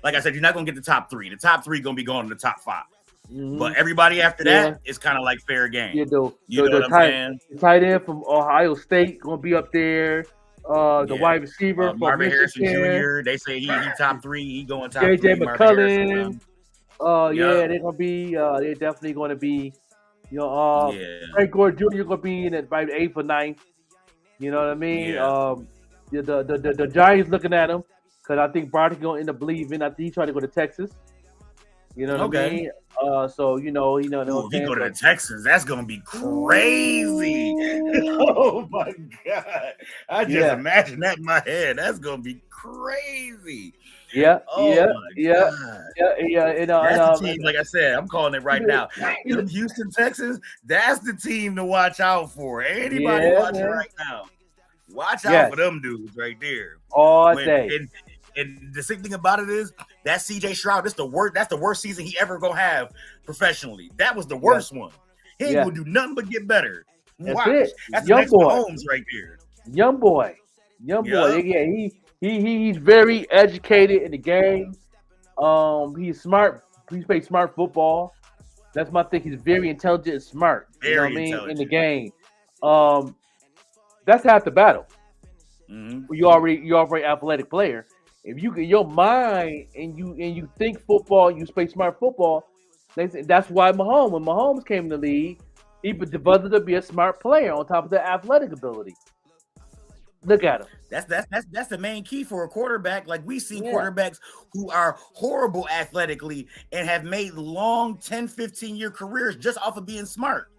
Like I said, you're not going to get the top 3. The top 3 going to be going to the top 5. But everybody after that is kind of like fair game. You know what I'm saying? The tight end from Ohio State going to be up there. The wide receiver from Marvin Harrison Jr. They say he top 3. He going top 3. JJ McCullin. They're gonna be. They're definitely going to be. Frank Gore Jr. going to be in at by 8th or 9th. You know what I mean? Yeah. The Giants looking at him because I think Barty going to end up leaving. I think he tried to go to Texas. You know what I mean? So if he go to the Texans, that's gonna be crazy. Oh my god! I just imagine that in my head. That's gonna be crazy. Yeah. That's the team. Like I said, I'm calling it right now. Houston Texans. That's the team to watch out for. Anybody watching right now? Watch out for them dudes right there. All day. And the sick thing about it is that CJ Stroud, that's the worst season he ever gonna have professionally. That was the worst one. He ain't gonna do nothing but get better. Watch. That's young the next boy. Mahomes right there. Young boy. Yeah, he's very educated in the game. He's smart. He plays smart football. That's my thing. He's very intelligent and smart. In the game. That's half the battle. You already athletic player. If you get your mind and you think football, you play smart football. That's why when Mahomes came in the league, he developed to be a smart player on top of the athletic ability. Look at him. That's the main key for a quarterback. Like we see quarterbacks who are horrible athletically and have made long 10, 15-year careers just off of being smart.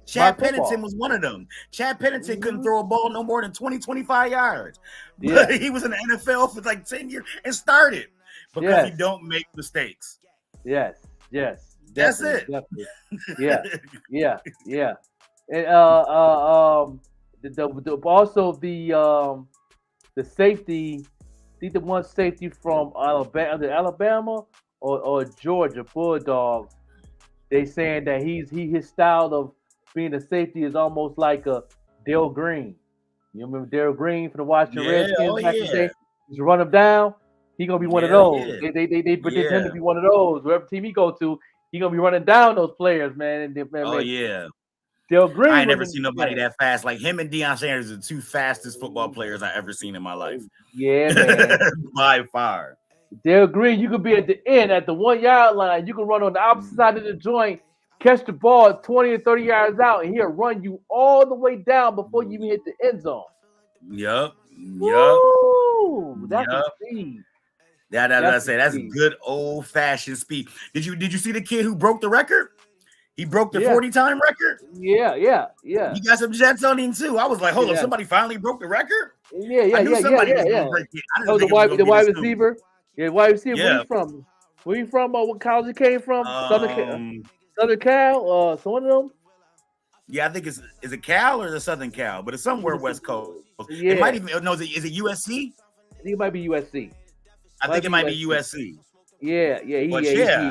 Chad Pennington was one of them. Chad Pennington couldn't throw a ball no more than 20, 25 yards. But he was in the NFL for like 10 years and started because he don't make mistakes. Yes. That's it. Definitely. Yeah. And the safety, I think the one safety from Alabama or Georgia Bulldogs, they saying that his style of being a safety is almost like a Dale Green. You remember Dale Green from the Washington Redskins back in the day? Just run him down. He gonna be one of those. They predict him to be one of those. Wherever team he go to, he gonna be running down those players, man. Dale Green. I ain't never seen nobody that fast. Like him and Deion Sanders are the two fastest football players I ever seen in my life. Yeah, man. By far. Dale Green, you could be at the end at the 1 yard line. You can run on the opposite side of the joint, catch the ball 20 or 30 yards out, and he'll run you all the way down before you even hit the end zone. Yup. That's speed. That's good old fashioned speed. Did you see the kid who broke the record? He broke the 40-time record. Yeah. You got some jets on him too. I was like, hold on, somebody finally broke the record. I knew somebody was gonna break it. The wide receiver. Yeah, wide receiver. Yeah. Where you from? Where you from? What college he came from? Southern Cal. So one of them. Yeah, I think is it Cal or the Southern Cal, but it's somewhere West Coast. Yeah. It might even is it USC? I think it might be USC. I think it might be USC. Yeah.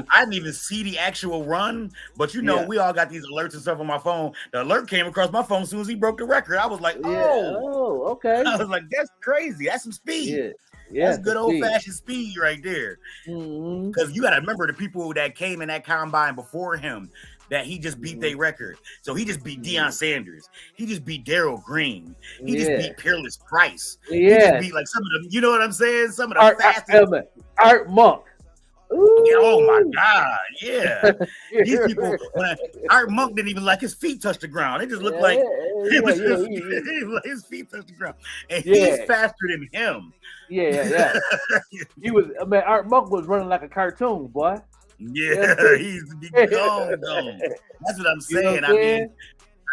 I didn't even see the actual run, but we all got these alerts and stuff on my phone. The alert came across my phone as soon as he broke the record. I was like, okay. I was like, that's crazy. That's some speed. Yeah, that's good old fashioned speed right there. Because you got to remember the people that came in that combine before him, that he just beat their record. So he just beat Deion Sanders. He just beat Darrell Green. He just beat Peerless Price. He just beat like some of them. You know what I'm saying? Some of the fastest. Art Monk. Yeah, oh my God, yeah. These people, Art Monk didn't even like his feet touch the ground. It just looked like his feet touched the ground. And he's faster than him. Yeah. He was, Art Monk was running like a cartoon, boy. Yeah, he's gone. That's what I'm saying. I mean,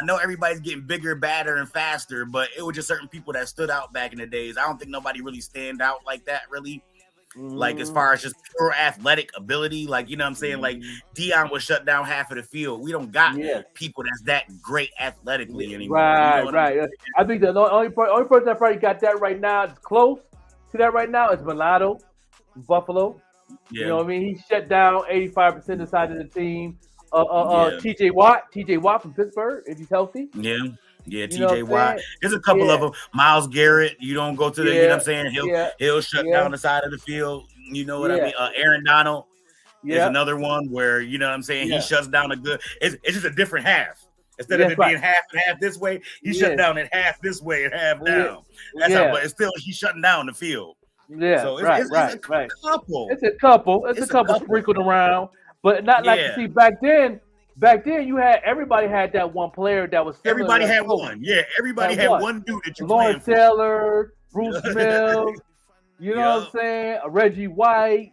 I know everybody's getting bigger, badder, and faster, but it was just certain people that stood out back in the days. I don't think nobody really stand out like that, really. Like as far as just pure athletic ability, like, you know what I'm saying? Like Deion was shut down half of the field. We don't got people that's that great athletically anymore. Right. I think the only person that probably got that right now is close to that right now is Mulatto from Buffalo. You know what I mean? He shut down 85% of the side of the team. TJ Watt from Pittsburgh, if he's healthy. Yeah, TJ Watt. There's a couple of them. Miles Garrett, you don't go to the, you know what I'm saying? He'll shut down the side of the field. You know what I mean? Aaron Donald is another one where, you know what I'm saying? He shuts down a good, it's just a different half. Instead of it being half and half this way, he shut down at half this way and half down. That's how, but it's still, he's shutting down the field. Yeah, so it's a couple. It's a couple sprinkled around, but not like you see back then. Back then, everybody had that one player that was similar. Everybody had one. Yeah, everybody had one dude that you Lawrence Taylor, Bruce Mills, you know what I'm saying? Reggie White,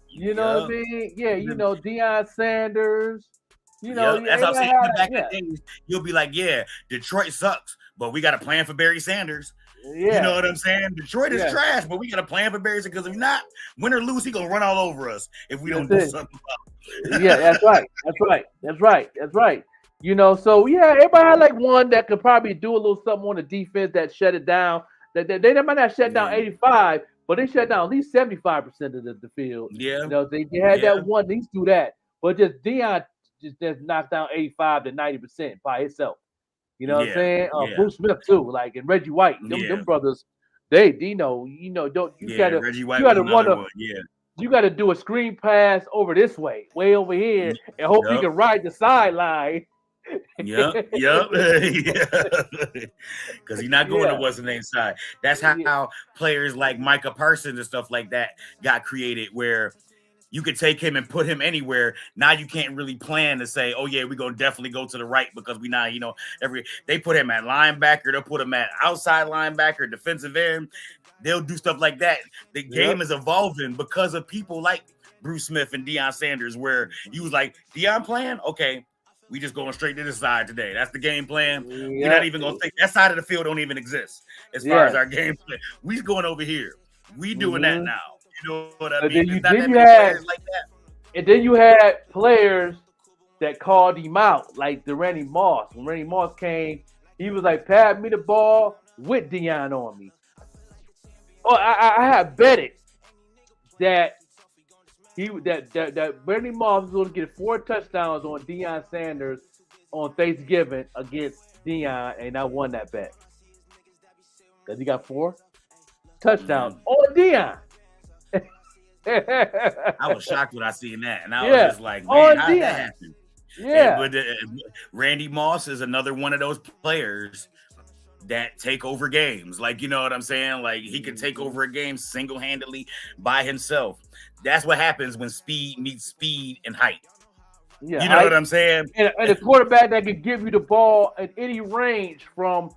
you know what I mean? Yeah, you know, Deion Sanders. You know, that's what I'm saying. Back in the days, you'll be like, Detroit sucks, but we got a plan for Barry Sanders. You know what I'm saying? Detroit is trash, but we got a plan for Barry Sanders because if not, win or lose, he gonna run all over us if we don't do something about it. That's right. You know, so everybody had like one that could probably do a little something on the defense that shut it down. They might not shut down 85, but they shut down at least 75% of the field. Yeah, you know, they had that one. They do that, but just Deion just knocked down 85 to 90% by itself. You know what I'm saying? Bruce Smith too, like, and Reggie White. Them brothers, they gotta Reggie White you gotta run one. You got to do a screen pass over this way, way over here, and hope you can ride the sideline. Because he's not going to what's the name side. That's how players like Micah Parsons and stuff like that got created, where you could take him and put him anywhere. Now you can't really plan to say, oh yeah, we're gonna definitely go to the right because we not, they put him at linebacker, they'll put him at outside linebacker, defensive end. They'll do stuff like that. The game is evolving because of people like Bruce Smith and Deion Sanders, where you was like, Deion playing? Okay, we just going straight to this side today. That's the game plan. We're not even gonna think that side of the field don't even exist as far as our game plan. We going over here. We doing that now. You know what I mean? There's not that many players like that. And then you had players that called him out, like the Randy Moss. When Randy Moss came, he was like, "Pat me the ball with Deion on me." Oh, I had betted that that Randy Moss was going to get 4 touchdowns on Deion Sanders on Thanksgiving against Deion, and I won that bet because he got 4 touchdowns on Deion. I was shocked when I seen that, and I was just like, "Man, how did that happen?" Yeah, but Randy Moss is another one of those players that take over games. Like, you know what I'm saying? Like, he could take over a game single-handedly by himself. That's what happens when speed meets speed and height. Yeah, you know what I'm saying? And a quarterback that can give you the ball at any range from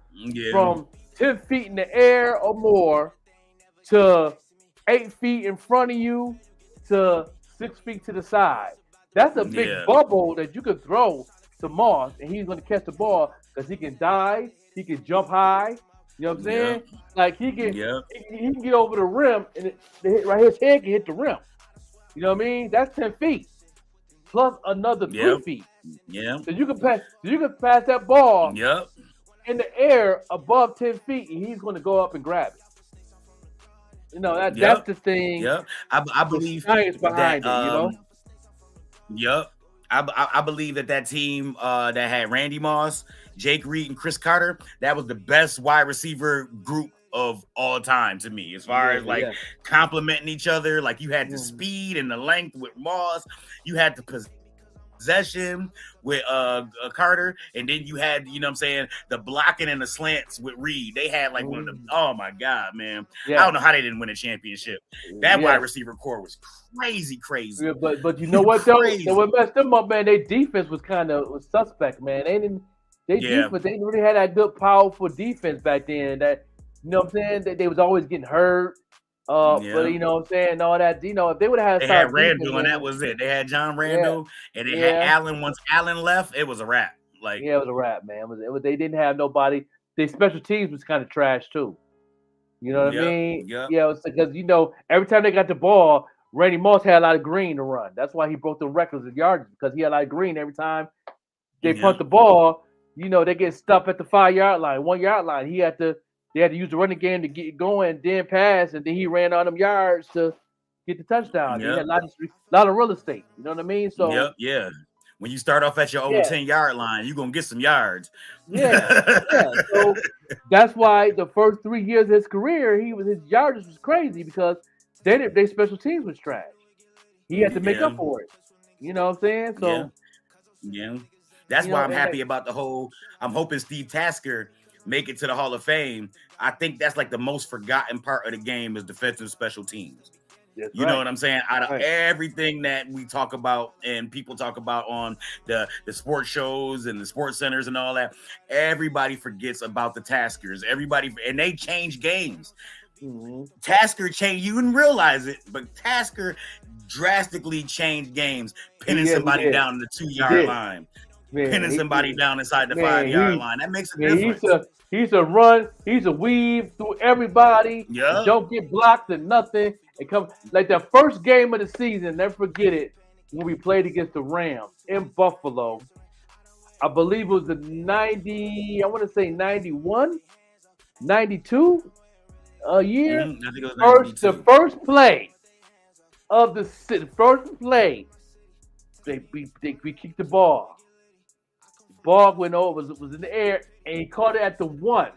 10 feet in the air or more to 8 feet in front of you to 6 feet to the side. That's a big bubble that you could throw to Moss, and he's going to catch the ball because he can dive, he can jump high. You know what I'm saying? Like he can get over the rim, and his head can hit the rim. You know what I mean? That's 10 feet plus another 3 feet. Yeah. So you can pass that ball in the air above 10 feet, and he's going to go up and grab it. You know, that's the thing. I believe science behind it, you know? I believe that team that had Randy Moss, Jake Reed, and Chris Carter, that was the best wide receiver group of all time to me, as far as complementing each other. Like, you had the speed and the length with Moss, you had the possession with Carter, and then you had, you know what I'm saying, the blocking and the slants with Reed. They had like one of the, oh my God, man. I don't know how they didn't win a championship. That wide receiver core was crazy. Yeah, but you know what though? What messed them up, man, their defense was suspect, man. They didn't really have that good, powerful defense back then. That, you know what I'm saying? They was always getting hurt. But you know what I'm saying, all that, you know, if they would have had Randall, and that was it. They had John Randall, and they had Allen. Once Allen left, it was a wrap. Like, it was a wrap, man. They didn't have nobody. Their special teams was kind of trash too. You know what I mean? Yeah, because you know, every time they got the ball, Randy Moss had a lot of green to run. That's why he broke the records of yards, because he had a lot of green every time they punt the ball. You know, they get stuck at the 5-yard line, 1-yard line. They had to use the running game to get going, then pass, and then he ran on them yards to get the touchdown. He had a lot of real estate. You know what I mean? So when you start off at your own 10-yard line, you're gonna get some yards. So that's why the first 3 years of his career, his yardage was crazy, because their special teams was trash. He had to make up for it. You know what I'm saying? So that's why I'm happy about the whole. I'm hoping Steve Tasker make it to the Hall of Fame. I think that's like the most forgotten part of the game is defensive special teams. You know what I'm saying? Out of everything that we talk about and people talk about on the sports shows and the sports centers and all that, everybody forgets about the Taskers. And they change games. Tasker changed. You didn't realize it, but Tasker drastically changed games, pinning somebody down in the 2-yard line. Pinning somebody down inside the 5-yard line. That makes a difference. He's a run. He's a weave through everybody. Don't get blocked or nothing. It comes like the first game of the season. Never forget it, when we played against the Rams in Buffalo. I believe it was the 90. I want to say 91, 92 year. I think it was the first play of the first play. We kicked the ball. Ball went over, was in the air, and he caught it at the 1.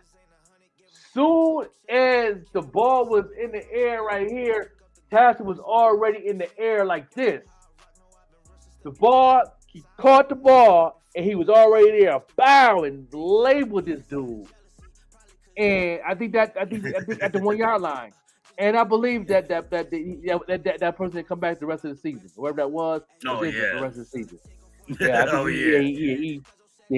Soon as the ball was in the air right here, Tasker was already in the air like this. He caught the ball, and he was already there, bow, and labeled this dude. And I think at the 1-yard line. And I believe that person didn't come back the rest of the season, whoever that was injured the rest of the season. Yeah, I think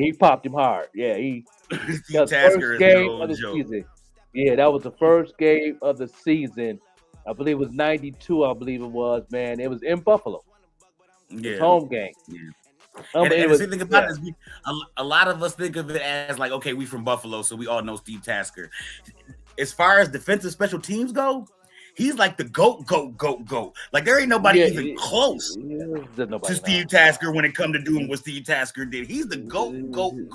he popped him hard. Yeah, that was the first game of the season. Yeah, that was the first game of the season. I believe it was 92. I believe it was, man. It was in Buffalo. It's home game. Yeah. And the thing about it is, a lot of us think of it as like, okay, we from Buffalo, so we all know Steve Tasker. As far as defensive special teams go, he's like the GOAT. Like there ain't nobody even close to Steve Tasker when it come to doing what Steve Tasker did. He's the GOAT.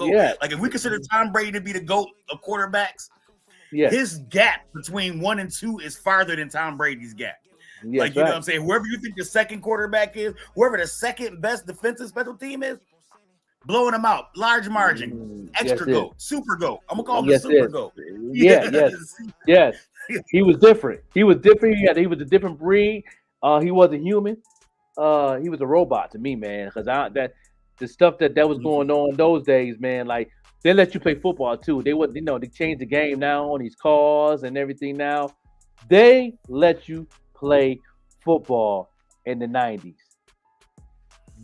Yeah. Like if we consider Tom Brady to be the GOAT of quarterbacks, his gap between 1 and 2 is farther than Tom Brady's gap. Like, you know what I'm saying? Whoever you think the second quarterback is, whoever the second best defensive special team is, blowing them out. Large margin. Extra GOAT. Super GOAT. I'm going to call him the super GOAT. Yes. He was different. He was different. He was a different breed. He wasn't human. He was a robot to me, man. Because the stuff that was going on those days, man, like they let you play football too. They would, they changed the game now on these cars and everything now. They let you play football in the 90s.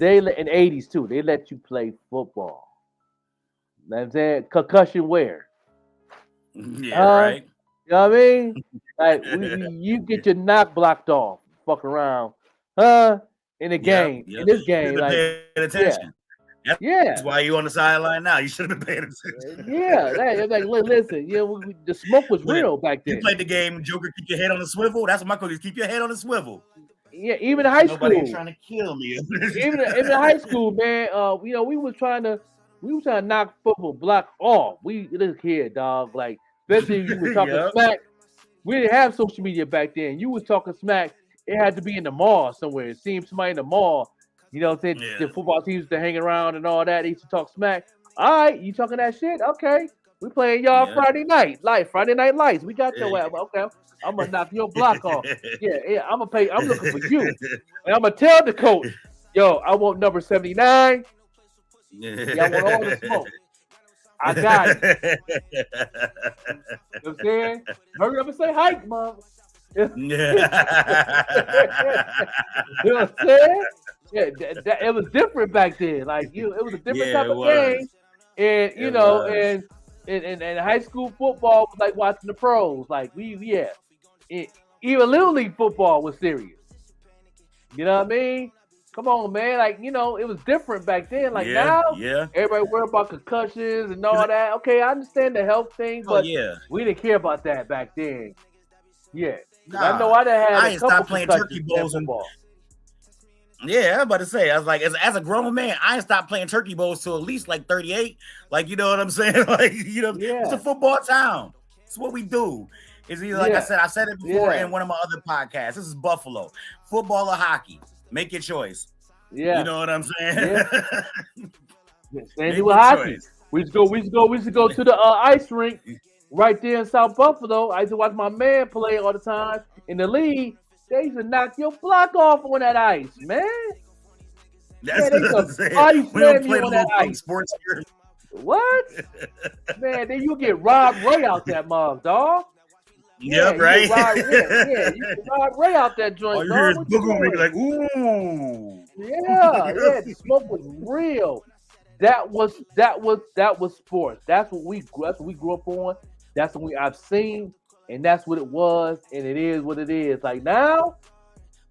In 80s too. They let you play football. You know what I'm saying? Concussion wear. Yeah, right. You know what I mean? Like you get your knock blocked off. Fuck around. In the game. In this game. Like paying attention. That's why you on the sideline now. You should have been paying attention. Like listen, the smoke was real back then. You played the game, Joker, keep your head on the swivel. That's what my coach is. Keep your head on the swivel. Yeah, even in high school. Nobody trying to kill me. even in high school, man. We was trying to knock football block off. This kid, dog. Like, especially if you were talking smack. We didn't have social media back then. You was talking smack. It had to be in the mall somewhere. It seemed somebody in the mall. You know what I'm saying? The football teams used to hang around and all that. They used to talk smack. All right, you talking that shit? Okay. We playing y'all Friday Night Lights. We got your ass. Okay. I'm gonna knock your block off. Yeah. I'm looking for you. And I'm gonna tell the coach, yo, I want number 79. Yeah, I want all the smoke. I got it. You know what I'm saying? Hurry up and say hi, mom. You know what I'm saying? Yeah, it was different back then. Like it was a different type of game, and and high school football was like watching the pros. Like even Little League football was serious. You know what I mean? Come on, man. Like it was different back then. Like now, everybody worried about concussions and all that. Okay, I understand the health thing, but we didn't care about that back then. Yeah, I know I done had a couple stopped playing turkey bowls and ball. Yeah, I was about to say, I was like, as a grown man, I ain't stopped playing turkey bowls till at least like 38. Like, you know what I'm saying? Like, it's a football town. It's what we do. It's either, like I said it before in one of my other podcasts. This is Buffalo. Football or hockey. Make your choice. Yeah. You know what I'm saying? Same thing with hockey. We used to go to the ice rink right there in South Buffalo. I used to watch my man play all the time in the league. They used to knock your block off on that ice, man. That's what I'm saying. We don't play the ice. Sports here. What? Man, then you get Rob Ray out that mug, dog. Yep, right. You get Rob Ray out that joint. All you hear is Booger make like, ooh. Yeah, the smoke was real. That was sports. That's what we grew up on. That's what I've seen. And that's what it was, and it is what it is. Like now,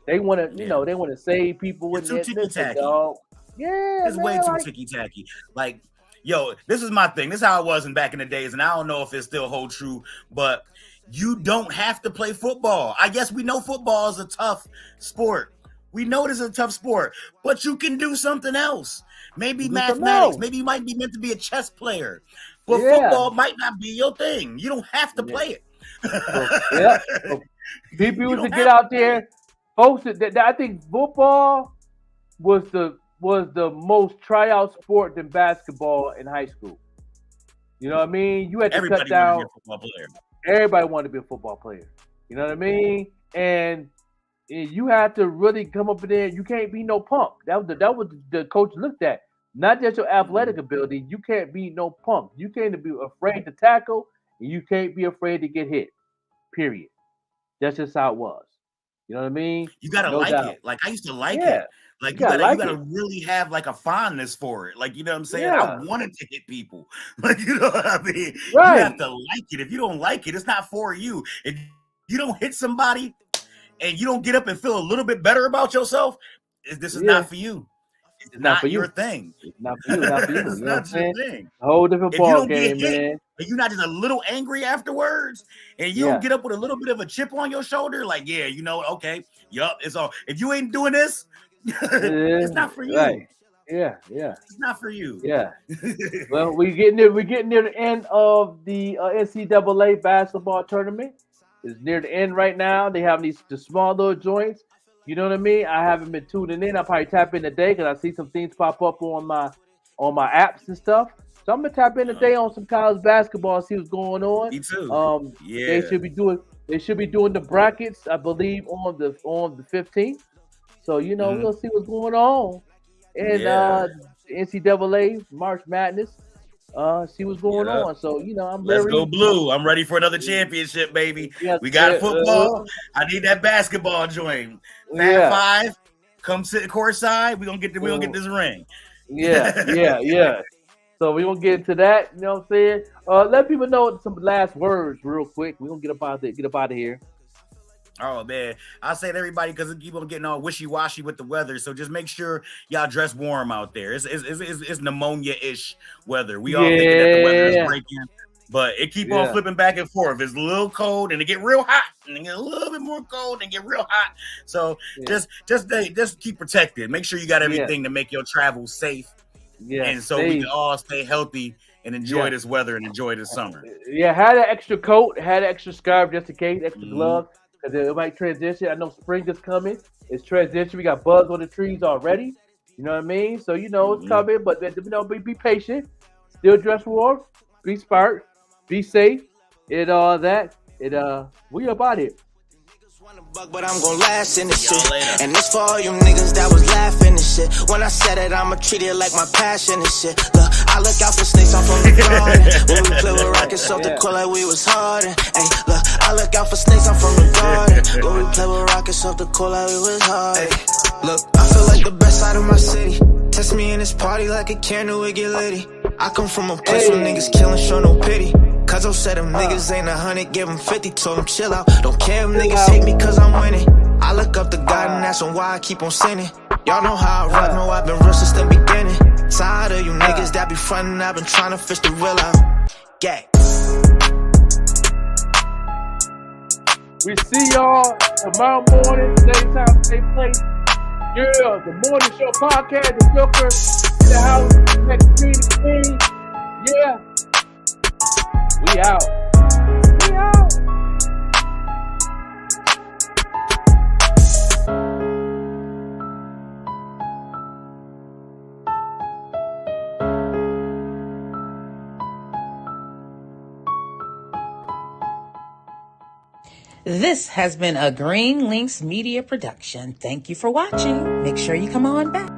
they want to, they want to save people with too ticky-tacky. Dog. Yeah, it's way too ticky-tacky. Like, yo, this is my thing. This is how it was back in the days, and I don't know if it still holds true, but you don't have to play football. I guess we know football is a tough sport. We know this is a tough sport, but you can do something else. Maybe mathematics. Maybe you might be meant to be a chess player, but football might not be your thing. You don't have to play it. People used to get out there, folks. I think football was the most tryout sport than basketball in high school. You know what I mean? You had to cut down. Everybody wanted to be a football player. You know what I mean? And you had to really come up in there. You can't be no punk. That was the coach looked at. Not just your athletic ability. You can't be no punk. You can't be afraid to tackle. You can't be afraid to get hit. Period. That's just how it was. You know what I mean? You gotta No like doubt. it. Like I used to like Yeah. it. Like You gotta like you gotta it. really have like a fondness for it. Like, you know what I'm saying? Yeah. I wanted to hit people. Like, you know what I mean? Right. You have to like it. If you don't like it, it's not for you. If you don't hit somebody and you don't get up and feel a little bit better about yourself, this is not for you. It's not for your you. thing. It's not for you. Not for you. It's You know what I'm not your saying? thing. A whole different If you ball don't game, get hit, man. and you're not just a little angry afterwards, and you don't get up with a little bit of a chip on your shoulder, like, yeah, you know, okay, yup, it's all. If you ain't doing this, it's not for you. Right. Yeah. It's not for you. Yeah. Well, we're getting near the end of the NCAA basketball tournament. It's near the end right now. They have the small little joints. You know what I mean? I haven't been tuning in. I'll probably tap in today because I see some things pop up on my apps and stuff. So I'm gonna tap in today on some college basketball, see what's going on. Me too. They should be doing the brackets, I believe, on the 15th. So we'll see what's going on. And NCAA March Madness, see what's going on. So I'm Let's go blue. I'm ready for another championship, baby. We got football. I need that basketball joint. Fat Five, come sit courtside. We're gonna get this ring. Yeah. So we're gonna get into that. You know what I'm saying? Let people know some last words real quick. We're gonna get up out of here. Oh man, I say to everybody because it keep on getting all wishy-washy with the weather. So just make sure y'all dress warm out there. It's pneumonia-ish weather. We all thinking that the weather is breaking, but it keep on flipping back and forth. It's a little cold and it get real hot, and it get a little bit more cold and get real hot. So just keep protected. Make sure you got everything to make your travel safe. Yeah, and so we can all stay healthy and enjoy this weather and enjoy this summer. Yeah, had an extra coat, had an extra scarf just in case, extra gloves. Because it might transition. I know spring is coming. It's transition. We got buds on the trees already. You know what I mean? So it's coming, but be patient. Still dress warm. Be smart. Be safe. And all that. And we about it. But I'm gon' last in this shit. And this for all you niggas that was laughing and shit. When I said it, I'ma treat it like my passion and shit. Look, I look out for snakes, I'm from the garden. When we play with rockets off the court like we was hardin'. Hey, look, I look out for snakes, I'm from the garden. When we play with rockets off the court like we was hardin'. Look, I feel like the best side of my city. Test me in this party like a candle, it get litty. I come from a place where niggas killin', show no pity. Cause I said them niggas ain't 100, give them 50, told them chill out. Don't care if niggas hate me cause I'm winning. I look up to God and that's why I keep on sinning. Y'all know how I rock, know I've been real since the beginning. Tired of you niggas that be frontin', I've been trying to fish the real out. Gang. We see y'all tomorrow morning, same time, same place. Yeah, the Morning Show Podcast, the Joker, in the house, next to Queen. Yeah. We out. We out. This has been a Green Links Media production. Thank you for watching. Make sure you come on back.